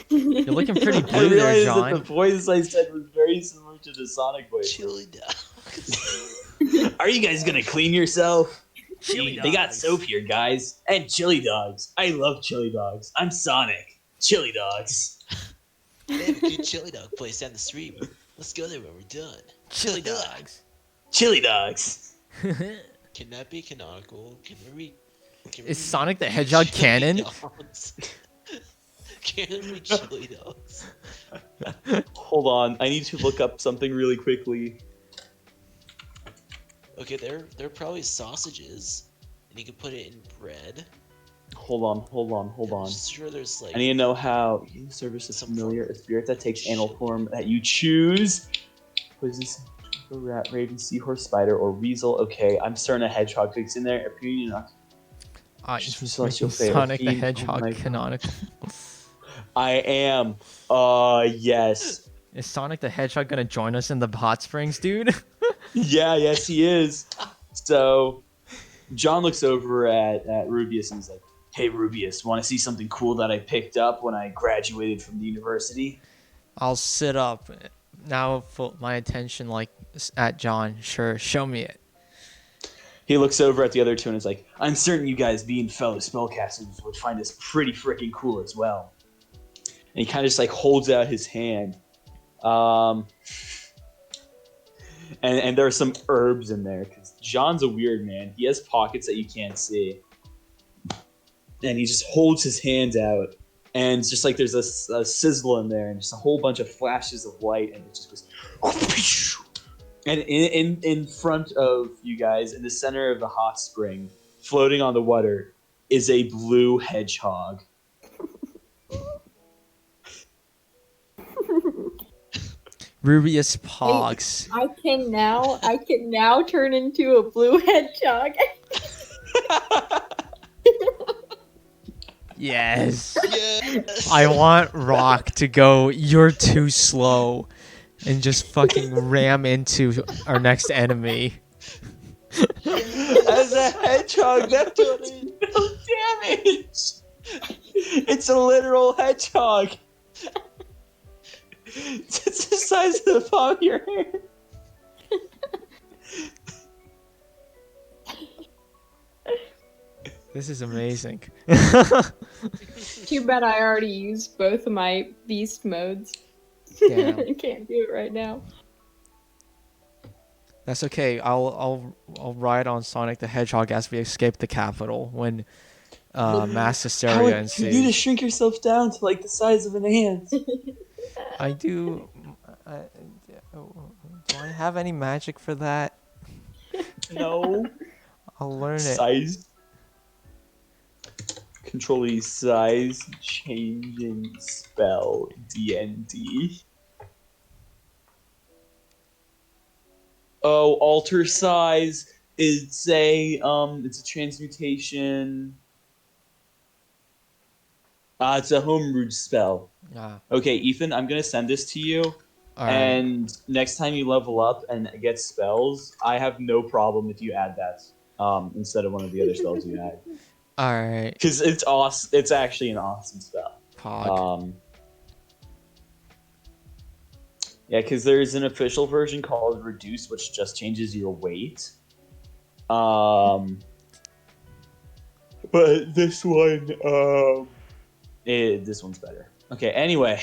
You're looking pretty
I
blue there,
realized
John.
that the voice I said was very similar to the Sonic voice.
Chili dogs.
Are you guys gonna clean yourself?
Chili
They got
dogs.
soap here, guys, and chili dogs. I love chili dogs. I'm Sonic. Chili dogs.
They have a good chili dog place down the street. Let's go there when we're done.
Chili dogs.
Chili dogs.
Can that be canonical? Can we
Is Sonic the Hedgehog
chili
canon?
dogs? Can't be chili dogs.
Hold on, I need to look up something really quickly.
Okay, they're probably sausages, and you can put it in bread.
Hold on.
I'm sure there's like
I need to know how you service is
Some
familiar.
form
A spirit that takes animal
shit.
form that you choose. Poisonous rat, raven, seahorse, spider, or weasel. Okay, I'm certain a hedgehog fits in there. Opinion not. Just for
Making
celestial fate or
Sonic the
fiend. Oh
Hedgehog
my God.
canonical.
I am. Yes.
Is Sonic the Hedgehog gonna join us in the hot springs, dude?
Yes, he is. So, John looks over at Rubius and he's like, "Hey, Rubius, want to see something cool that I picked up when I graduated from the university?"
I'll sit up. Now put my attention like at John. Sure, show me it.
He looks over at the other two and is like, "I'm certain you guys, being fellow spellcasters, would find this pretty freaking cool as well." And he kind of just like holds out his hand. And there are some herbs in there because John's a weird man. He has pockets that you can't see. And he just holds his hand out. And it's just like there's a sizzle in there and just a whole bunch of flashes of light. And it just goes. And in front of you guys, in the center of the hot spring, floating on the water, is a blue hedgehog.
Rubius Pogs.
I can now turn into a blue hedgehog.
Yes.
Yes.
I want Rock to go, "You're too slow," and just fucking ram into our next enemy.
As a hedgehog, that does no damage. It's a literal hedgehog. It's the size of the palm of your hand.
This is amazing.
Too bad I already used both of my beast modes.
Damn.
I can't do it right now.
That's okay. I'll ride on Sonic the Hedgehog as we escape the capital when mass hysteria
You need to
ensues.
shrink yourself down to like the size of an ant.
I do. Do I have any magic for that?
No.
I'll learn it.
Size. Control the size changing spell DnD. Oh, alter size is it's a transmutation. It's a homebrew spell.
Ah,
Okay, Ethan, I'm gonna send this to you.
all right.
And next time you level up and get spells, I have no problem if you add that instead of one of the other spells you had,
All right.
because it's awesome. It's actually an awesome spell.
Pog.
Yeah, because there's an official version called Reduce, which just changes your weight. But this one, this one's better. Okay, anyway.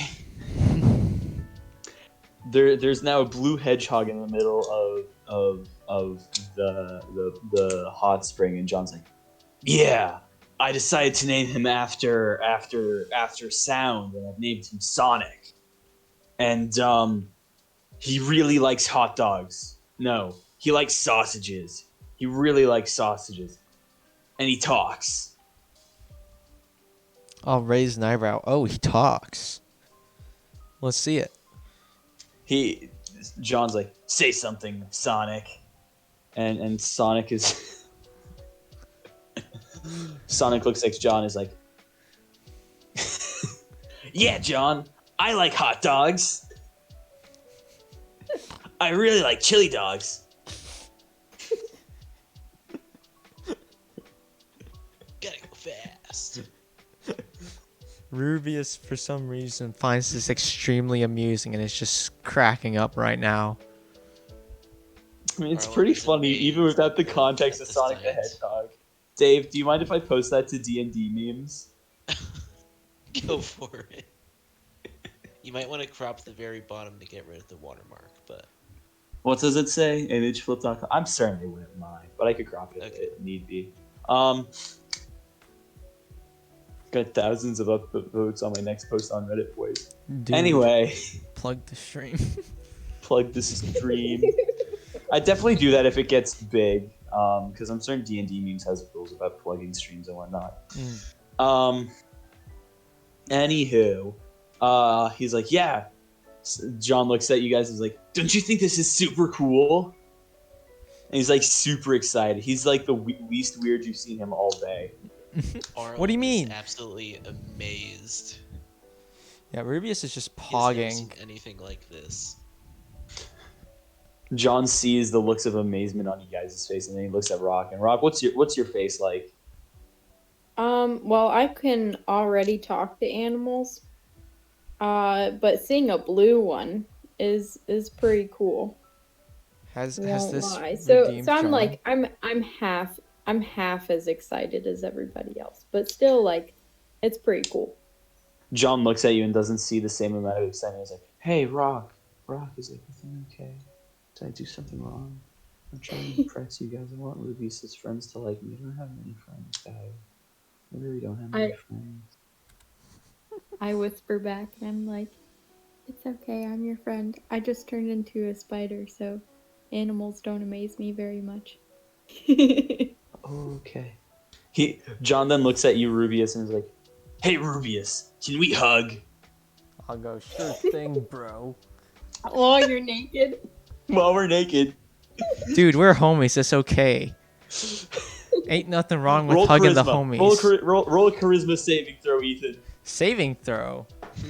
There's now a blue hedgehog in the middle of the hot spring, and John's like, "Yeah, I decided to name him after sound, and I've named him Sonic. And he really likes hot dogs. No, he likes sausages. He really likes sausages, and he talks."
I'll raise an eyebrow. Oh, he talks. Let's see it.
John's like, "Say something, Sonic," and Sonic is Sonic looks like John is like, "Yeah, John, I like hot dogs. I really like chili dogs."
Gotta go fast.
Rubius, for some reason, finds this extremely amusing and is just cracking up right now.
I mean, it's
Arlen
pretty
is
funny, even
amazed
without the
at
context of
the
Sonic the
science.
Hedgehog. Dave, do you mind if I post that to D&D memes?
Go for it. You might want to crop the very bottom to get rid of the watermark, but
What does it say? Imageflip.com. I'm certain they wouldn't mind, but I could crop it if
Okay.
it need be. Got thousands of upvotes on my next post on Reddit, boys.
Dude,
Anyway,
plug the stream.
plug the stream. I definitely do that if it gets big, because I'm certain DnD memes has rules about plugging streams and whatnot. Anywho, he's like, yeah. John looks at you guys and is like, don't you think this is super cool? And he's like super excited. He's like the least weird you've seen him all day.
What do you mean?
Absolutely amazed.
Yeah, Rubius is just
He's never
pogging.
seen anything like this.
John sees the looks of amazement on you guys' face, and then he looks at Rock. And Rock, what's your face like?
Well, I can already talk to animals. But seeing a blue one is pretty cool.
Has
Won't
this
lie. So
redeemed
I'm
John?
like I'm half as excited as everybody else, but still like it's pretty cool.
John looks at you and doesn't see the same amount of excitement. He's like, hey, Rock. Rock is like, everything okay? Did I do something wrong? I'm trying to impress you guys. I want Ruby's friends to like me. I don't have many friends, guys. I really don't have many friends.
I whisper back and I'm like, it's okay, I'm your friend. I just turned into a spider, so animals don't amaze me very much.
Okay. John then looks at you, Rubius, and is like, hey, Rubius, can we hug?
I'll go, sure thing, bro.
Oh, you're naked?
While we're naked.
Dude, we're homies. It's okay. Ain't nothing wrong with
Roll
hugging
charisma.
the homies.
Roll a charisma saving throw, Ethan.
Saving throw.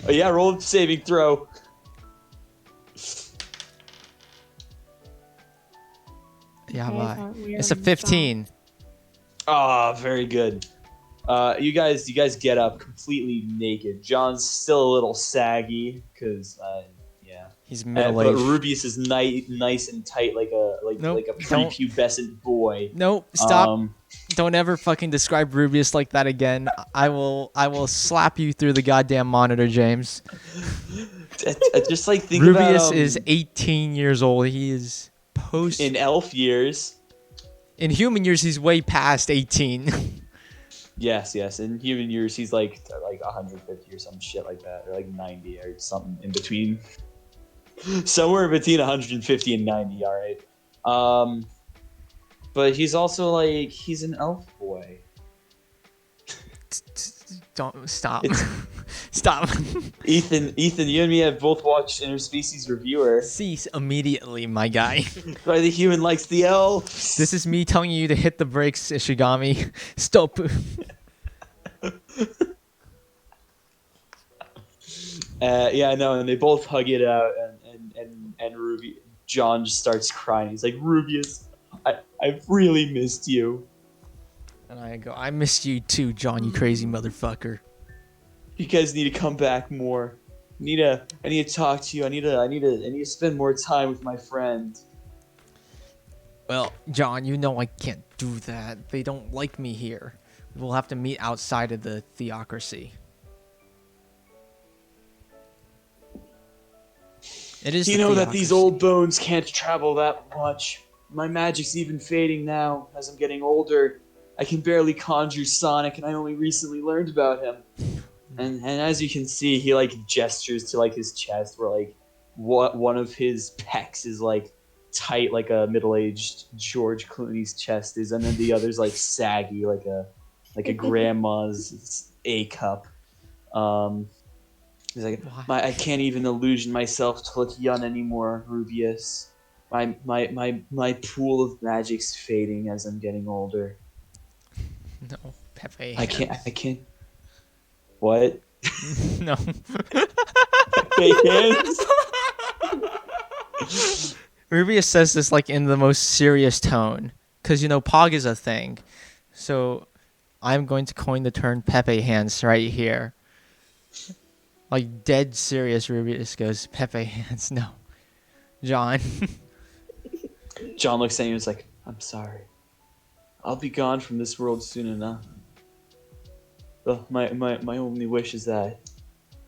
Oh, yeah, roll a saving throw.
Yeah,
You guys
bye.
aren't
It's a
wearing
15.
Ah, very good. You guys get up completely naked. John's still a little saggy because, yeah.
He's
But
middle-aged.
Rubius is nice and tight, like a
Nope,
prepubescent boy.
Nope, stop. Don't ever fucking describe Rubius like that again. I will slap you through the goddamn monitor, James.
Just like think
Rubius
about,
is 18 years old. He is post
in elf years.
In human years, he's way past 18.
Yes. In human years, he's like 150 or some shit like that, or like 90 or something in between. Somewhere between 150 and 90. All right. But he's also like he's an elf boy.
Don't stop. Stop.
Ethan, you and me have both watched Interspecies Reviewer.
Cease immediately, my guy.
Why the human likes the elves.
This is me telling you to hit the brakes, Ishigami. Stop.
Yeah, I know, and they both hug it out, and Ruby John just starts crying. He's like, Rubius, I've really missed you.
And I go, I missed you too, John, you crazy motherfucker.
You guys need to come back more. I need to talk to you. I need to spend more time with my friend.
Well, John, you know I can't do that. They don't like me here. We'll have to meet outside of the theocracy. It is.
You know that these old bones can't travel that much. My magic's even fading now as I'm getting older. I can barely conjure Sonic, and I only recently learned about him. And as you can see, he like gestures to like his chest, where like one of his pecs is like tight, like a middle-aged George Clooney's chest is, and then the other's like saggy, like a grandma's A cup. He's like, I can't even illusion myself to look young anymore, Rubius. My pool of magic's fading as I'm getting older.
No, Pepe.
I can't. What?
No.
Pepe hands?
Rubius says this like in the most serious tone, because you know Pog is a thing. So I'm going to coin the term Pepe hands right here. Like dead serious, Rubius goes, Pepe hands. No, John.
John looks at you and is like, I'm sorry. I'll be gone from this world soon enough. Well, my only wish is that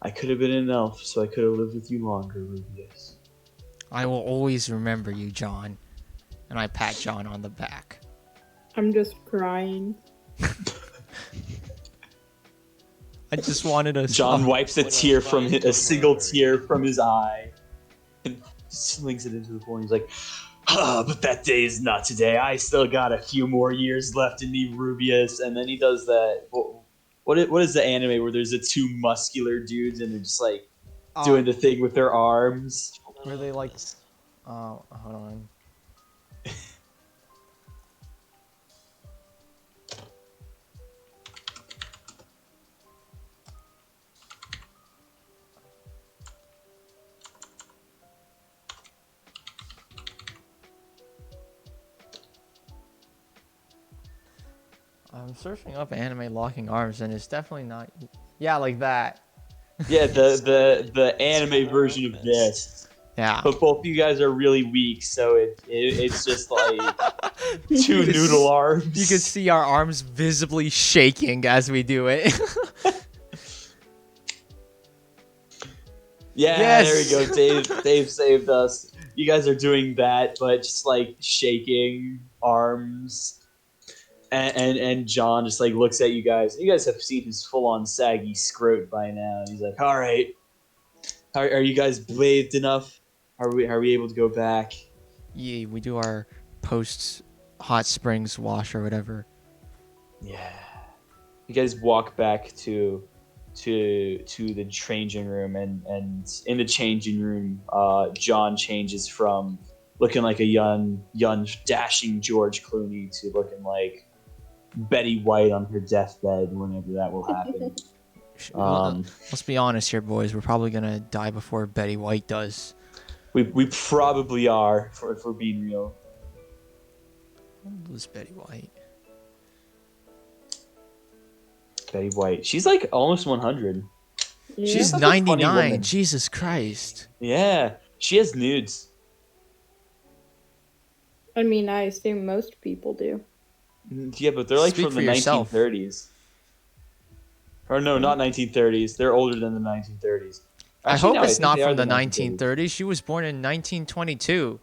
I could have been an elf, so I could have lived with you longer, Rubius.
I will always remember you, John. And I pat John on the back.
I'm just crying.
I just wanted a
John
song.
wipes a
What a
tear from
fine
a single
delivery.
tear from his eye and slings it into the floor. He's like, but that day is not today. I still got a few more years left in me, Rubius. And then he does that. What is the anime where there's the two muscular dudes and they're just like doing the thing with their arms?
Where they like, hold on. I'm searching up anime locking arms, and it's definitely not. Yeah, like that.
Yeah, the anime
what
version of
I
this.
Yeah.
But both of you guys are really weak, so it's just like two
You could
noodle
s-
arms.
You could see our arms visibly shaking as we do it.
Yeah,
Yes.
there we go. Dave saved us. You guys are doing that, but just like shaking arms. And John just like looks at you guys. You guys have seen his full on saggy scrote by now. He's like, all right. Are you guys bathed enough? Are we able to go back?
Yeah, we do our post hot springs wash or whatever.
Yeah. You guys walk back to the changing room, and in the changing room, John changes from looking like a young dashing George Clooney to looking like Betty White on her deathbed whenever that will happen.
Let's be honest here, boys. We're probably gonna die before Betty White does.
We probably are, if we're being real.
How old is Betty White?
Betty White. She's like almost 100.
She's
That's a funny
99.
woman.
Jesus Christ.
Yeah, she has nudes.
I mean, I assume most people do.
Yeah, but they're like
Speak
from
for
the
yourself.
1930s. Or no, not 1930s. They're older than the 1930s.
I
Actually,
hope
no,
it's
think
not
they are
from the
1930s.
1930s. She was born in 1922.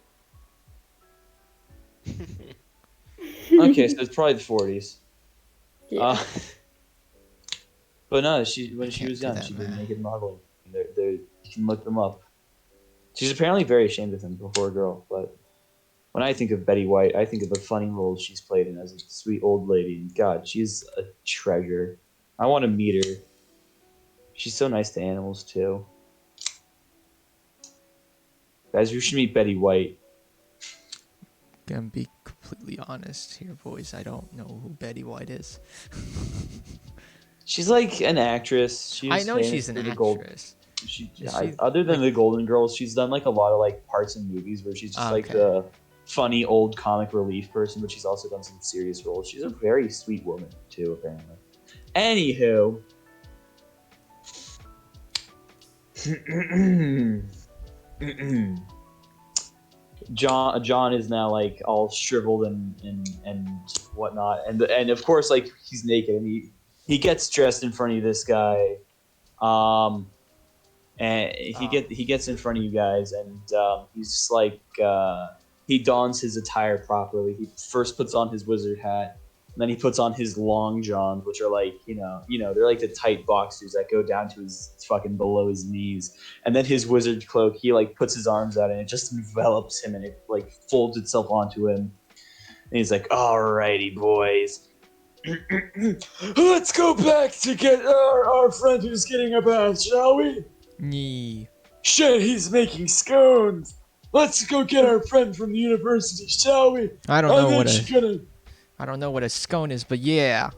Okay, so it's probably the 40s.
Yeah.
But no, when
I
she
can't
was
do
young,
that,
she did
man.
naked modeling. You can look them up. She's apparently very ashamed of him before a girl, but when I think of Betty White, I think of the funny roles she's played in as a sweet old lady. And God, she's a treasure. I want to meet her. She's so nice to animals too. Guys, you should meet Betty White.
Gonna be completely honest here, boys. I don't know who Betty White is.
She's like an actress. She's
I know
famous
she's an
for the Gold.
actress.
Other than
like-
the Golden Girls, she's done like a lot of like parts in movies where she's just like
Okay.
the funny old comic relief person, but she's also done some serious roles. She's a very sweet woman too, apparently. Anywho, John is now like all shriveled and whatnot, and of course like he's naked and he gets dressed in front of this guy, and he gets in front of you guys, and he's just like he dons his attire properly. He first puts on his wizard hat, and then he puts on his long johns, which are like you know they're like the tight boxers that go down to his fucking below his knees, and then his wizard cloak. He like puts his arms out and it just envelops him and it like folds itself onto him, and he's like, "Alrighty, boys." Let's go back to get our friend who's getting a bath, shall we?
Nee.
Shit, he's making scones. Let's go get our friend from the university, shall we?
I don't know what
she's
a
gonna...
I don't know what a scone is, but yeah.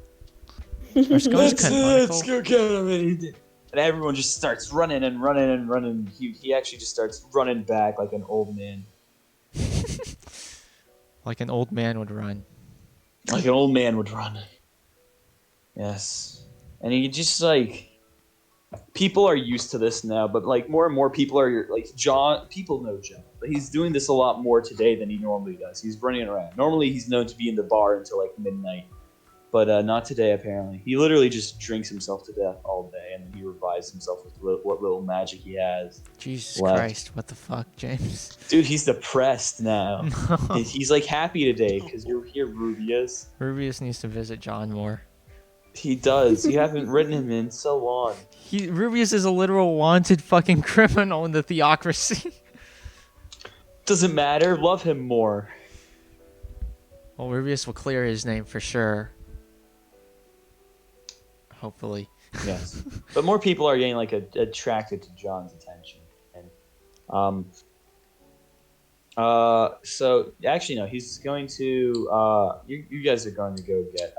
Are scones
Let's
canonical?
go get him. And everyone just starts running and running and running. He actually just starts running back like an old man.
Like an old man would run.
Like an old man would run. Yes. And he just like... People are used to this now, but like more and more people are like John. People know John, but he's doing this a lot more today than he normally does. He's running around. Normally, he's known to be in the bar until like midnight, but not today. Apparently, he literally just drinks himself to death all day, and then he revives himself with what little magic he has.
Jesus
left.
Christ, what the fuck, James?
Dude, he's depressed now. He's like happy today because you're here, Rubius.
Rubius needs to visit John more.
He does. You haven't written him in so long.
Rubius is a literal wanted fucking criminal in the theocracy.
Doesn't matter. Love him more.
Well, Rubius will clear his name for sure. Hopefully.
Yes, but more people are getting like attracted to John's attention, and so actually no, he's going to you guys are going to go get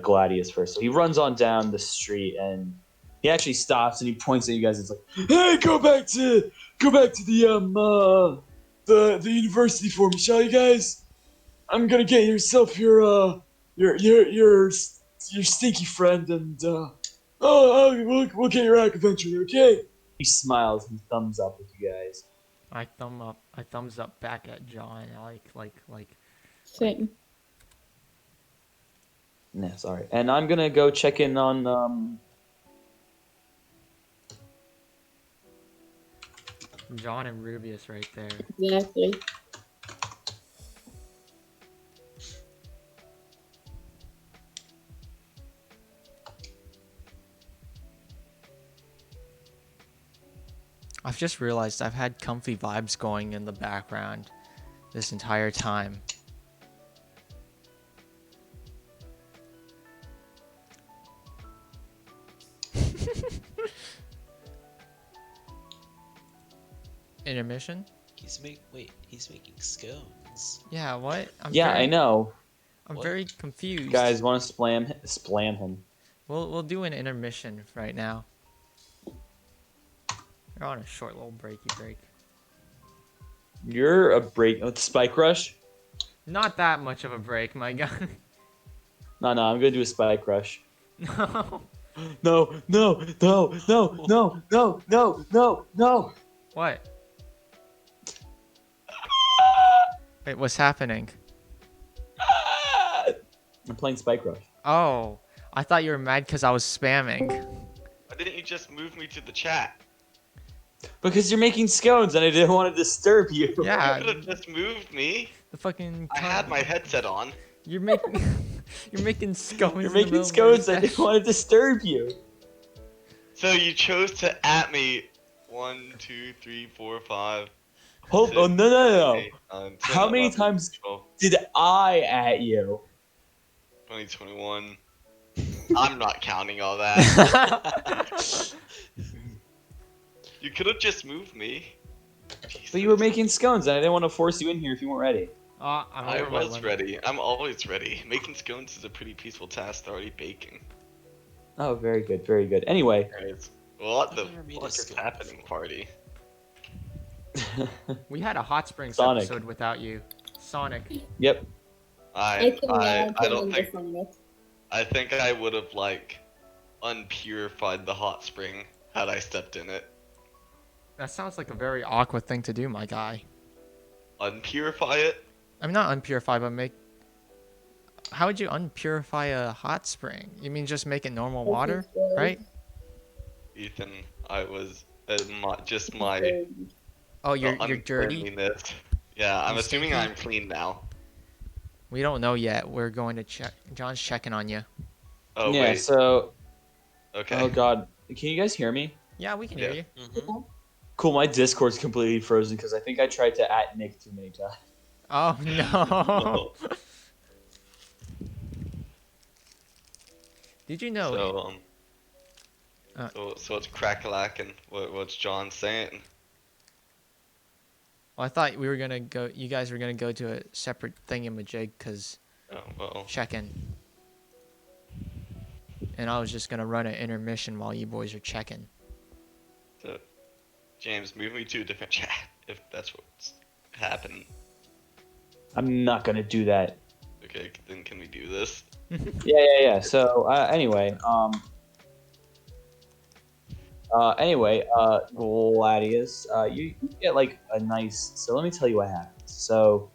Gladius first. So he runs on down the street and he actually stops and he points at you guys. It's like, hey, go back to the university for me, shall you guys? I'm gonna get yourself your stinky friend and we'll get your act eventually, okay? He smiles and thumbs up with you guys.
I thumbs up back at John. Like.
Same.
Yeah, sorry. And I'm gonna go check in on
John and Rubius right there.
Exactly.
I've just realized I've had comfy vibes going in the background this entire time. Intermission?
He's making scones.
Yeah, what?
I know.
I'm
What?
very confused.
Guys, want to splam him?
We'll do an intermission right now. We're on a short little break.
You're a break. Spike rush?
Not that much of a break, my guy.
No, I'm gonna do a spike rush.
No.
No.
What? Wait, what's happening?
I'm playing spike rush.
Oh, I thought you were mad because I was spamming.
Why didn't you just move me to the chat?
Because you're making scones and I didn't want to disturb you.
Yeah,
You could have just moved me.
the fucking.
I had my headset on.
You're making. You're making scones.
You're
in the
making
middle of
scones.
my
I didn't want to disturb you.
So you chose to at me 1, 2, 3, 4, 5.
Hold on, no.
8, 9, 10,
How many
11,
times
12,
did I at you?
2021. I'm not counting all that. You could have just moved me.
But you were making scones and I didn't want to force you in here if you weren't ready.
I'm
I
over my
was
limit.
ready. I'm always ready. Making scones is a pretty peaceful task. They're already baking.
Oh, very good, very good. Anyway,
Guys, what the
I've never made a
fuck is
scone
happening,
before.
party?
We had a Hot Springs
Sonic.
episode without you, Sonic.
Yep.
I
cannot
don't think.
from it.
I think I would have like unpurified the hot spring had I stepped in it.
That sounds like a very awkward thing to do, my guy.
Unpurify it?
I'm not unpurified, but make. How would you unpurify a hot spring? You mean just make it normal water, right?
Ethan, I was just my
Oh, you're dirty.
uncleanliness. Yeah, I'm
You
assuming
stinky?
I'm clean now.
We don't know yet. We're going to check. John's checking on you.
Oh
yeah,
wait.
so...
Okay.
Oh, God. Can you guys hear me?
Yeah, we can
Yeah.
hear you.
Mm-hmm.
Cool, my Discord's completely frozen because I think I tried to at Nick too many times.
Oh no. Did you know?
So
Uh,
so what's crack-a-lack what's John saying?
Well, I thought we were gonna go. You guys were gonna go to a separate thingamajig because
Oh well.
checking. And I was just gonna run an intermission while you boys are checking.
So James, move me to a different chat if that's what's happening.
I'm not gonna do that.
Okay, then can we do this?
Yeah. So, anyway, Gladius, you get like a nice. So let me tell you what happens. So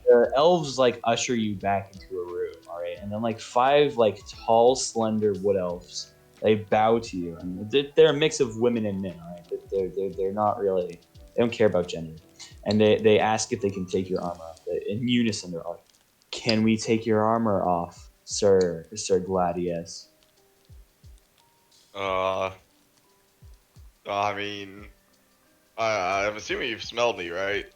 the elves like usher you back into a room, all right, and then like 5 like tall, slender wood elves. They bow to you, and they're a mix of women and men, all right. They're not really. They don't care about gender, and they ask if they can take your armor off. In unison, they're like, "Can we take your armor off?" Sir Gladius?
I mean, I'm assuming you've smelled me, right?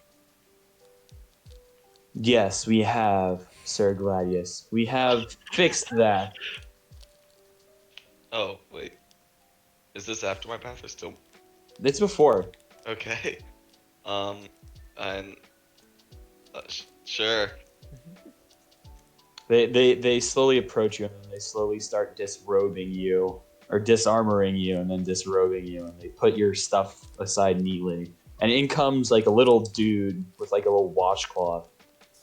Yes, we have, Sir Gladius. We have fixed that.
Oh, wait. Is this after my bath or still?
It's before.
Okay. And sure.
They slowly approach you, and then they slowly start disrobing you, or disarmoring you, and then disrobing you, and they put your stuff aside neatly. And in comes like a little dude with like a little washcloth,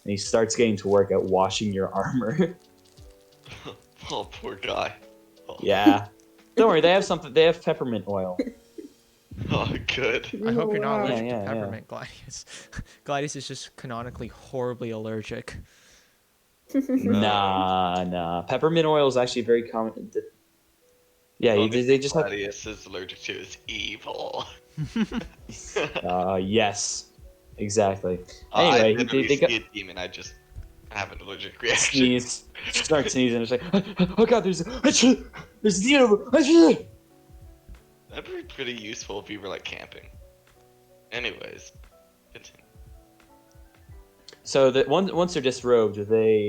and he starts getting to work at washing your armor.
Oh, poor guy. Oh.
Yeah. Don't worry, they have something. They have peppermint oil.
Oh, good.
I hope you're not
Wow.
allergic
Yeah,
to peppermint, Gladius. Gladius is just canonically horribly allergic.
Nah. Peppermint oil is actually very common. Yeah, they just have.
Gladius is allergic to is evil.
Yes, exactly.
I
Anyway,
literally
they got
see a demon. I have an allergic reaction.
sneeze, start sneezing. It's like, oh god, there's a demon.
That'd be pretty useful if you were like camping. Anyways, continue.
So that once they're disrobed, there's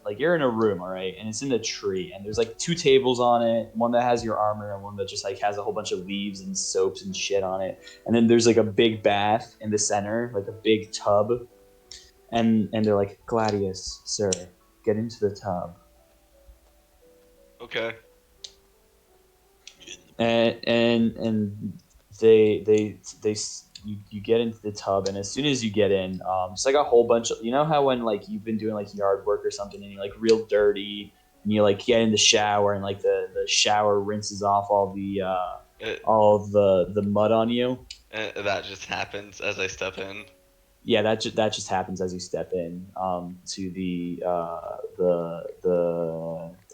like you're in a room, all right, and it's in a tree, and there's like two tables on it, one that has your armor and one that just like has a whole bunch of leaves and soaps and shit on it, and then there's like a big bath in the center, like a big tub, and they're like, Gladius, sir, get into the tub.
Okay.
And they you get into the tub, and as soon as you get in, it's like a whole bunch of, you know how when like you've been doing like yard work or something and you're like real dirty and you like get in the shower and like the shower rinses off all the mud on you.
That just happens as I step in.
Yeah, that just happens as you step in to the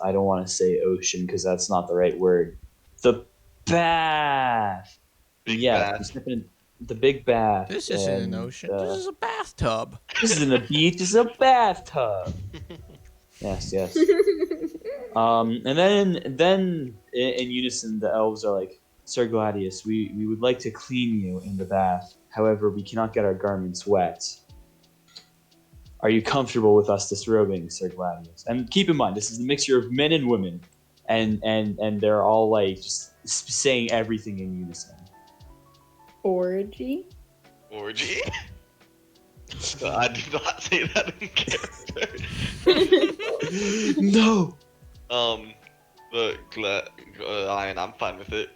I don't want to say ocean because that's not the right word. The bath.
Big
Yeah, you
bath.
step in the big bath.
This isn't an
and,
ocean. This is a bathtub.
This isn't a beach. This is a bathtub. Yes. And then in unison, the elves are like, Sir Gladius, we would like to clean you in the bath. However, we cannot get our garments wet. Are you comfortable with us disrobing, Sir Gladius? And keep in mind, this is a mixture of men and women, and they're all like just saying everything in unison.
Orgy?
Orgy? I did not say that in character.
No.
But I'm fine with it.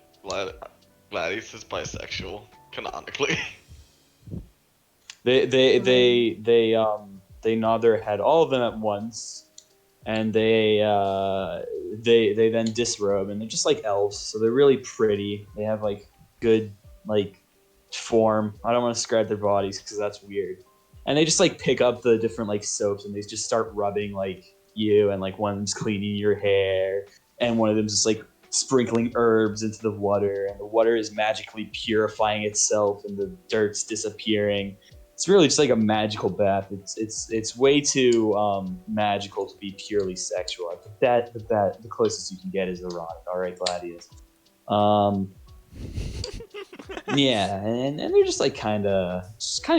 Gladius is bisexual, canonically.
They nod their head, all of them at once, and they then disrobe, and they're just like elves, so they're really pretty. They have like good like form. I don't want to describe their bodies because that's weird. And they just like pick up the different like soaps and they just start rubbing like you, and like one of them's cleaning your hair, and one of them's just like sprinkling herbs into the water, and the water is magically purifying itself, and the dirt's disappearing. It's really just like a magical bath. It's way too magical to be purely sexual. The closest you can get is erotic. All right, Gladius. Yeah, and they're just like kind of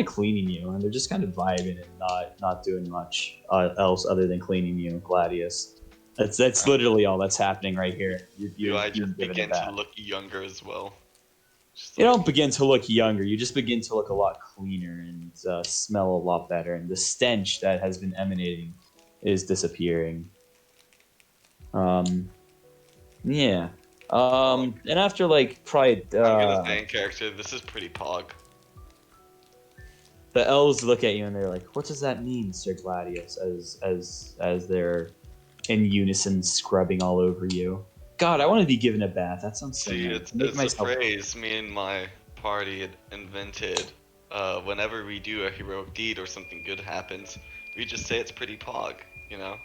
cleaning you, and they're just kind of vibing and not doing much else other than cleaning you, Gladius. That's literally all that's happening right here.
Do I just begin to look younger as well?
You don't begin to look younger. You just begin to look a lot cleaner and smell a lot better, and the stench that has been emanating is disappearing. Yeah. And after like probably
I'm gonna say in character, this is pretty pog.
the elves look at you and they're like, "What does that mean, Sir Gladius?" As they're in unison scrubbing all over you. God, I want to be given a bath. That sounds so
See,
nice.
it's a phrase me and my party had invented. Whenever we do a heroic deed or something good happens, we just say it's pretty pog, you know?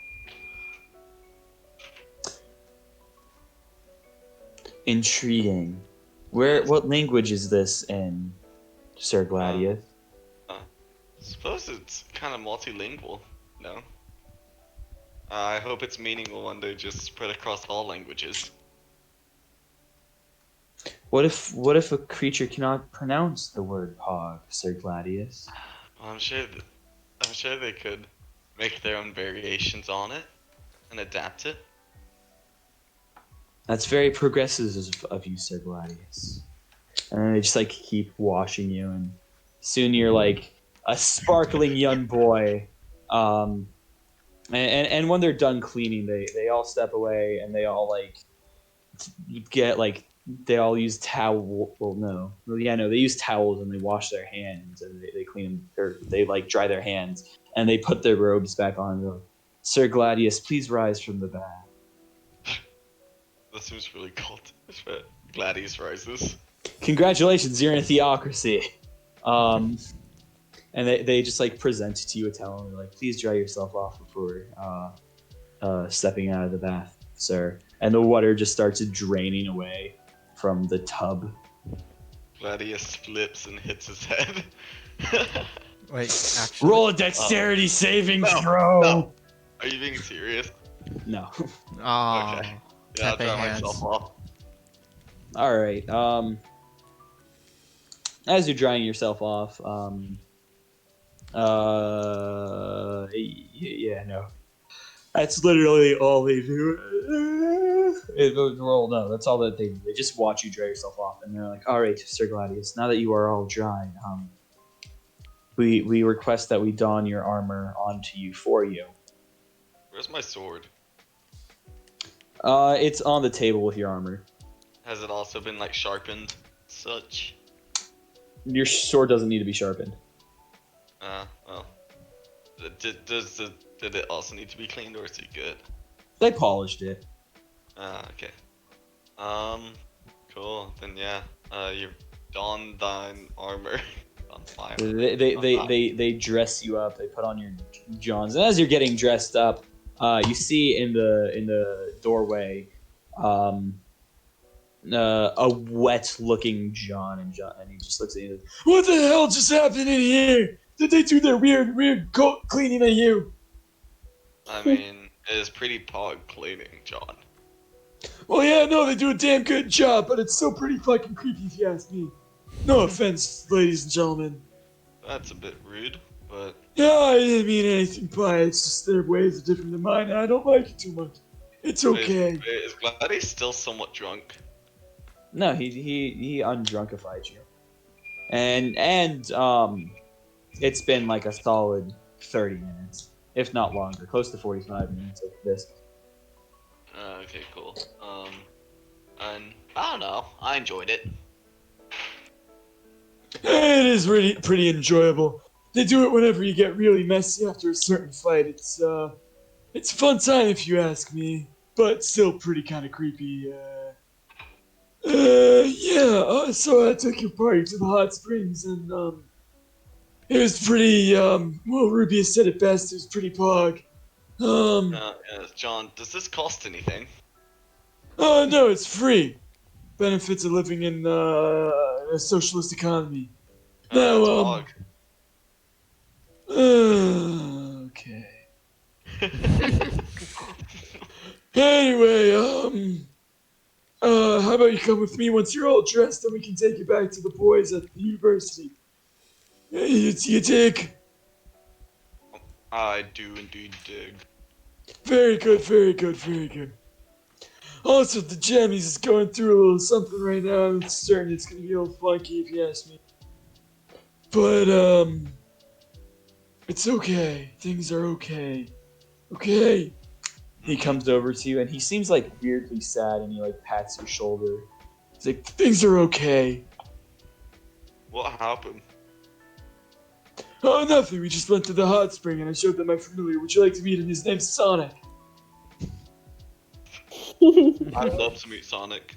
Intriguing. What language is this in, Sir Gladius?
I suppose it's kind of multilingual, no? I hope its meaning will one day just spread across all languages.
What if a creature cannot pronounce the word pog, Sir Gladius?
I'm sure. I'm sure they could make their own variations on it and adapt it.
That's very progressive of you, Sir Gladius. And then they just like keep washing you, and soon you're like a sparkling young boy. And when they're done cleaning, they all step away, and they all like get like they all use towel. Well, no, well, yeah, no, they use towels and they wash their hands and they clean or they like dry their hands and they put their robes back on. And go, Sir Gladius, please rise from the bath.
That seems really cultish, but Gladius rises.
Congratulations, you're in a theocracy. And they just like present to you a towel and they're like, please dry yourself off before stepping out of the bath, sir. And the water just starts draining away from the tub.
Gladius flips and hits his head.
Wait, actually.
Roll a dexterity saving
no,
throw.
no. Are you being serious?
No.
Oh.
Okay. Yeah, I'll
Pepe
dry
hands.
myself off.
All right. As you're drying yourself off, yeah, no. That's literally all they do. Roll, no, that's all that they do. They just watch you dry yourself off, and they're like, "All right, Sir Gladius, now that you are all dry, we request that we don your armor onto you for you."
Where's my sword?
It's on the table with your armor.
Has it also been like sharpened? Such.
Your sword doesn't need to be sharpened.
Well. Did it also need to be cleaned, or is it good?
They polished it.
Okay. Cool. Then yeah. You don thine armor. On fire.
They dress you up. They put on your johns, and as you're getting dressed up, you see in the doorway, a wet-looking John, and he just looks at you. What the hell just happened in here? Did they do their weird coat cleaning on you?
I mean, it is pretty pog cleaning, John.
Well, yeah, no, they do a damn good job, but it's still pretty fucking creepy if you ask me. No offense, ladies and gentlemen.
That's a bit rude, but
Yeah, I didn't mean anything by it. It's just their ways are different than mine, and I don't like it too much. It's okay.
Is Gladius still somewhat drunk?
No, he undrunkified you. And it's been like a solid 30 minutes, if not longer, close to 45 minutes of this.
Okay, cool. And I don't know. I enjoyed it.
It is really pretty enjoyable. They do it whenever you get really messy after a certain fight. It's a fun time if you ask me, but still pretty kind of creepy. Yeah. So I took your party to the hot springs, and it was pretty. Well, Ruby said it best. It was pretty pog.
Yes, John, does this cost anything?
Oh no, it's free. Benefits of living in a socialist economy. Now, okay. Anyway, how about you come with me once you're all dressed, and we can take you back to the boys at the university. You dig?
I do indeed dig.
Very good, very good, very good. Also, the Jammies is going through a little something right now, and it's gonna be a little funky if you ask me. But, it's okay. Things are okay. Okay? He comes over to you, and he seems, like, weirdly sad, and he, like, pats your shoulder. He's like, things are okay.
What happened?
Oh, nothing. We just went to the hot spring, and I showed them my familiar. Would you like to meet him? His name's Sonic.
I'd love to meet Sonic.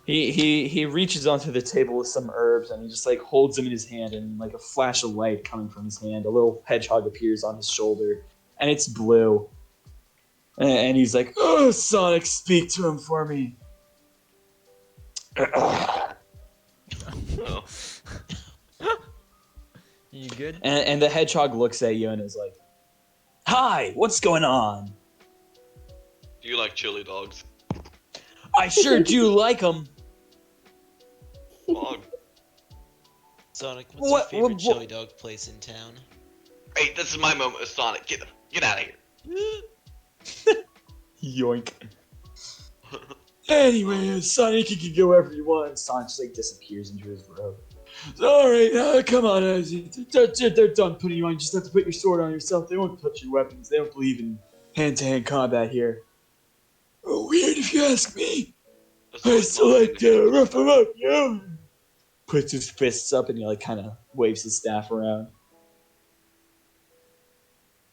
He reaches onto the table with some herbs, and he just, like, holds them in his hand, and, like, a flash of light coming from his hand, a little hedgehog appears on his shoulder, and it's blue. And he's like, oh, Sonic, speak to him for me.
Oh.
You good?
And the hedgehog looks at you and is like,
Hi, what's going on?
Do you like chili dogs?
I sure do like them.
Dog.
Sonic, what's your
What-
favorite
what-
chili dog place in town?
Hey, this is my moment with Sonic. Get out of here.
Yoink. Anyway, Sonic, you can go wherever you want. Sonic just like disappears into his robe. Alright, come on, they're done putting you on. You just have to put your sword on yourself. They won't touch your weapons. They don't believe in hand-to-hand combat here. Oh, weird if you ask me.
That's
I
always
still
not
like
been
to rough him up, you know? Puts his fists up and he like kind of waves his staff around.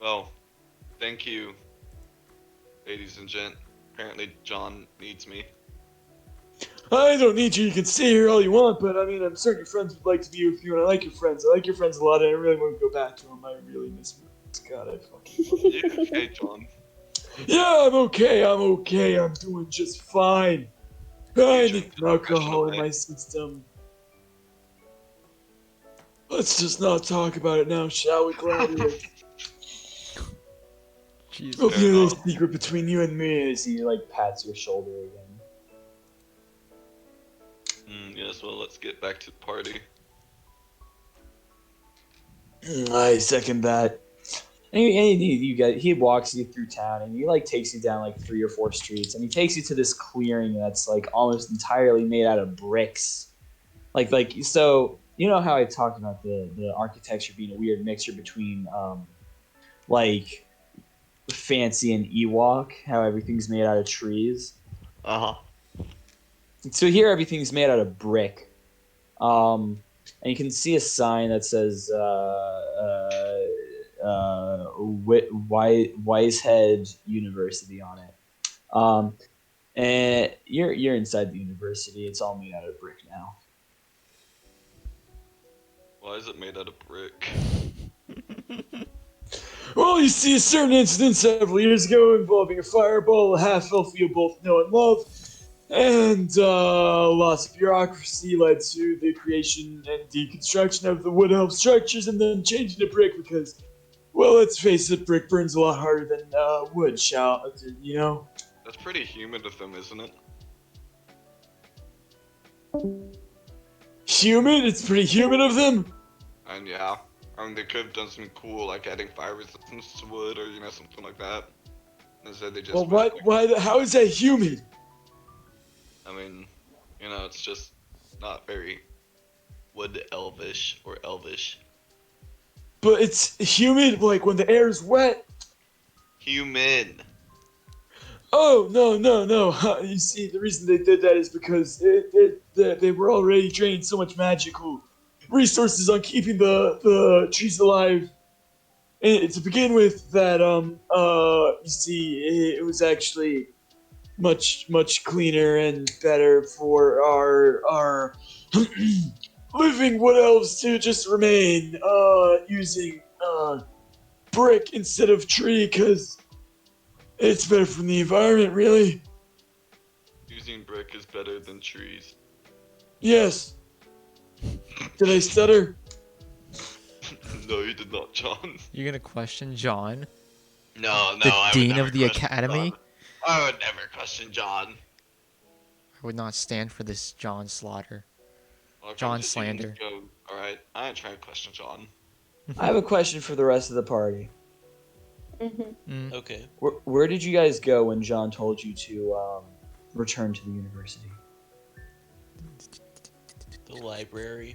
Well, thank you, ladies and gent. Apparently, John needs me.
I don't need you. You can stay here all you want, but I mean, I'm certain your friends would like to be with you, and I like your friends. I like your friends a lot, and I really want to go back to them. I really miss them. God, I fucking love
You okay, John?
Yeah, I'm okay. I'm doing just fine. I need some alcohol in my system. Let's just not talk about it now, shall we, Gladius?
Jesus.
Hope
Fair
you know
enough.
the secret between you and me is he like pats your shoulder again.
Yes, well, let's get back to the party.
I second that. And he walks you through town, and he like takes you down like 3 or 4 streets, and he takes you to this clearing that's like almost entirely made out of bricks. Like so, you know how I talked about the architecture being a weird mixture between like fancy and Ewok, how everything's made out of trees. So here everything's made out of brick. And you can see a sign that says Wisehead University on it. And you're inside the university. It's all made out of brick now.
Why is it made out of brick?
Well, you see, a certain incident several years ago involving a fireball, a half-elf you both know and love, and lots of bureaucracy led to the creation and deconstruction of the wood elf structures, and then changing to brick because, well, let's face it, brick burns a lot harder than wood, you know?
That's pretty human of them, isn't it?
Human? It's pretty human of them?
And yeah, I mean, they could have done something cool, like adding fire resistance to wood, or, you know, something like that. Instead, they just
Well,
went,
how is that human?
I mean, you know, it's just not very wood elvish or elvish.
But it's humid, like when the air is wet.
Human.
Oh, no. You see, the reason they did that is because they were already draining so much magical resources on keeping the trees alive. And to begin with, that, you see, it was actually much cleaner and better for our living wood elves to just remain, using, brick instead of tree, because it's better for the environment, really.
Using brick is better than trees.
Yes. Did I stutter?
No, you did not, John.
You're gonna question John,
No,
the
I would
dean
never
of the
question
academy?
John. I would never question John.
I would not stand for this John slaughter.
Well, if
John
I'm just even
slander.
Go, all right, I ain't trying to question John.
I have a question for the rest of the party.
Okay.
Where did you guys go when John told you to return to the university?
The library.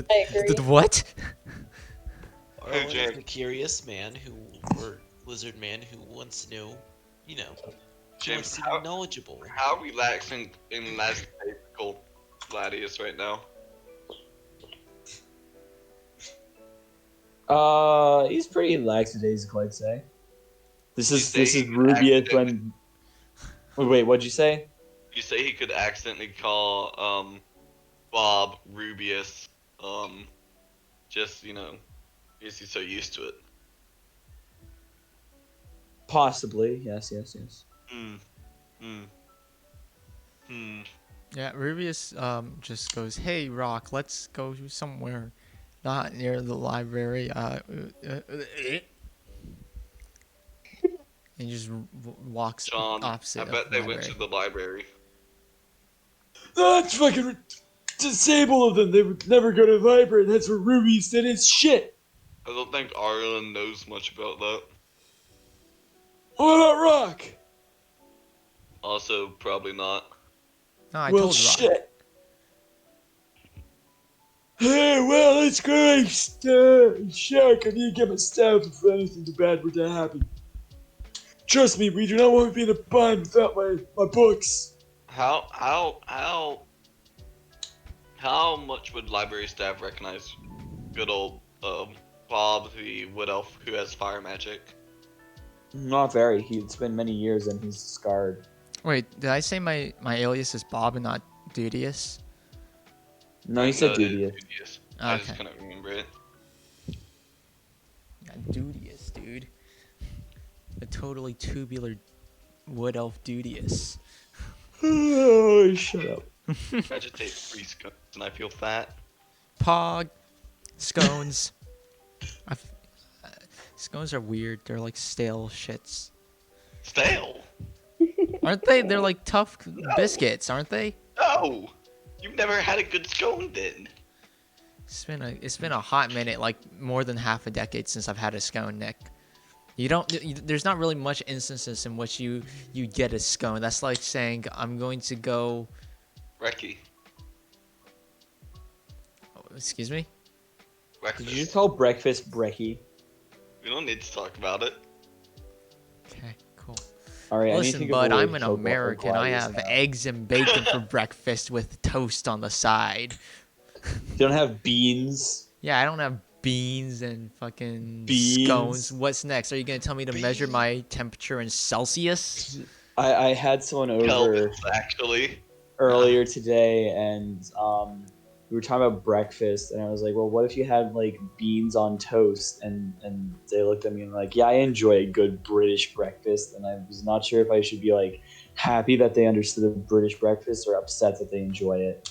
I agree.
What?
Hey,
Arlen,
Jake.
the curious man or lizard man who wants to know, you know, who
James,
wants to be knowledgeable.
how relaxing and lackadaisical Gladius right now?
He's pretty lackadaisical, I'd say. This is
say he
Rubius
accidentally-
when. Wait, what'd you say?
You say he could accidentally call Bob Rubius, just, you know, because he's so used to it.
Possibly, yes.
Yeah, Rubius just goes, "Hey, Rock, let's go somewhere not near the library." And just walks
John, I
opposite of
bet
the
they went
library.
to the library.
That's fucking disable of them. They would never go to Viper. That's where Ruby's did his shit.
I don't think Ireland knows much about that.
What about Rock?
Also, probably not.
No, I
Well,
told Rock.
shit. Hey, well, it's great. Shaq, I need to get my staff if anything too bad were to happen. Trust me, we do not want to be in a bind without my books.
How much would library staff recognize good old Bob, the wood elf who has fire magic?
Not very. It's been many years and he's scarred.
Wait, did I say my alias is Bob and not Dudius?
No, he said
No, it is
Dudius.
Dudius. I just
Okay.
couldn't remember it.
Yeah, Dudius, dude. A totally tubular wood elf Dudius.
Oh, shut up.
I just ate 3 scones and I feel fat.
Pog, scones. Scones are weird. They're like stale shits.
Stale?
Aren't they? They're like tough biscuits, aren't they?
No! You've never had a good scone then.
It's been a hot minute, like more than half a decade since I've had a scone, Nick. There's not really much instances in which you get a scone. That's like saying I'm going to go.
Reki.
Excuse me?
Breakfast.
Did you just call breakfast brekkie?
We don't need to talk about it.
Okay, cool.
All right, I need to
Listen,
think of a
bud,
way
I'm
to
an
choke
American. I
Gladius
have
now.
eggs and bacon for breakfast with toast on the side.
You don't have beans.
Yeah, I don't have beans and fucking
Beans.
scones. What's next? Are you gonna tell me to measure my temperature in Celsius?
I had someone over
Kelvins, actually.
earlier today, and we were talking about breakfast, and I was like, well, what if you had like beans on toast? And they looked at me and were like, yeah, I enjoy a good British breakfast, and I was not sure if I should be like happy that they understood a British breakfast or upset that they enjoy it.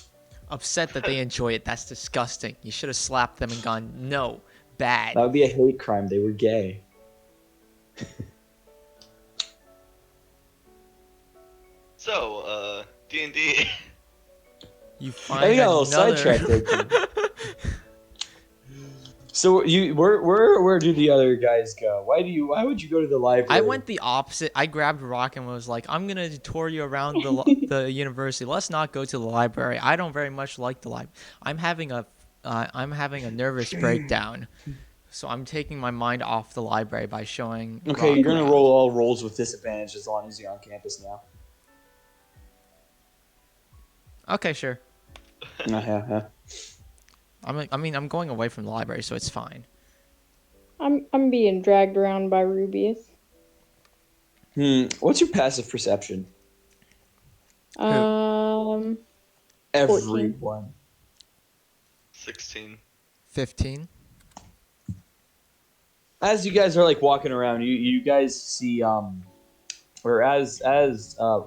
Upset that they enjoy it. That's disgusting. You should have slapped them and gone, no, bad.
That would be a hate crime. They were gay.
So, D&D.
You
I
find
think I got a little
another.
sidetracked there. So where do the other guys go? Why would you go to the library?
I went the opposite. I grabbed Rock and was like, I'm gonna tour you around the university. Let's not go to the library. I don't very much like the library. I'm having a nervous breakdown. So I'm taking my mind off the library by showing.
Okay,
Rock
you're gonna
around.
roll all rolls with disadvantage as long as you're on campus now.
Okay, sure.
Yeah.
I'm going away from the library, so it's fine.
I'm being dragged around by Rubius.
What's your passive perception?
Um, 14.
Everyone.
16.
15.
As you guys are like walking around, you guys see or as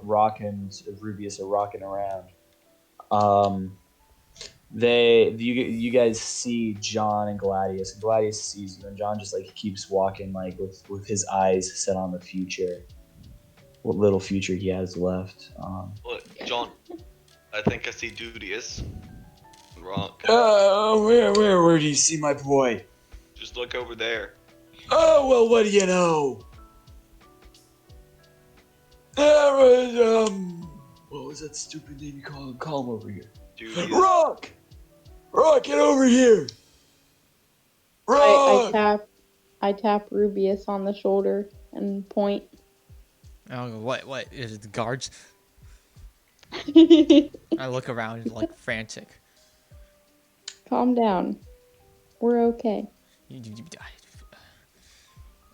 Rock and Rubius are rocking around, you guys see John and Gladius. And Gladius sees you, and John just like keeps walking like with his eyes set on the future, what little future he has left.
Look, John, I think I see Dudius. Rock.
Where do you see my boy?
Just look over there.
Oh, well, what do you know? What was that stupid name you call him? Call him over here.
Dudius.
Rock! Rock, get over here! Rock!
I tap Rubius on the shoulder and point.
Oh, what is it? The guards? I look around like frantic.
Calm down. We're okay.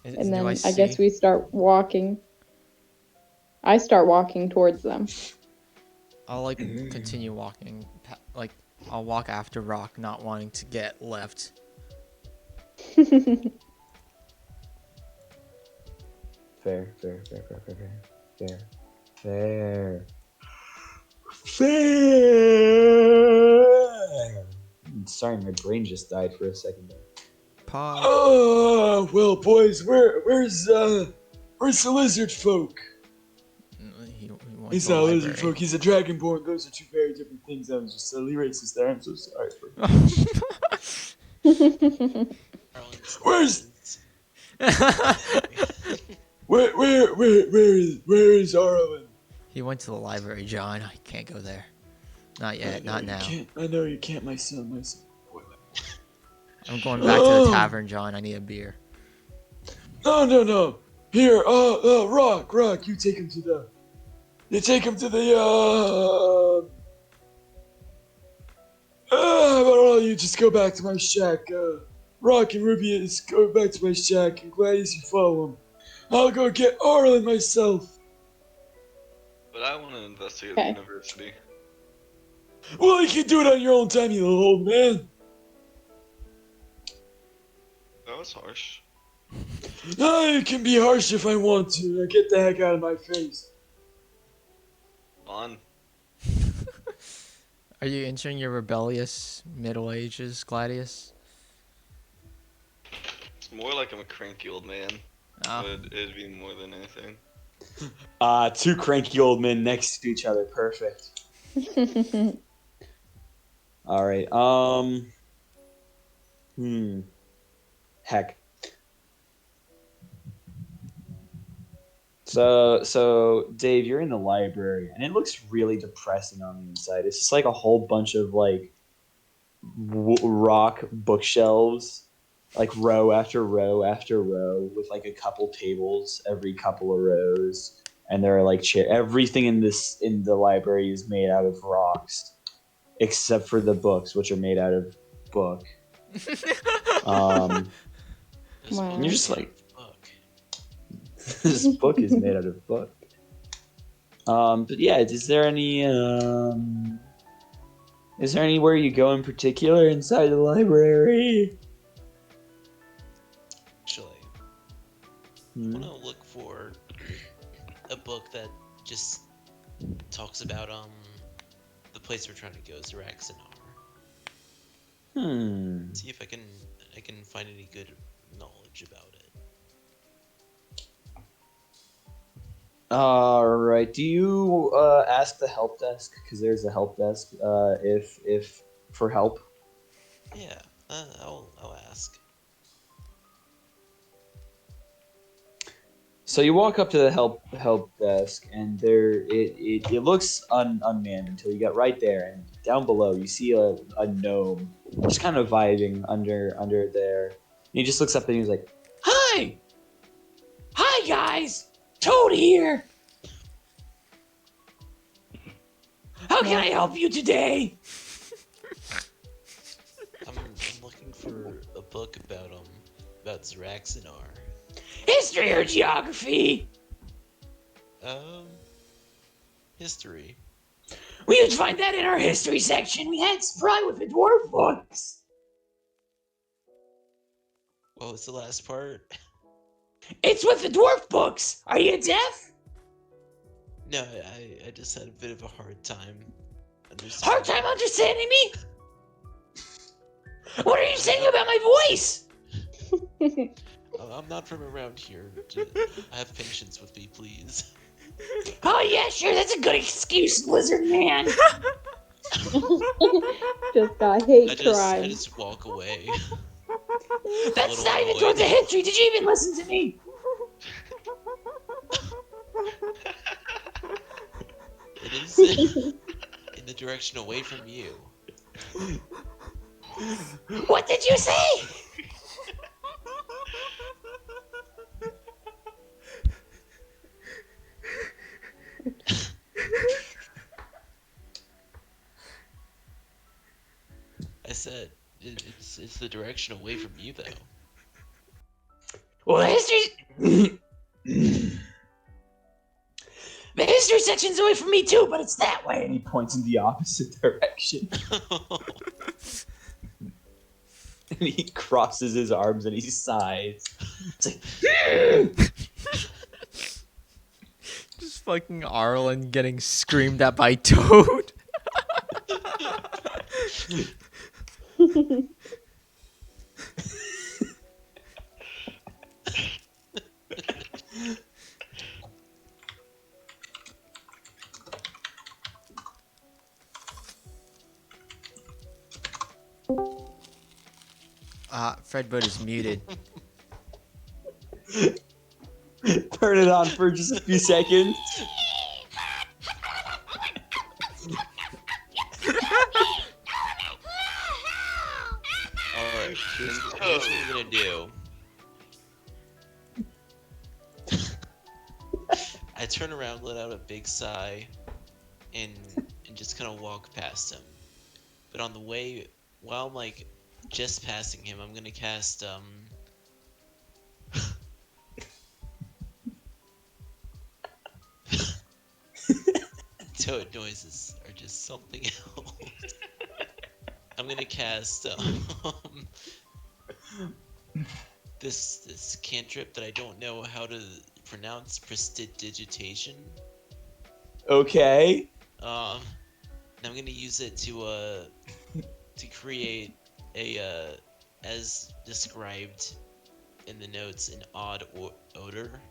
And then I guess we start walking. I start walking towards them.
I'll like continue walking. Like I'll walk after Rock, not wanting to get left.
Fair.
fair.
Sorry, my brain just died for a second there.
Pause.
Oh, well, boys, where's the lizard folk?
He went
He's
to the
not a lizard
library.
folk. He's a dragonborn. Those are two very different things. I was just silly racist there. I'm so sorry.
Arlen's
Where's-
lessons.
Where is Arlen?
He went to the library, John. I can't go there. Not yet.
I know
Not
you
now.
Can't, I know you can't, my son. Boy,
I'm going back to the tavern, John. I need a beer.
No. Here, Rock, you take him to the. How about all you just go back to my shack? Rock and Ruby, just go back to my shack. And Gladys, you follow him. I'll go get Arlen myself.
But I want to investigate
Okay.
the university.
Well, you can do it on your own time, you little old man.
That was harsh.
I can be harsh if I want to. Now get the heck out of my face.
Fun.
Are you entering your rebellious Middle Ages, Gladius?
It's more like I'm a cranky old man.
Oh.
It'd be more than anything.
Two cranky old men next to each other. Perfect. All right. Heck. So Dave, you're in the library, and it looks really depressing on the inside. It's just like a whole bunch of like rock bookshelves, like row after row after row, with like a couple tables every couple of rows, and there are like everything in the library is made out of rocks, except for the books, which are made out of book.
Wow.
And you're just like,
Book.
this book is made out of book. But yeah, is there anywhere you go in particular inside the library?
Actually, I
Hmm.
want to look for a book that just talks about the place we're trying to go, Zaraxinar. See if I can find any good knowledge about it.
All right. Do you ask the help desk, because there's a help desk, if for help?
Yeah, I'll ask.
So you walk up to the help desk, and it looks unmanned until you get right there, and down below you see a gnome just kind of vibing under there. And he just looks up and he's like,
Hi! Hi, guys! Toad here! How can I help you today?
I'm looking for a book about Zaraxinar.
History or geography?
History.
We would find that in our history section. We had supply with the dwarf books.
What was the last part?
It's with the dwarf books. Are you deaf?
No, I just had a bit of a hard time understanding.
Hard time understanding me? What are you saying about my voice?
I'm not from around here. Have patience with me, please.
Oh yeah, sure, that's a good excuse, lizard man.
Just got hate
I
crime.
just walk away.
That's
little
not even
annoyed.
towards the history. Did you even listen to me?
It is in the direction away from you.
What did you say?
I said it's the direction away from you, though.
Well, the history section's away from me too, but it's that way.
and he points in the opposite direction. And he crosses his arms and he sighs. It's like,
Just fucking Arlen getting screamed at by Toad. Fredbird is muted.
Turn it on for just a few seconds.
Alright, here's what we're gonna do. I turn around, let out a big sigh, and just kind of walk past him. But on the way, while I'm like just passing him, I'm gonna cast toad noises are just something else. I'm gonna cast this cantrip that I don't know how to pronounce, prestidigitation.
Okay.
And I'm gonna use it to create a as described in the notes, an odd odor.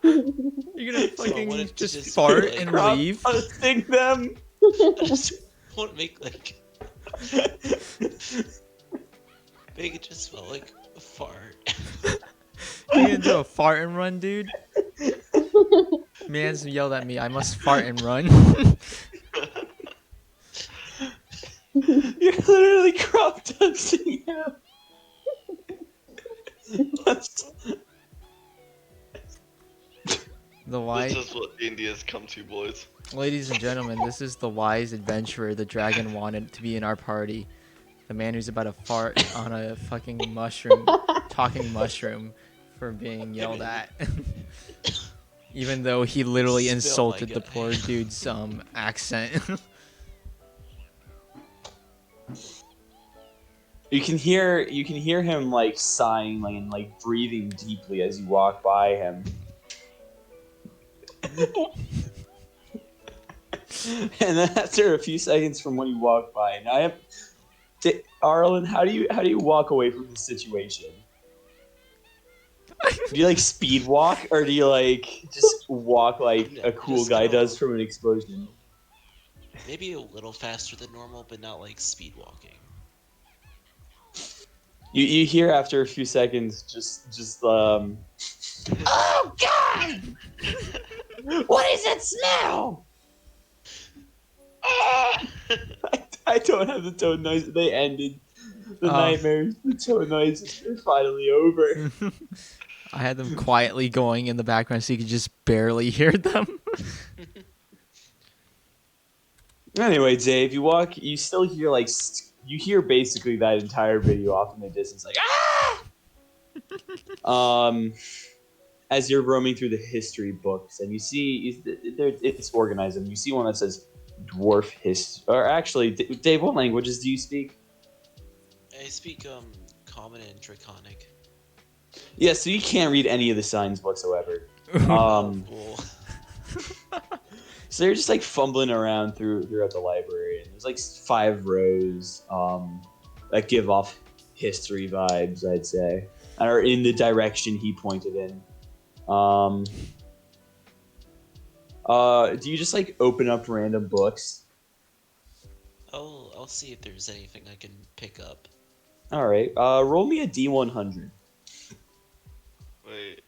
You're gonna
So I
fucking
wanted to
just
just
fart
like-
and
Crop
leave?
dusting them.
I just want to make it just smell like a fart.
You're gonna do a fart and run, dude? Man's yelled at me, I must fart and run.
You're literally crop dusting him.
The wise,
This is what D&D has come to, boys.
ladies and gentlemen, this is the wise adventurer the dragon wanted to be in our party. The man who's about to fart on a fucking mushroom, talking mushroom, for being yelled at. Even though he literally
Spill, my
insulted the
guy.
poor dude's accent.
You can hear him like sighing like, and like breathing deeply as you walk by him. And then after a few seconds from when you walk by, now I have Arlen, how do you walk away from this situation? Do you like speed walk, or do you like just walk like
No,
a cool
just
guy
kinda-
does from an explosion?
Maybe a little faster than normal, but not like speed walking.
You hear after a few seconds just Oh God! What is that smell? I don't have the toad noise. They ended. The nightmares, the toad noises are finally over.
I had them quietly going in the background so you could just barely hear them.
Anyway, Dave, you still hear like you hear basically that entire video off in the distance, like as you're roaming through the history books, and you see it's organized, and you see one that says dwarf history. Or actually, Dave, what languages do you speak?
I speak common and draconic.
Yeah, so you can't read any of the signs whatsoever.
Cool.
So you're just like fumbling around throughout the library, and there's like 5 rows that give off history vibes, I'd say, and are in the direction he pointed in. Do you just like open up random books?
I'll see if there's anything I can pick up.
All right. Roll me a D100.
Wait.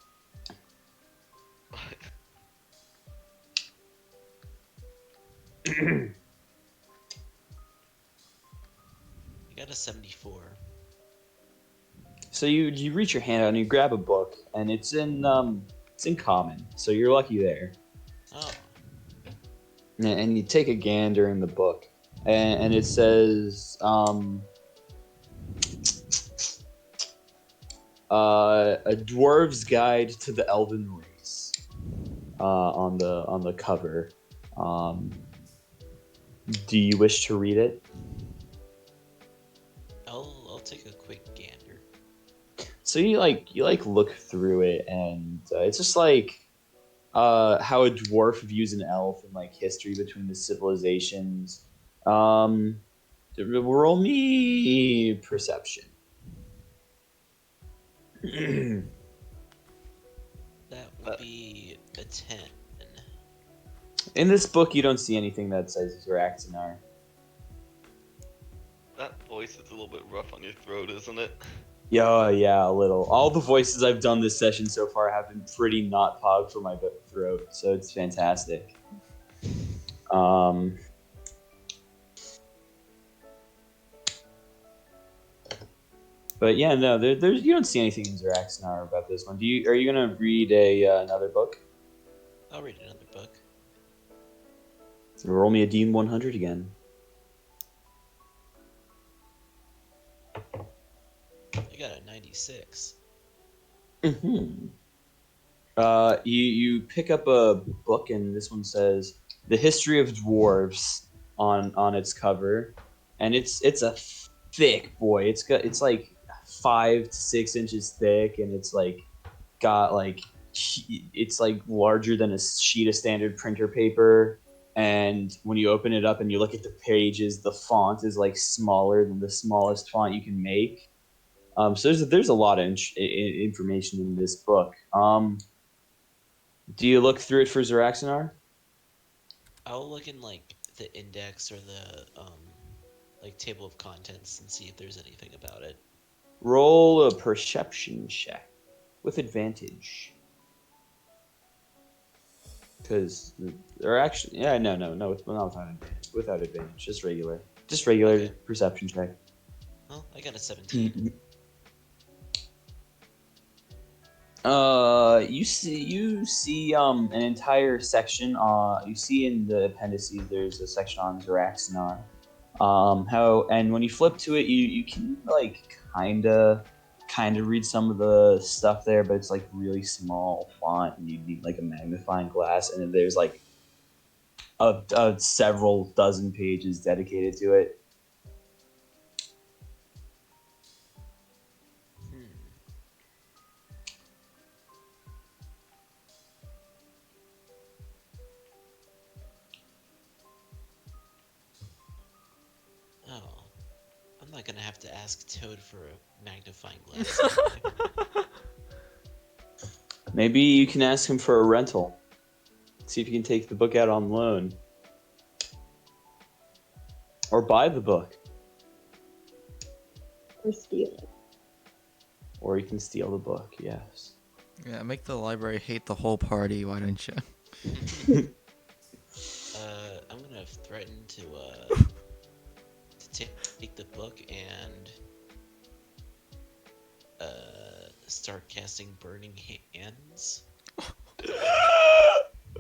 I got a 74.
So you reach your hand out and you grab a book, and it's in common. So you're lucky there.
Oh.
And you take a gander in the book, and it says a dwarves guide to the elven race on the cover. Do you wish to read it?
I'll take a quick gander.
So you look through it, and it's just like how a dwarf views an elf, and like history between the civilizations, Roll me perception.
That would be a 10.
In this book, you don't see anything that says Zeraxinar.
That voice is a little bit rough on your throat, isn't it?
Yeah, a little. All the voices I've done this session so far have been pretty not pog for my throat, so it's fantastic. But yeah, no, there's you don't see anything in Zeraxinar about this one. Are you gonna read another book?
I'll read another book.
So roll me a D100 again.
I got a 96.
Mm-hmm. You pick up a book, and this one says "The History of Dwarves" on its cover, and it's a thick boy. It's like 5 to 6 inches thick, and it's like got like it's like larger than a sheet of standard printer paper. And when you open it up and you look at the pages, the font is like smaller than the smallest font you can make. So there's a lot of information in this book. Do you look through it for Zeraxinar?
I'll look in like the index or the like table of contents and see if there's anything about it.
Roll a perception check with advantage. Because they're actually no, not without advantage. Without advantage, just regular
Okay.
perception check.
Well, I got a 17.
You see an entire section. You see in the appendices there's a section on Zeraxinar. And when you flip to it, you can like kind of read some of the stuff there, but it's like really small font, and you need like a magnifying glass. And then there's like a several dozen pages dedicated to it.
Oh, I'm not gonna have to ask Toad for a magnifying glass.
Maybe you can ask him for a rental. See if you can take the book out on loan. Or buy the book.
Or steal it.
Or you can steal the book, yes.
Yeah, make the library hate the whole party, why don't you?
I'm gonna threaten to take the book and start casting burning hands.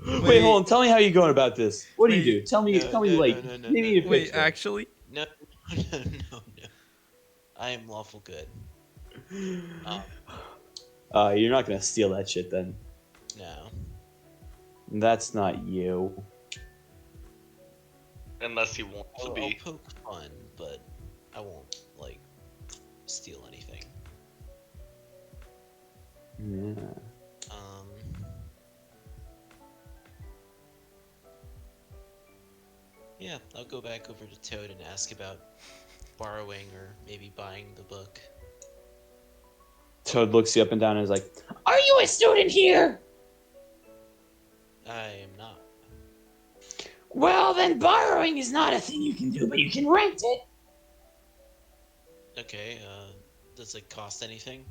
Wait, hold on. Tell me how you're going about this. What do you
Wait.
do? Tell me, maybe a
Wait,
picture.
actually?
No. I am lawful good.
You're not gonna steal that shit then.
No.
That's not you.
Unless he wants to
I'll
be.
poke fun, but I won't like steal anything.
Yeah.
Yeah, I'll go back over to Toad and ask about borrowing or maybe buying the book.
Toad looks you up and down and is like,
Are you a student here?
I am not.
Well, then borrowing is not a thing you can do, but you can rent it.
Okay, does it cost anything?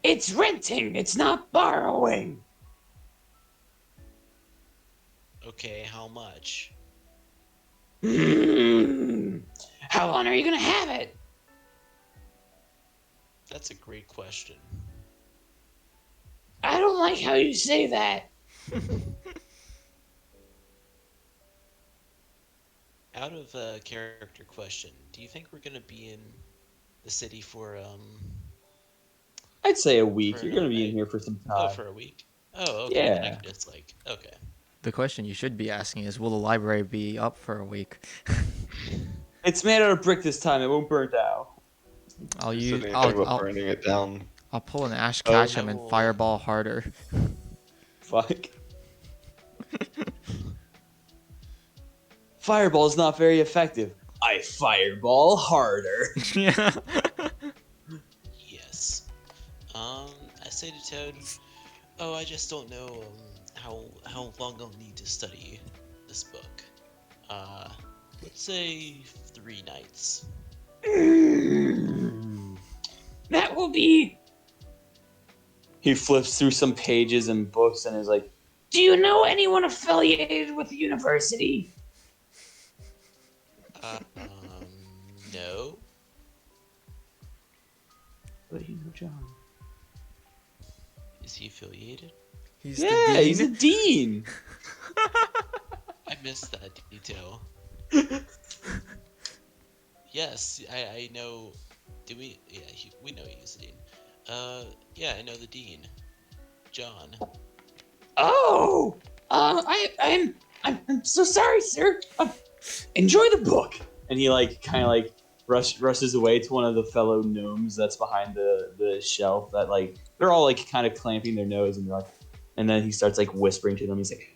It's renting, it's not borrowing.
Okay, how much?
How long are you gonna have it?
That's a great question.
I don't like how you say that.
Out of character question, do you think we're gonna be in the city for
I'd say a week.
For
You're gonna be in
another
here for some time.
oh, for a week? Oh, okay. Then I
Yeah.
can just like okay.
The question you should be asking is, will the library be up for a week?
It's made out of brick this time. It won't burn out.
I'll
You
use.
said anything about
I'll
burning it down.
pull an Ash
Oh,
Ketchum
I
and
will-
fireball harder.
Fuck. Fireball's not very effective. I fireball harder.
Yeah.
Yes. I say to Toad, oh, I just don't know how long I'll need to study this book. Let's say 3 nights.
That will be.
He flips through some pages and books and is like,
Do you know anyone affiliated with the university?
No.
but you know John.
Is he affiliated?
He's
Yeah,
the dean.
he's a dean.
I missed that detail. Yes, I know. Do we? Yeah, we know he's the dean. Yeah, I know the dean, John.
Oh, I'm so sorry, sir. Enjoy the book.
And he like kind of like rushes away to one of the fellow gnomes that's behind the shelf that like they're all like kind of clamping their nose and they're like, and then he starts like whispering to them. He's like,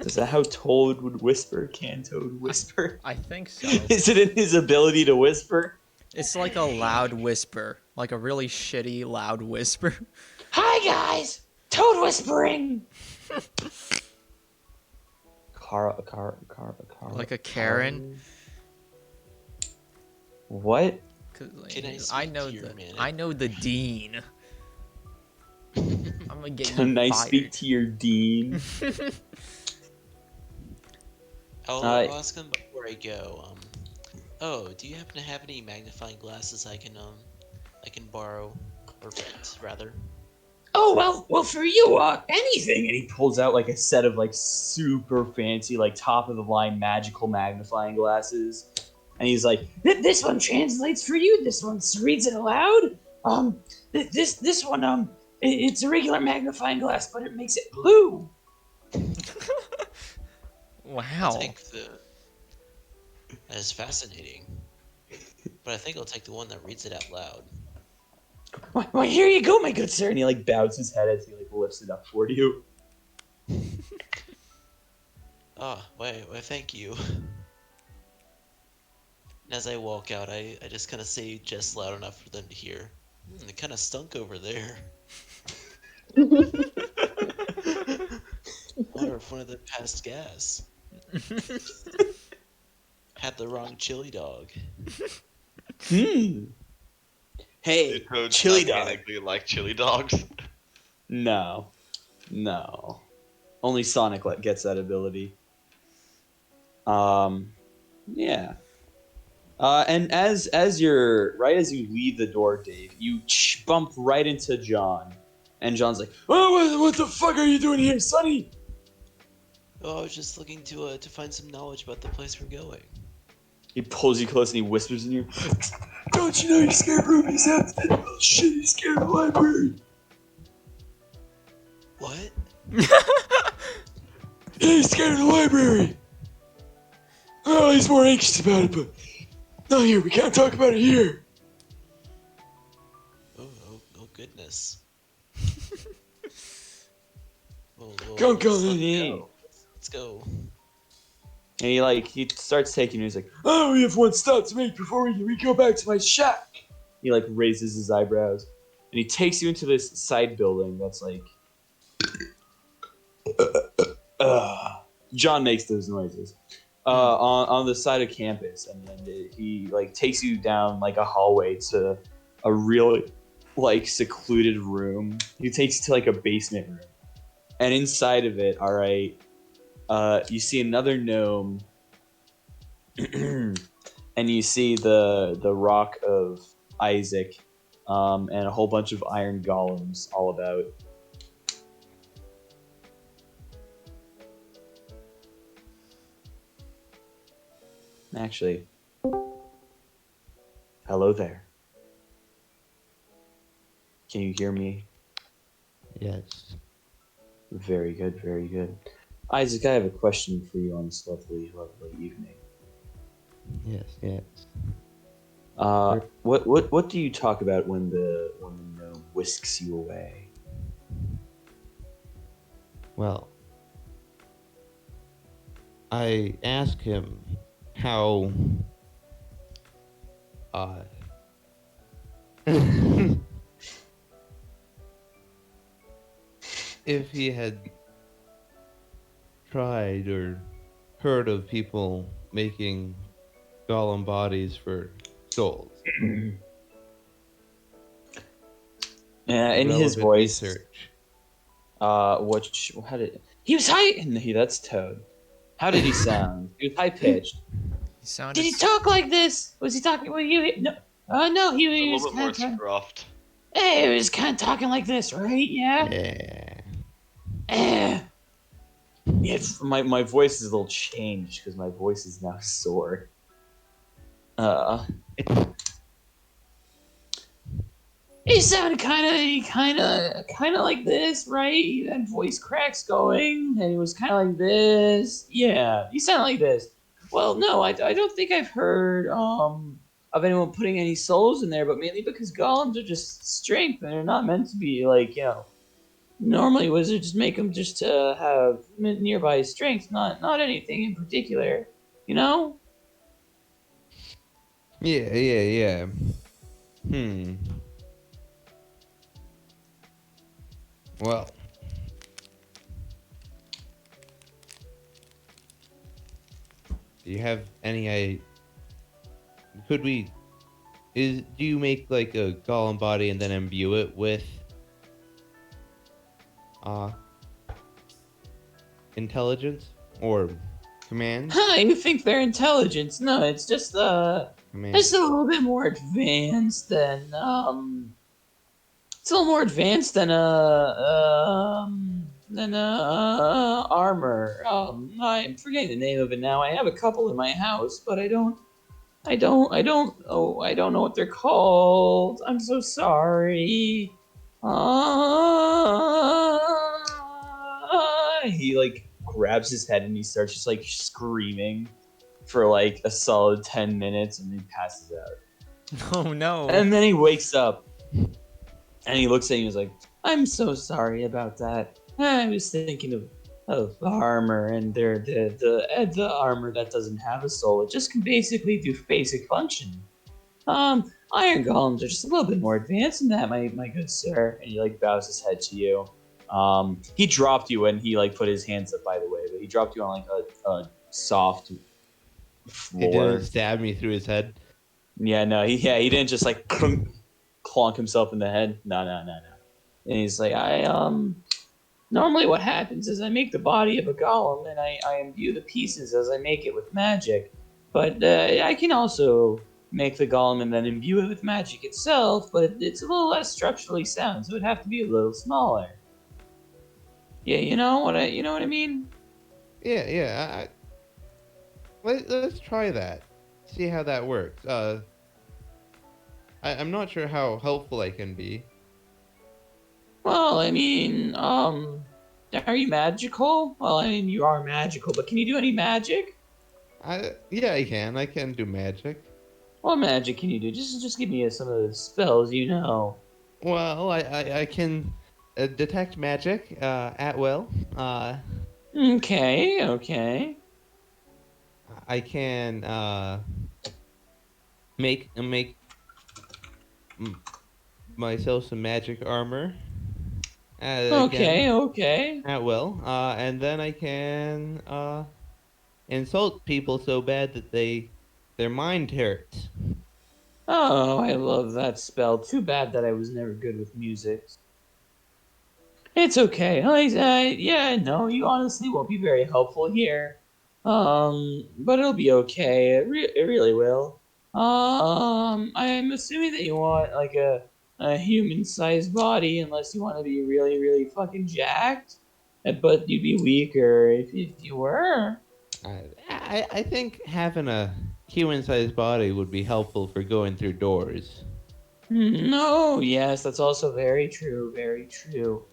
is that how Toad would whisper? Can Toad whisper?
I think so.
Is it in his ability to whisper?
It's like a loud whisper, like a really shitty loud whisper.
Hi guys, Toad whispering.
Cara.
Like a Karen.
What?
'Cause, like,
Can I
I
speak
know
to your man?
I know the dean. I'm gonna get you
Can I
fired.
speak to your dean?
I'll ask him before I go. Oh, do you happen to have any magnifying glasses I can borrow or rent rather?
Oh well, for you, anything.
And he pulls out like a set of like super fancy, like top of the line magical magnifying glasses. And he's like,
This one translates for you. This one reads it aloud. This one, it's a regular magnifying glass, but it makes it blue.
Wow.
I'll take that is fascinating. But I think I'll take the one that reads it out loud.
Well, here you go, my good sir.
and he like bows his head as he like lifts it up for you.
Oh, wait, thank you. And as I walk out, I just kind of say just loud enough for them to hear. And it kind of stunk over there. I wonder if one of them passed gas. Had the wrong chili dog.
Hey,
Do toads
chili
not
dog.
technically like chili dogs?
No. Only Sonic gets that ability. Yeah. And as you leave the door, Dave, you bump right into John, and John's like,
Oh, what the fuck are you doing here, Sonny?
Oh, I was just looking to find some knowledge about the place we're going.
he pulls you close and he whispers in your,
Don't you know you're scared Ruby's out? Oh shit, he's scared of the library.
What?
Yeah, he's scared of the library. Oh, he's more anxious about it, but not here. We can't talk about it here.
Oh goodness. Well,
Go,
let's
go.
Let's go.
and he starts taking you. He's like,
Oh, we have one stop to make before we go back to my shack.
he like raises his eyebrows, and he takes you into this side building that's like, John makes those noises. On the side of campus, and then he like takes you down like a hallway to a really like secluded room. He takes you to like a basement room, and inside of it, all right, you see another gnome, and you see the rock of Isaac, and a whole bunch of iron golems all about. Actually, hello there. Can you hear me?
Yes.
Very good, very good. Isaac, I have a question for you on this lovely, lovely evening.
Yes.
What do you talk about when the gnome whisks you away?
Well, I ask him how if he had tried or heard of people making golem bodies for souls.
Yeah, in his
Relevant
voice.
research.
How did he was high? No, that's Toad. How did he sound? He was high pitched.
He sounded.
Did he talk like this? Was he talking with you? No. No,
It's a
he was
little bit more
kind of.
scruffed.
Hey, he was kind of talking like this, right? Yeah.
Yeah.
Eh.
It's my voice is a little changed because my voice is now sore.
He sounded kind of like this, right? He had voice cracks going, and he was kind of like this. Yeah, he sounded like this. Well, no, I don't think I've heard of anyone putting any souls in there, but mainly because golems are just strength, and they're not meant to be like Normally, wizards just make them just to have nearby strength, not anything in particular. You know?
Yeah. Well. Do you have any do you make like a golem body and then imbue it with intelligence or commands?
You think they're intelligence? No, it's just
Commands.
it's a little bit more advanced than it's a little more advanced than armor. I'm forgetting the name of it now. I have a couple in my house, but I don't know what they're called. I'm so sorry.
He like grabs his head and he starts just like screaming for like a solid 10 minutes and then he passes out.
Oh no.
And then he wakes up and he looks at you and he's like, I'm so sorry about that. I was thinking of armor and the armor that doesn't have a soul. It just can basically do basic function. Iron golems are just a little bit more advanced than that, my good sir. And he like bows his head to you. He dropped you when he like put his hands up, by the way, but he dropped you on like a soft floor.
He didn't stab me through his head.
Yeah, no, he didn't just like clonk himself in the head. No. And he's like, normally what happens is I make the body of a golem and I imbue the pieces as I make it with magic. But I can also make the golem and then imbue it with magic itself, but it's a little less structurally sound, so it'd have to be a little smaller. Yeah, you know what I mean?
Yeah. Let's try that. See how that works. I'm not sure how helpful I can be.
Well, I mean, are you magical? Well, I mean, you are magical, but can you do any magic?
Yeah, I can. I can do magic.
What magic can you do? Just give me some of the spells you know.
Well, I can detect magic at will.
Okay.
I can make myself some magic armor.
Okay.
At will. And then I can insult people so bad that their mind hurts.
Oh, I love that spell. Too bad that I was never good with music. It's okay. No, you honestly won't be very helpful here. But it'll be okay. It really will. I'm assuming that you want like a human-sized body, unless you want to be really, really fucking jacked. But you'd be weaker if you were.
I think having a human-sized body would be helpful for going through doors.
No, yes, that's also very true. Very true.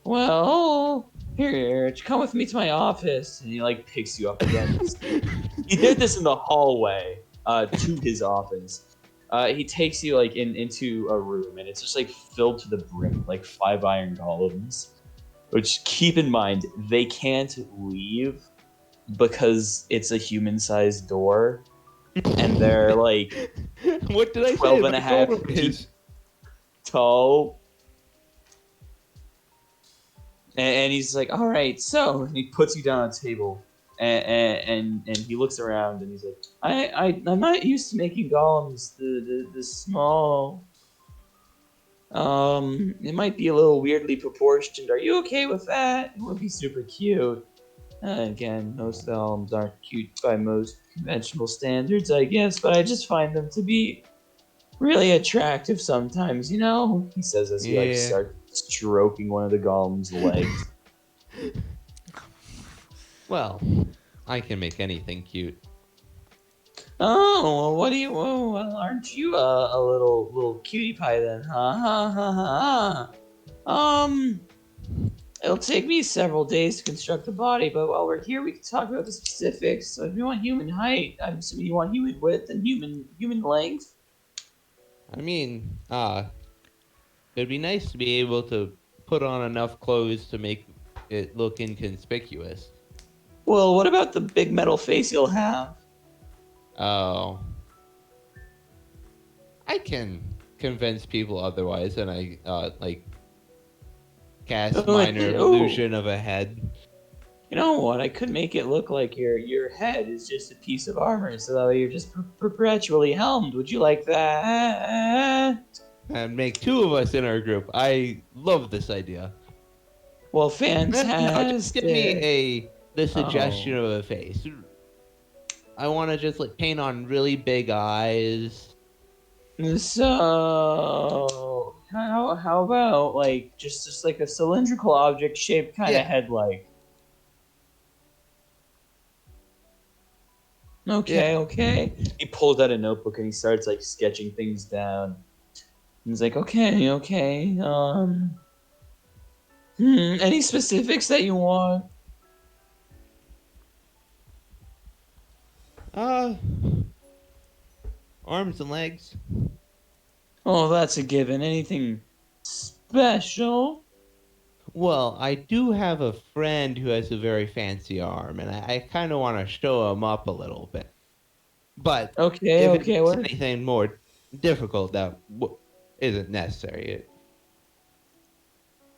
Well, here, come with me to my office.
And he like picks you up again. He did this in the hallway to his office. He takes you like into a room and it's just like filled to the brim with like 5 iron golems. Which, keep in mind, they can't leave because it's a human-sized door, and they're like
What did I say
12 and a
about
half
doorways?
feet tall. And he's like, all right, so, and he puts you down on a table, and he looks around, and he's like, I'm not used to making golems this small. It might be a little weirdly proportioned. Are you okay with that? It would be super cute. Again, most golems aren't cute by most conventional standards, I guess, but I just find them to be really attractive sometimes, you know? He says as he
Yeah.
starts stroking one of the golem's legs.
Well, I can make anything cute.
Oh, well, what do you? Well, aren't you a little cutie pie then? Ha ha ha ha. It'll take me several days to construct the body, but while we're here, we can talk about the specifics. So if you want human height, I'm assuming you want human width and human length.
I mean, it'd be nice to be able to put on enough clothes to make it look inconspicuous.
Well, what about the big metal face you'll have?
Oh. I can convince people otherwise, and I, cast
Oh,
minor
oh.
illusion of a head.
You know what? I could make it look like your head is just a piece of armor, so that way you're just perpetually helmed. Would you like that?
And make two of us in our group. I love this idea.
Well,
No,
fantastic.
just give me the suggestion
Oh.
of a face. I want to just paint on really big eyes.
So, how about just like a cylindrical object shaped kind of
Yeah.
head-like? Okay, okay. He pulls out a notebook and he starts sketching things down. And he's like, okay. Any specifics that you want?
Arms and legs.
Oh, that's a given. Anything special?
Well, I do have a friend who has a very fancy arm, and I kind of want to show him up a little bit. But
Okay,
if
okay.
it's
What?
anything more difficult, that isn't necessary.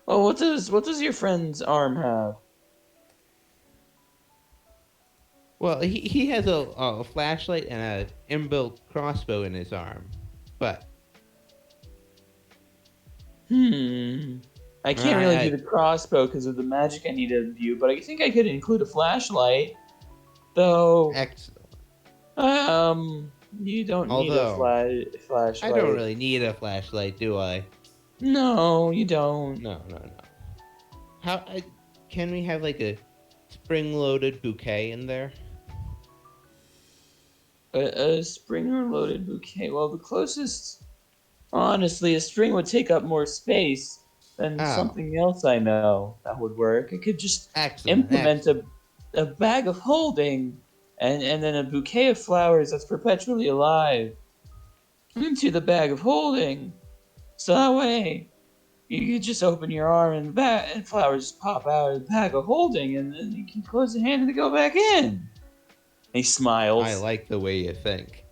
Oh, what does your friend's arm have?
Well, he has a flashlight and an inbuilt crossbow in his arm, but
I can't really do the crossbow because of the magic I need to view, but I think I could include a flashlight. Though,
excellent.
you don't need
Although,
a flashlight.
I don't really need a flashlight, do I?
No, you don't.
No. How can we have a spring-loaded bouquet in there?
A spring-loaded bouquet. Well, the closest, honestly, a string would take up more space than something else I know that would work. I could just implement a bag of holding and then a bouquet of flowers that's perpetually alive into the bag of holding. So that way, you could just open your arm and flowers pop out of the bag of holding, and then you can close the hand and go back in. He smiles.
I like the way you think.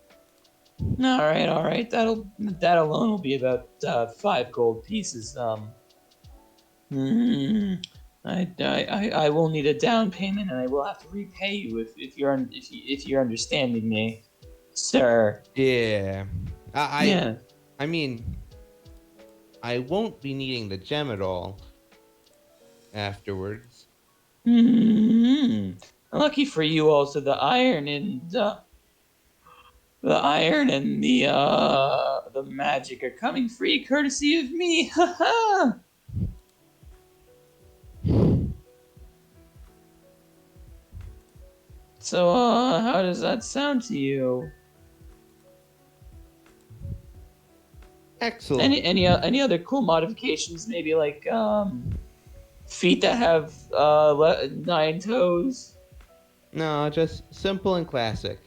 All right. That alone will be about 5 gold pieces. I will need a down payment, and I will have to repay you if you're understanding me, sir.
Yeah.
Yeah.
I mean, I won't be needing the gem at all afterwards.
Lucky for you, also the iron and the magic are coming free, courtesy of me. Haha. So, how does that sound to you?
Excellent.
Any other cool modifications? Maybe feet that have 9 toes.
No, just simple and classic.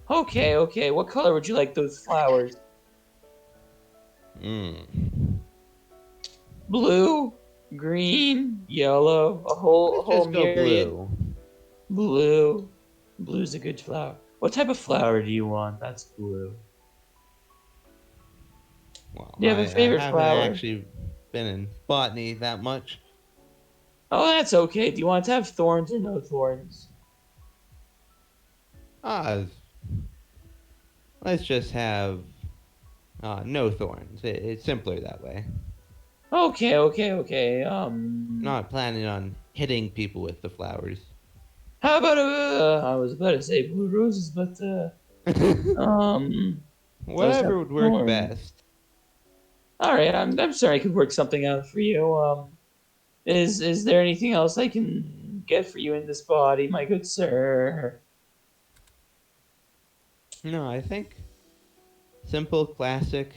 Okay. What color would you like those flowers? Blue?
green, yellow, a whole
Let's just go
myriad.
blue.
Blue. Blue's a good flower. What type of flower do you want? That's blue.
Well,
Do you have a
I
favorite
haven't
flower?
actually been in botany that much.
Oh, that's okay. Do you want it to have thorns or no thorns?
Ah, let's just have no thorns. It's simpler that way.
Okay.
Not planning on hitting people with the flowers.
How about I was about to say blue roses, but those have
Whatever would work
thorns.
best.
All right, I'm sorry I could work something out for you. Is there anything else I can get for you in this body, my good sir?
No, I think simple, classic.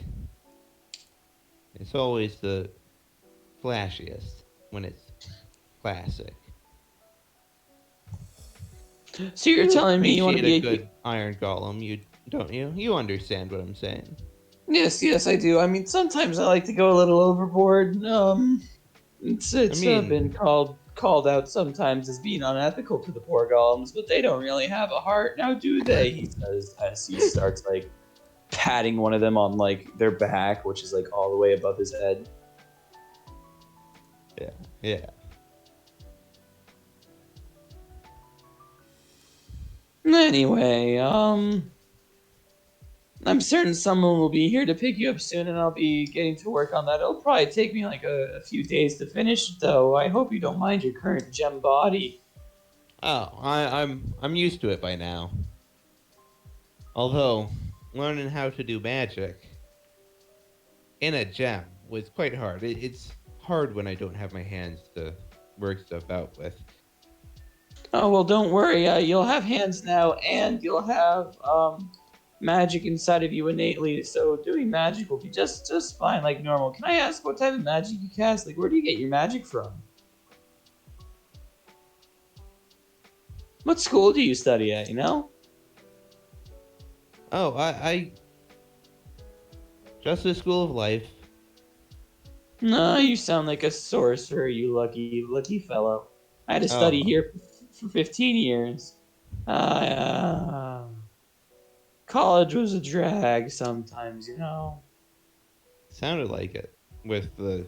It's always the flashiest when it's classic.
So you're telling me you want to
Appreciate
be
a good iron golem, you don't you? You understand what I'm saying.
Yes, I do. I mean, sometimes I like to go a little overboard. It's been called out sometimes as being unethical to the poor golems, but they don't really have a heart, now do they?
He says as he starts like patting one of them on like their back, which is like all the way above his head.
Yeah.
Anyway, I'm certain someone will be here to pick you up soon, and I'll be getting to work on that. It'll probably take me like a few days to finish, though. I hope you don't mind your current gem body.
Oh, I'm used to it by now. Although learning how to do magic in a gem was quite hard. It's hard when I don't have my hands to work stuff out with.
Oh well, don't worry. You'll have hands now, and you'll have magic inside of you innately. So doing magic will be just fine, like normal. Can I ask what type of magic you cast? Like, where do you get your magic from? What school do you study at? You know?
Oh, I just the school of life.
No, you sound like a sorcerer. You lucky fellow. I had to study
Oh.
here for 15 years. College was a drag sometimes, you know.
Sounded like it with the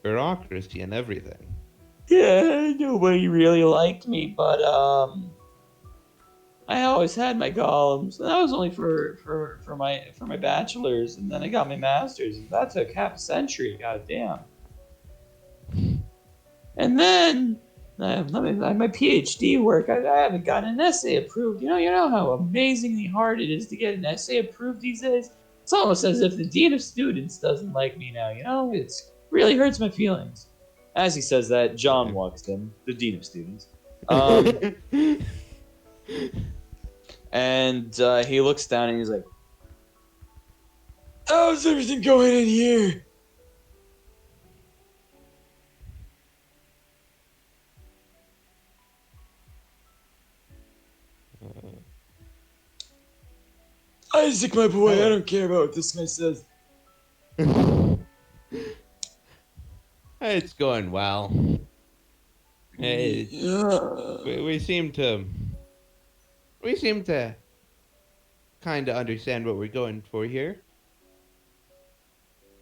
bureaucracy and everything.
Yeah, nobody really liked me, but I always had my golems. And that was only for my bachelor's, and then I got my master's, and that took half a century. God damn. And then my PhD work, I haven't gotten an essay approved. You know how amazingly hard it is to get an essay approved these days. It's almost as if the dean of students doesn't like me now. You know, it's really hurts my feelings.
As he says that, John walks in, the dean of students.
And he looks down and he's like,
How's everything going in here? Isaac, my boy, I don't care about what this guy says.
It's going well. We seem to kind of understand what we're going for here.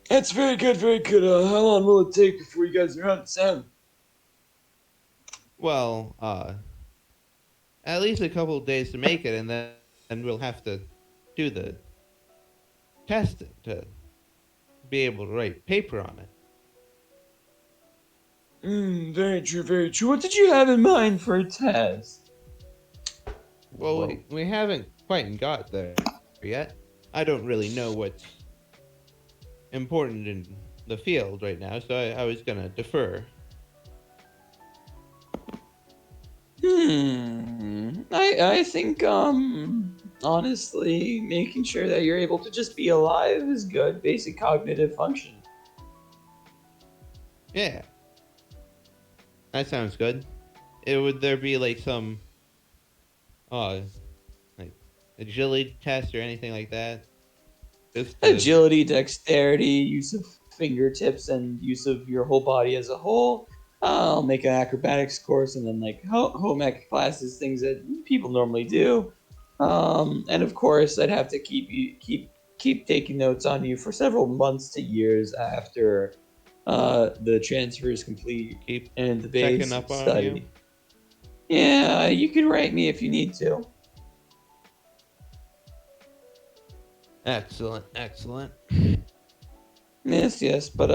That's very good, very good. How long will it take before you guys are out of town?
Well, at least a couple of days to make it, and then we'll have to do the test to be able to write paper on it.
Very true, very true. What did you have in mind for a test?
Well, we haven't quite got there yet. I don't really know what's important in the field right now, so I was gonna defer.
I think honestly, making sure that you're able to just be alive is good. Basic cognitive function.
Yeah. That sounds good. Would there be like some like agility test or anything like that? Just to...
Agility, dexterity, use of
fingertips and use of your whole body as a whole. I'll make an acrobatics course and then like home ec classes, things that people normally do. And of course, I'd have to keep taking notes on you for several months to years after the transfer is complete
Keep
and the
checking
base
up on
study.
you.
Yeah, you can write me if you need to.
Excellent, excellent.
Yes, but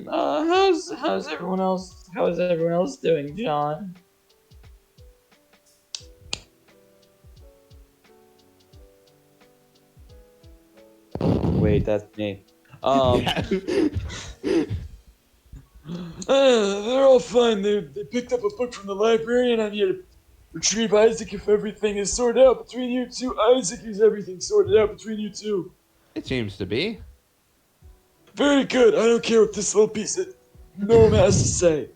how's everyone else? How is everyone else doing, John? Wait, that's me.
They're all fine. They picked up a book from the library, and I'm here to retrieve Isaac if everything is sorted out between you two. Isaac, is everything sorted out between you two?
It seems to be.
Very good. I don't care what this little piece of gnome has to say.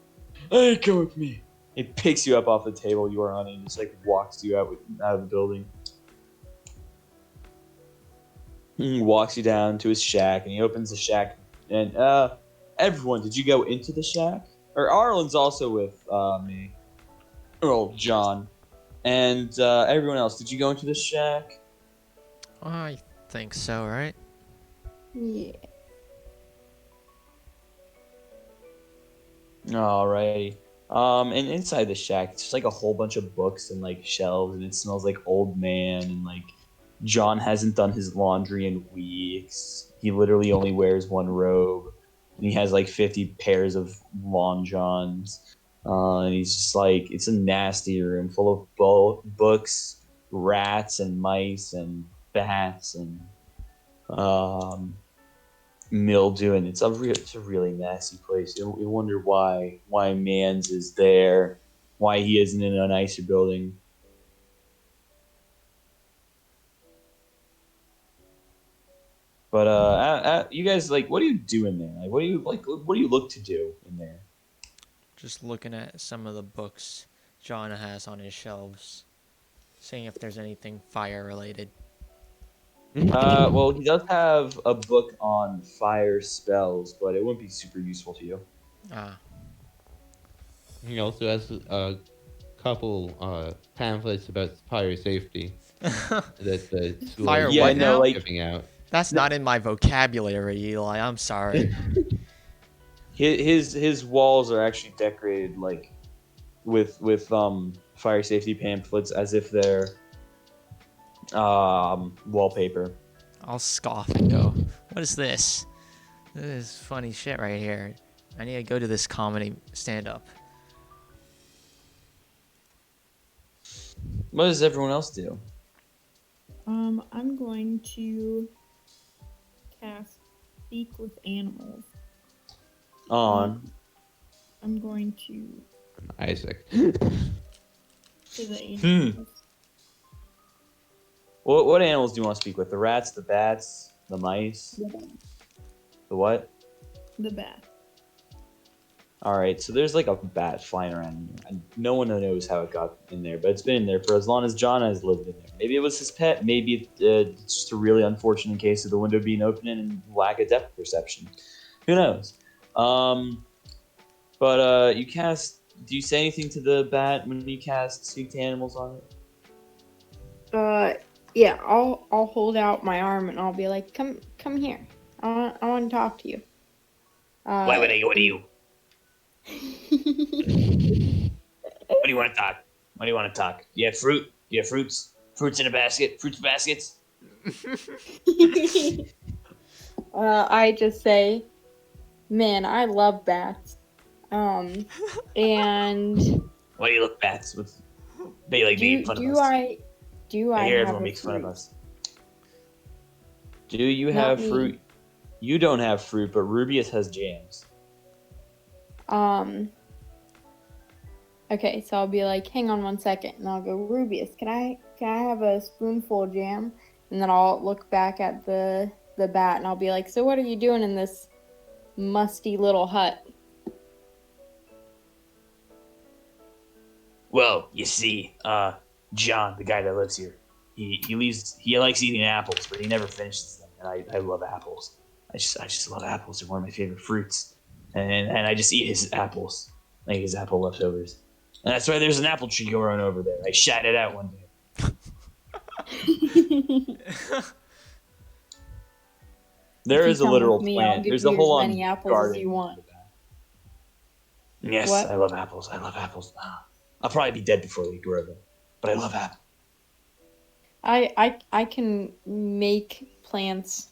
Hey, come with me.
It picks you up off the table you are on and just like walks you out of the building. He walks you down to his shack, and he opens the shack. And everyone, did you go into the shack? Or Arlen's also with me. Oh, John. And everyone else, did you go into the shack?
I think so, right?
Yeah.
Alrighty. And inside the shack, it's just like a whole bunch of books and like shelves, and it smells like old man, and like John hasn't done his laundry in weeks. He literally only wears one robe, and he has like 50 pairs of lawn johns. And he's just like, it's a nasty room full of books, rats, and mice, and bats, and mildew, and it's a really nasty place. You wonder why Mans is there, why he isn't in a nicer building. But you guys, like, what do you do in there? Like, what do you look to do in there?
Just looking at some of the books John has on his shelves, seeing if there's anything fire related.
Well, he does have a book on fire spells, but it wouldn't be super useful to you.
Ah.
He also has a couple pamphlets about fire safety that the school
Fire
is
what now?
giving out.
That's not in my vocabulary, Eli. I'm sorry.
His walls are actually decorated like with fire safety pamphlets as if they're wallpaper.
I'll scoff and go, what is this? This is funny shit right here. I need to go to this comedy stand-up.
What does everyone else do?
I'm going to cast Speak with Animals.
On.
I'm going to
Isaac.
the animals.
What animals do you want to speak with? The rats, the bats, the mice? The what?
The bat.
All right, so there's like a bat flying around in here, and no one knows how it got in there, but it's been in there for as long as John has lived in there. Maybe it was his pet. Maybe it's just a really unfortunate case of the window being open and lack of depth perception. Who knows? But you cast. Do you say anything to the bat when you cast Speak to Animals on it?
Yeah, I'll hold out my arm and I'll be like, come here. I want to talk to you.
What are you? What do you want to talk? What do you want to talk? You have fruit? You have fruits? Fruits in a basket? Fruits baskets?
I just say, man, I love bats. And
Why do you look bats? They like making fun of us.
I
hear
have
everyone
a
makes fun of
fruit?
us.
Do you
Not
have
me.
fruit? You don't have fruit, but Rubius has jams.
Okay, so I'll be like, hang on 1 second, and I'll go, Rubius, can I have a spoonful of jam? And then I'll look back at the bat, and I'll be like, so what are you doing in this musty little hut?
Well, you see, John, the guy that lives here, he likes eating apples, but he never finishes them. And I love apples. I just love apples. They're one of my favorite fruits, and I just eat his apples, like his apple leftovers. And that's why there's an apple tree growing over there. I shot it out one day. There
If you
is a
come
literal
with me, I'll
plant.
give
There's a
you
whole
as
on
many apples as
garden.
you want.
Yes,
What?
I love apples. I love apples. I'll probably be dead before they grow though, but I love apples.
I can make plants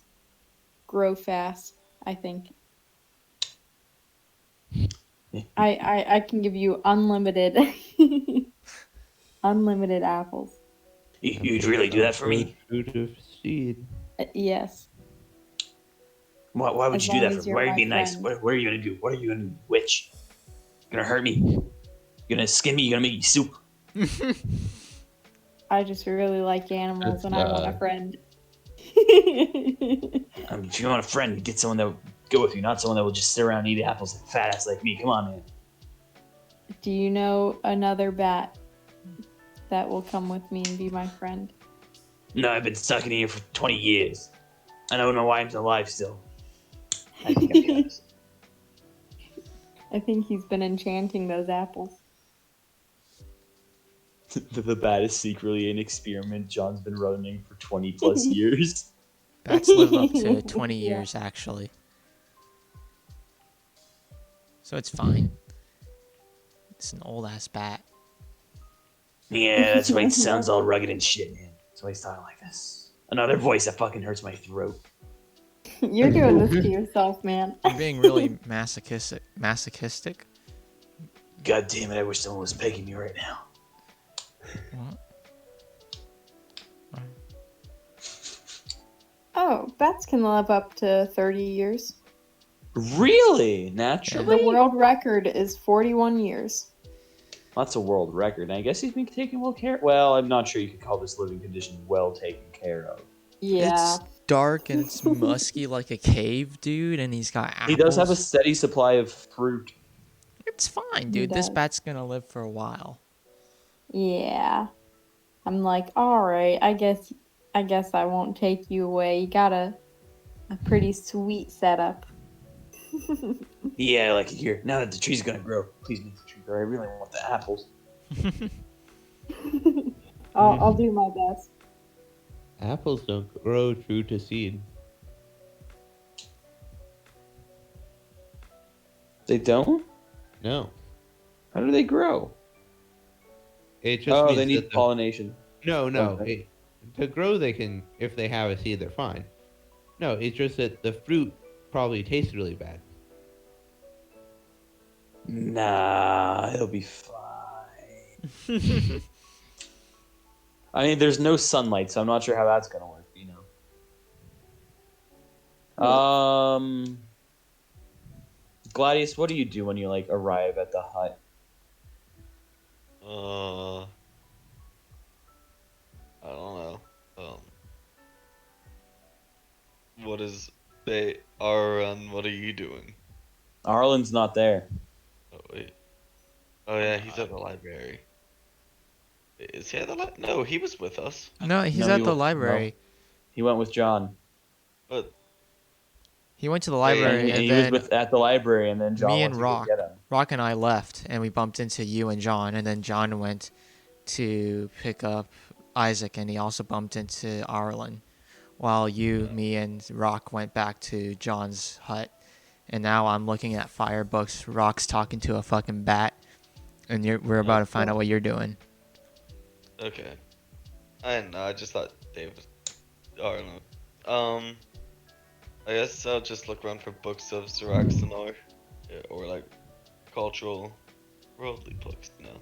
grow fast, I think. I can give you unlimited unlimited apples.
You'd really do that for me?
Fruit of seed.
Yes.
Why would
As
you do
long
that for
as
me?
you're
Why would you
my
be nice?
friend.
What are you gonna do? What are you gonna do, witch? You gonna hurt me? You gonna skin me? You gonna make me soup?
I just really like animals
It's,
and I want a friend.
If you want a friend, get someone that will go with you, not someone that will just sit around and eat apples like fat ass like me. Come on, man.
Do you know another bat that will come with me and be my friend?
No, I've been stuck in here for 20 years. I don't know why I'm alive still. I think I'm jealous.
I think he's been enchanting those apples.
The bat is secretly an experiment John's been running for 20 plus years.
Bats live up to 20
Yeah.
years, actually. So it's fine. It's an old ass bat.
Yeah, that's why it sounds all rugged and shit, man. That's why he's talking like this. Another voice that fucking hurts my throat.
You're doing this to yourself, man.
You're being really masochistic.
God damn it, I wish someone was pegging me right now.
What?
Oh, bats can live up to 30 years.
Really? Naturally?
The world record is 41 years.
That's a world record. And I guess he's been taken well care. Well, I'm not sure you could call this living condition well taken care of.
Yeah.
It's dark and it's musky like a cave, dude, and he's got apples.
He does have a steady supply of fruit.
It's fine,
He
dude. This
does.
bat's gonna live for a while.
Yeah. I'm like, alright, I guess I won't take you away. You got a pretty sweet setup.
Yeah, I like it here. Now that the tree's gonna grow, please make the tree grow. I really want the apples.
I'll do my best.
Apples don't grow true to seed.
They don't?
No.
How do they grow?
It just means
they need
that
pollination.
No.
Okay.
To grow, they can, if they have a seed, they're fine. No, it's just that the fruit probably tastes really bad.
Nah, it'll be fine. I mean, there's no sunlight, so I'm not sure how that's gonna work, you know. Gladius, what do you do when you like arrive at the hut?
I don't know. What is they are and what are you doing?
Arlen's not there.
Oh wait. Oh yeah, he's at the library. Is he at the library? No, he was with us.
No, he's
No,
at
he
the
won't-
library.
He went with John.
But
He went to the
Wait,
library,
And
and
he
then
was at the library, and then John
me
went
and
to go
Rock,
get him.
Rock and I left, and we bumped into you and John, and then John went to pick up Isaac, and he also bumped into Arlen, while you, me, and Rock went back to John's hut. And now I'm looking at fire books. Rock's talking to a fucking bat, and we're about to find out what you're doing.
okay. I didn't know, I just thought Dave was I don't know. I guess I'll just look around for books of Zaraxanar. Or like cultural worldly books, you know.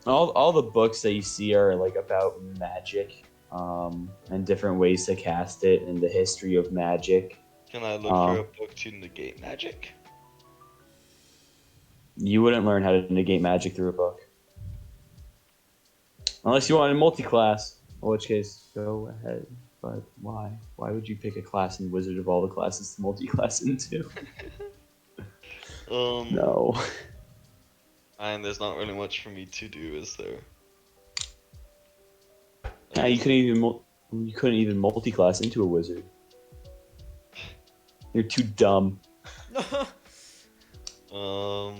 All the books that you see are like about magic, and different ways to cast it, and the history of magic.
Can I look for a book to negate magic?
You wouldn't learn how to negate magic through a book, unless you want a multi-class. In which case, go ahead. But why? Why would you pick a class in Wizard of all the classes to multi-class into? No.
And there's not really much for me to do, is there?
You couldn't even multi-class into a wizard. You're too dumb. No,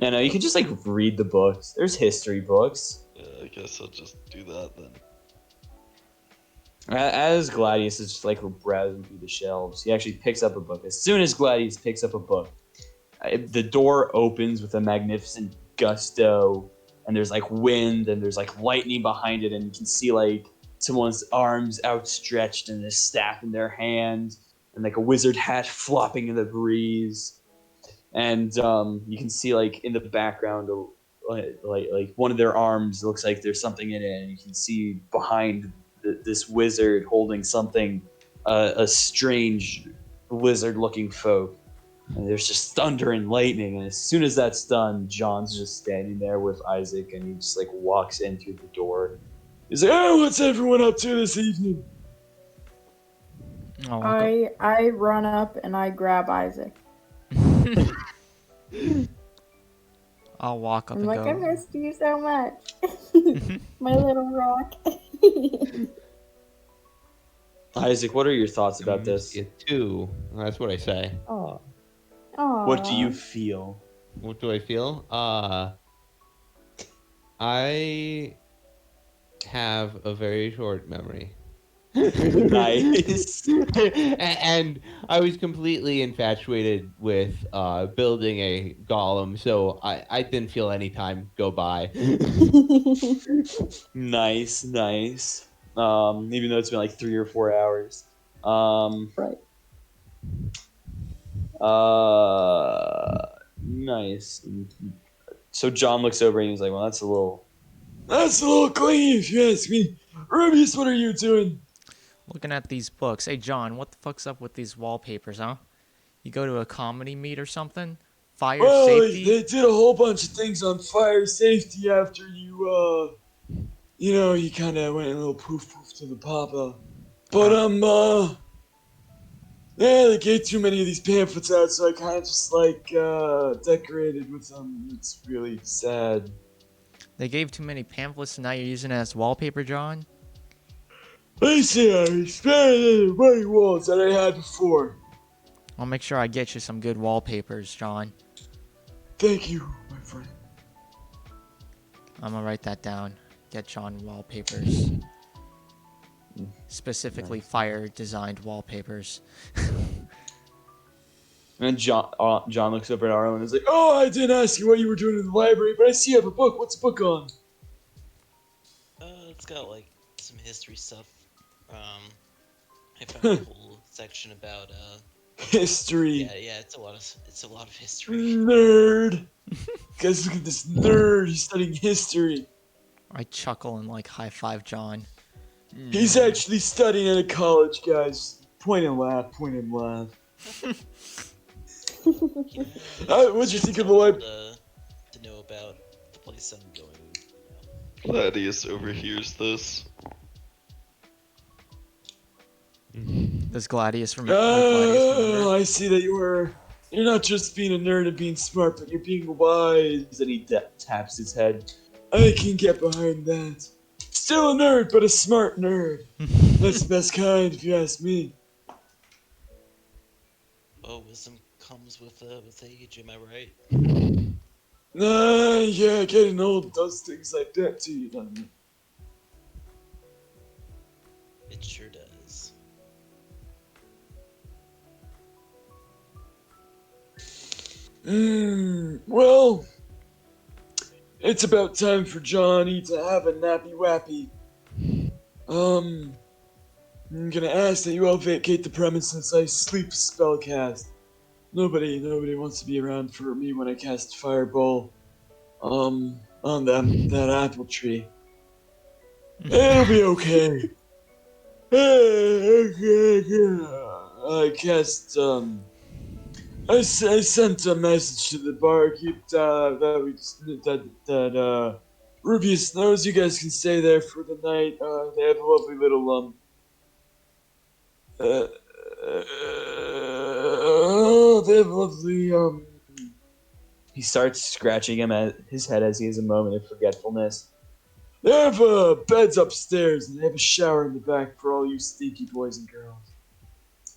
you can just like read the books. There's history books.
Yeah, I guess I'll just do that then.
As Gladius is just like browsing through the shelves, he actually picks up a book. As soon as Gladius picks up a book, the door opens with a magnificent gusto, and there's like wind and there's like lightning behind it, and you can see like someone's arms outstretched and a staff in their hand, and like a wizard hat flopping in the breeze. And you can see like in the background, like one of their arms looks like there's something in it, and you can see behind this wizard holding something, a strange lizard-looking folk. And there's just thunder and lightning, and as soon as that's done, John's just standing there with Isaac, and he just like walks in through the door.
He's like, "Oh, what's everyone up to this evening?"
Oh,
I run up and I grab Isaac.
I'll walk up
I'm
and
like, I
go.
missed you so much. My little rock.
Isaac, what are your thoughts about this?
You too. That's what I say.
Oh.
Aww.
What do you feel?
What do I feel? I have a very short memory.
Nice.
And I was completely infatuated with building a golem, so I didn't feel any time go by.
Nice. Even though it's been like 3 or 4 hours.
Right.
Nice. So John looks over and he's like, "Well, that's a little
clean, if you ask me. Rubius, what are you doing?"
Looking at these books. Hey, John, what the fuck's up with these wallpapers, huh? You go to a comedy meet or something? Fire
Well,
safety?
they did a whole bunch of things on fire safety after you kind of went a little poof to the papa. But, yeah, they gave too many of these pamphlets out, so I kind of just, decorated with them. It's really sad.
They gave too many pamphlets and now you're using it as wallpaper, John?
I see, I expanded the white walls that I had before.
I'll make sure I get you some good wallpapers, John.
Thank you, my friend.
I'm gonna write that down. Get John wallpapers. Specifically fire-designed wallpapers.
And John looks over at Arlen and is like,
Oh, I didn't ask you what you were doing in the library, but I see you have a book. What's the book on?
It's got like some history stuff. I found a whole section about
History.
yeah, it's a lot of history.
Nerd. Guys, look at this nerd. He's studying history.
I chuckle and like high-five John.
He's actually studying at a college, guys. Point and laugh. What'd you think of the library?
To know about the place I'm going.
Gladius overhears this.
Does Gladius remember?
I see that you're not just being a nerd and being smart, but you're being wise.
and he taps his head.
I can get behind that. Still a nerd, but a smart nerd. That's the best kind, if you ask me.
Oh, wisdom comes with age, am I right?
Yeah, getting old does things like that to you, doesn't it?
It sure does.
Well, it's about time for Johnny to have a nappy wappy. I'm gonna ask that you all vacate the premises. I sleep spellcast. Nobody wants to be around for me when I cast Fireball. On that apple tree. It'll be okay. I cast I sent a message to the barkeep that Rubius knows you guys can stay there for the night. They have a lovely little they have a lovely
He starts scratching his head as he has a moment of forgetfulness.
They have beds upstairs and they have a shower in the back for all you stinky boys and girls.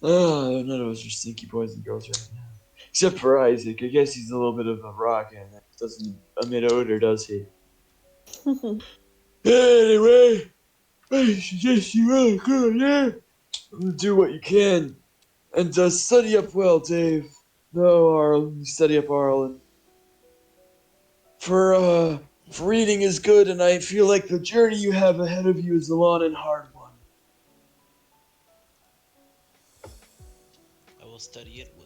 Oh, none of us are sneaky boys and girls right now. Except for Isaac. I guess he's a little bit of a rock and doesn't emit odor, does he? Anyway, I suggest you really good, yeah? Do what you can. And study up well, Dave. No, Arlen. Study up, Arlen. For reading is good, and I feel like the journey you have ahead of you is a long and hard one.
I will study it well.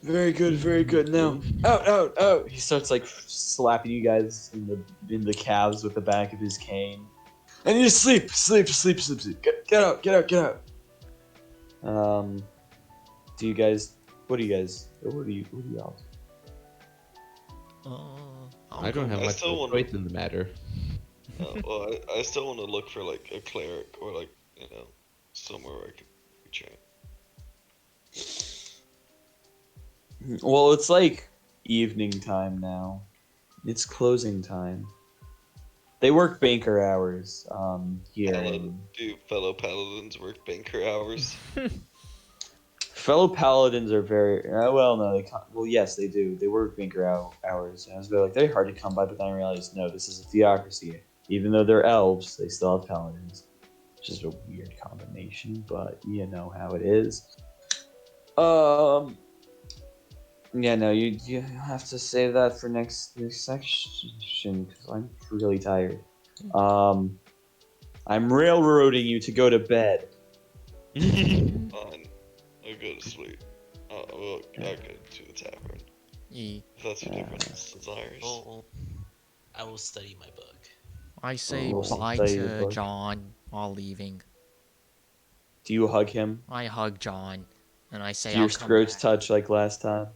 Very good, very good. Now, out, out, out. He starts like slapping you guys in the calves with the back of his cane. I need to sleep, sleep, sleep, sleep, sleep. Get out, get out, get out. Do you guys? What do you guys? What do you all?
I don't have
I
much
still
of a
wanna-
choice in the matter.
Well, I still want to look for like a cleric or like somewhere where I can train.
Well, it's like evening time now. It's closing time. They work banker hours here.
Do fellow paladins work banker hours?
Fellow paladins are very well. No, they can't. Well, yes, they do. They work banker hours. And I was like, they're hard to come by, but then I realized, no, this is a theocracy. Even though they're elves, they still have paladins. Which is a weird combination, but you know how it is. Yeah, no, you have to save that for next section because I'm really tired. I'm railroading you to go to bed.
Fine. I'll go to sleep. I'll go to the tavern.
Ye.
If that's your different desires.
Oh, I will study my book.
I say
Oh,
bye
study the
to
book.
John while leaving.
Do you hug him?
I hug John, and I say
Do your
I'll come
scrotes
back.
touch like last time?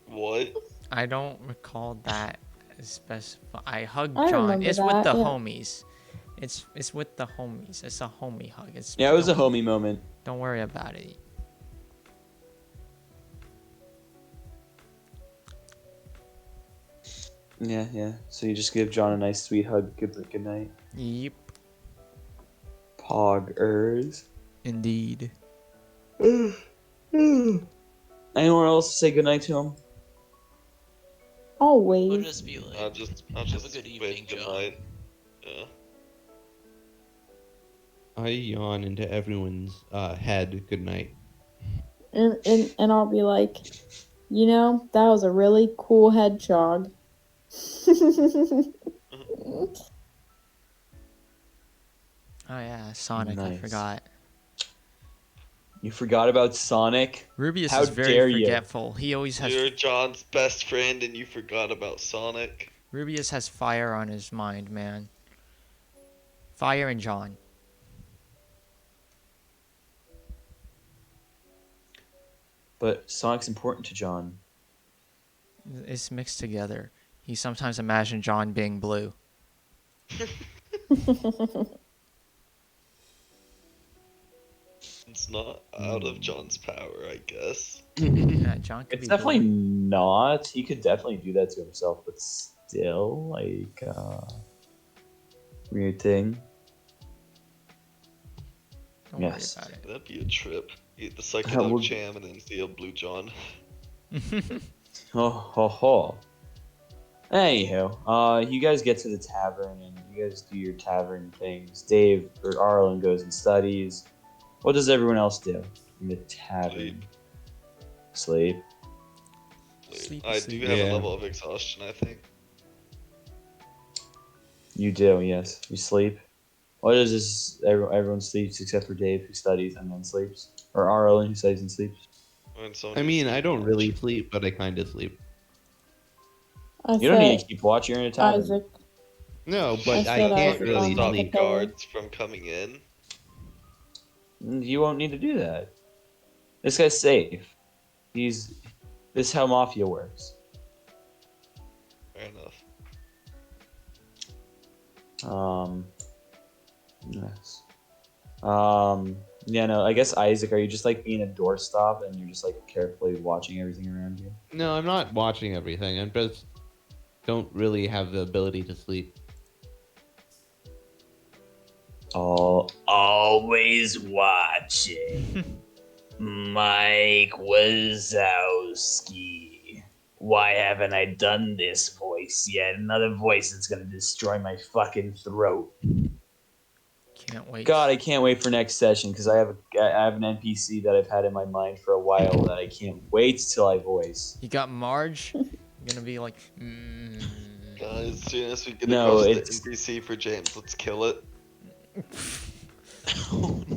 What?
I don't recall that specify. I hug
I
John.
remember
It's with
that,
the
yeah.
homies. It's with the homies. It's a homie hug.
Yeah, it was a
don't-
homie moment.
Don't worry about it.
Yeah, yeah. So you just give John a nice sweet hug. Good night.
Yep.
Poggers.
Indeed.
Anyone else say goodnight to him?
We'll
Always.
just be like,
I'll just
have a good
wait
evening,
good
John.
night. Yeah.
I yawn into everyone's head. Good night.
And I'll be like, you know, that was a really cool hedgehog.
Oh yeah, Sonic. I
Nice.
forgot.
You forgot about Sonic?
Rubius
How
is very
dare you.
forgetful. He always has.
You're John's best friend and you forgot about Sonic.
Rubius has fire on his mind, man. Fire and John.
But Sonic's important to John.
It's mixed together. He sometimes imagined John being blue.
It's not out of John's power, I guess.
Yeah, John could
It's
be
definitely
blue.
not. He could definitely do that to himself, but still, like, weird thing.
Don't
Yes.
worry about
That'd be a trip. Eat the
Well-
psychedelic jam and then see a blue John.
it.
Ho ho ho. Anywho, you guys get to the tavern and you guys do your tavern things. Dave or Arlen goes and studies. What does everyone else do in the tavern? Sleep.
Sleep,
I
sleep.
do have
Yeah.
a level of exhaustion, I think.
You do, yes. You sleep. What is this? Everyone sleeps except for Dave, who studies and then sleeps, or Arlen, who studies and sleeps.
I mean, I don't really sleep, but I kind of sleep.
I
You don't need
said,
to keep watch. You're in a tavern.
Isaac.
No,
I
but I
said
can't
Isaac
really
on
Stop
the
sleep.
pillow.
guards from coming in.
You won't need to do that. This guy's safe. This is how mafia works.
Fair enough.
Yes. Yeah, no, I guess Isaac, are you just like being a doorstop and you're just like carefully watching everything around you?
No, I'm not watching everything. I just don't really have the ability to sleep.
Always watching. Mike Wazowski. Why haven't I done this voice yet? Another voice that's gonna destroy my fucking throat.
Can't wait.
God, I can't wait for next session because I have an NPC that I've had in my mind for a while that I can't wait till I voice.
You got Marge. You're gonna be like,
Guys, as soon as we get
No,
across
it's-
the NPC for James, let's kill it.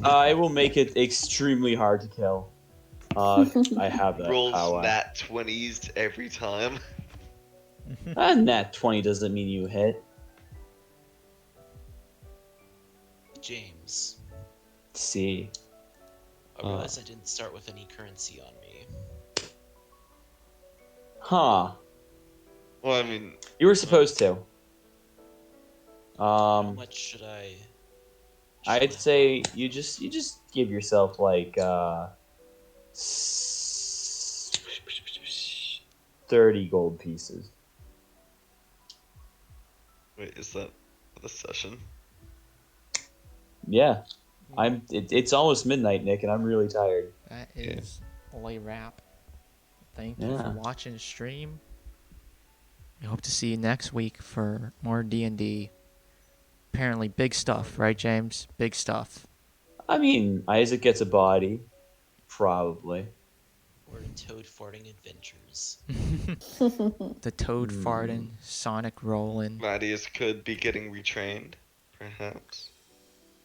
I will make it extremely hard to kill. I have that
Rolls
power.
nat 20s every time.
Nat 20 doesn't mean you hit.
James,
See.
I realized I didn't start with any currency on me.
Huh.
Well, I mean,
You were supposed to.
How much should I?
I'd say you just give yourself like 30 gold pieces.
wait, is that the session?
Yeah. It's almost midnight, Nick, and I'm really tired.
that is a late wrap. Thank you for
Yeah.
watching the stream. I hope to see you next week for more D&D. Apparently, big stuff, right, James? Big stuff.
I mean, Isaac gets a body. Probably.
Or toad farting adventures.
The toad farting, Sonic rolling,
Gladius could be getting retrained, perhaps.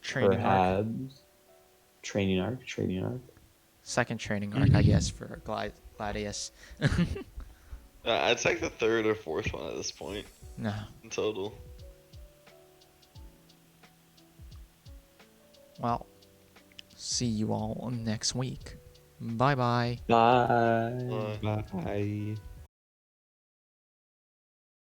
training arc.
Perhaps. Training arc.
Second training arc, I guess, for Gladius.
I'd take the third or fourth one at this point
No.
in total.
Well, see you all next week. Bye-bye.
Bye.
Bye.
Bye.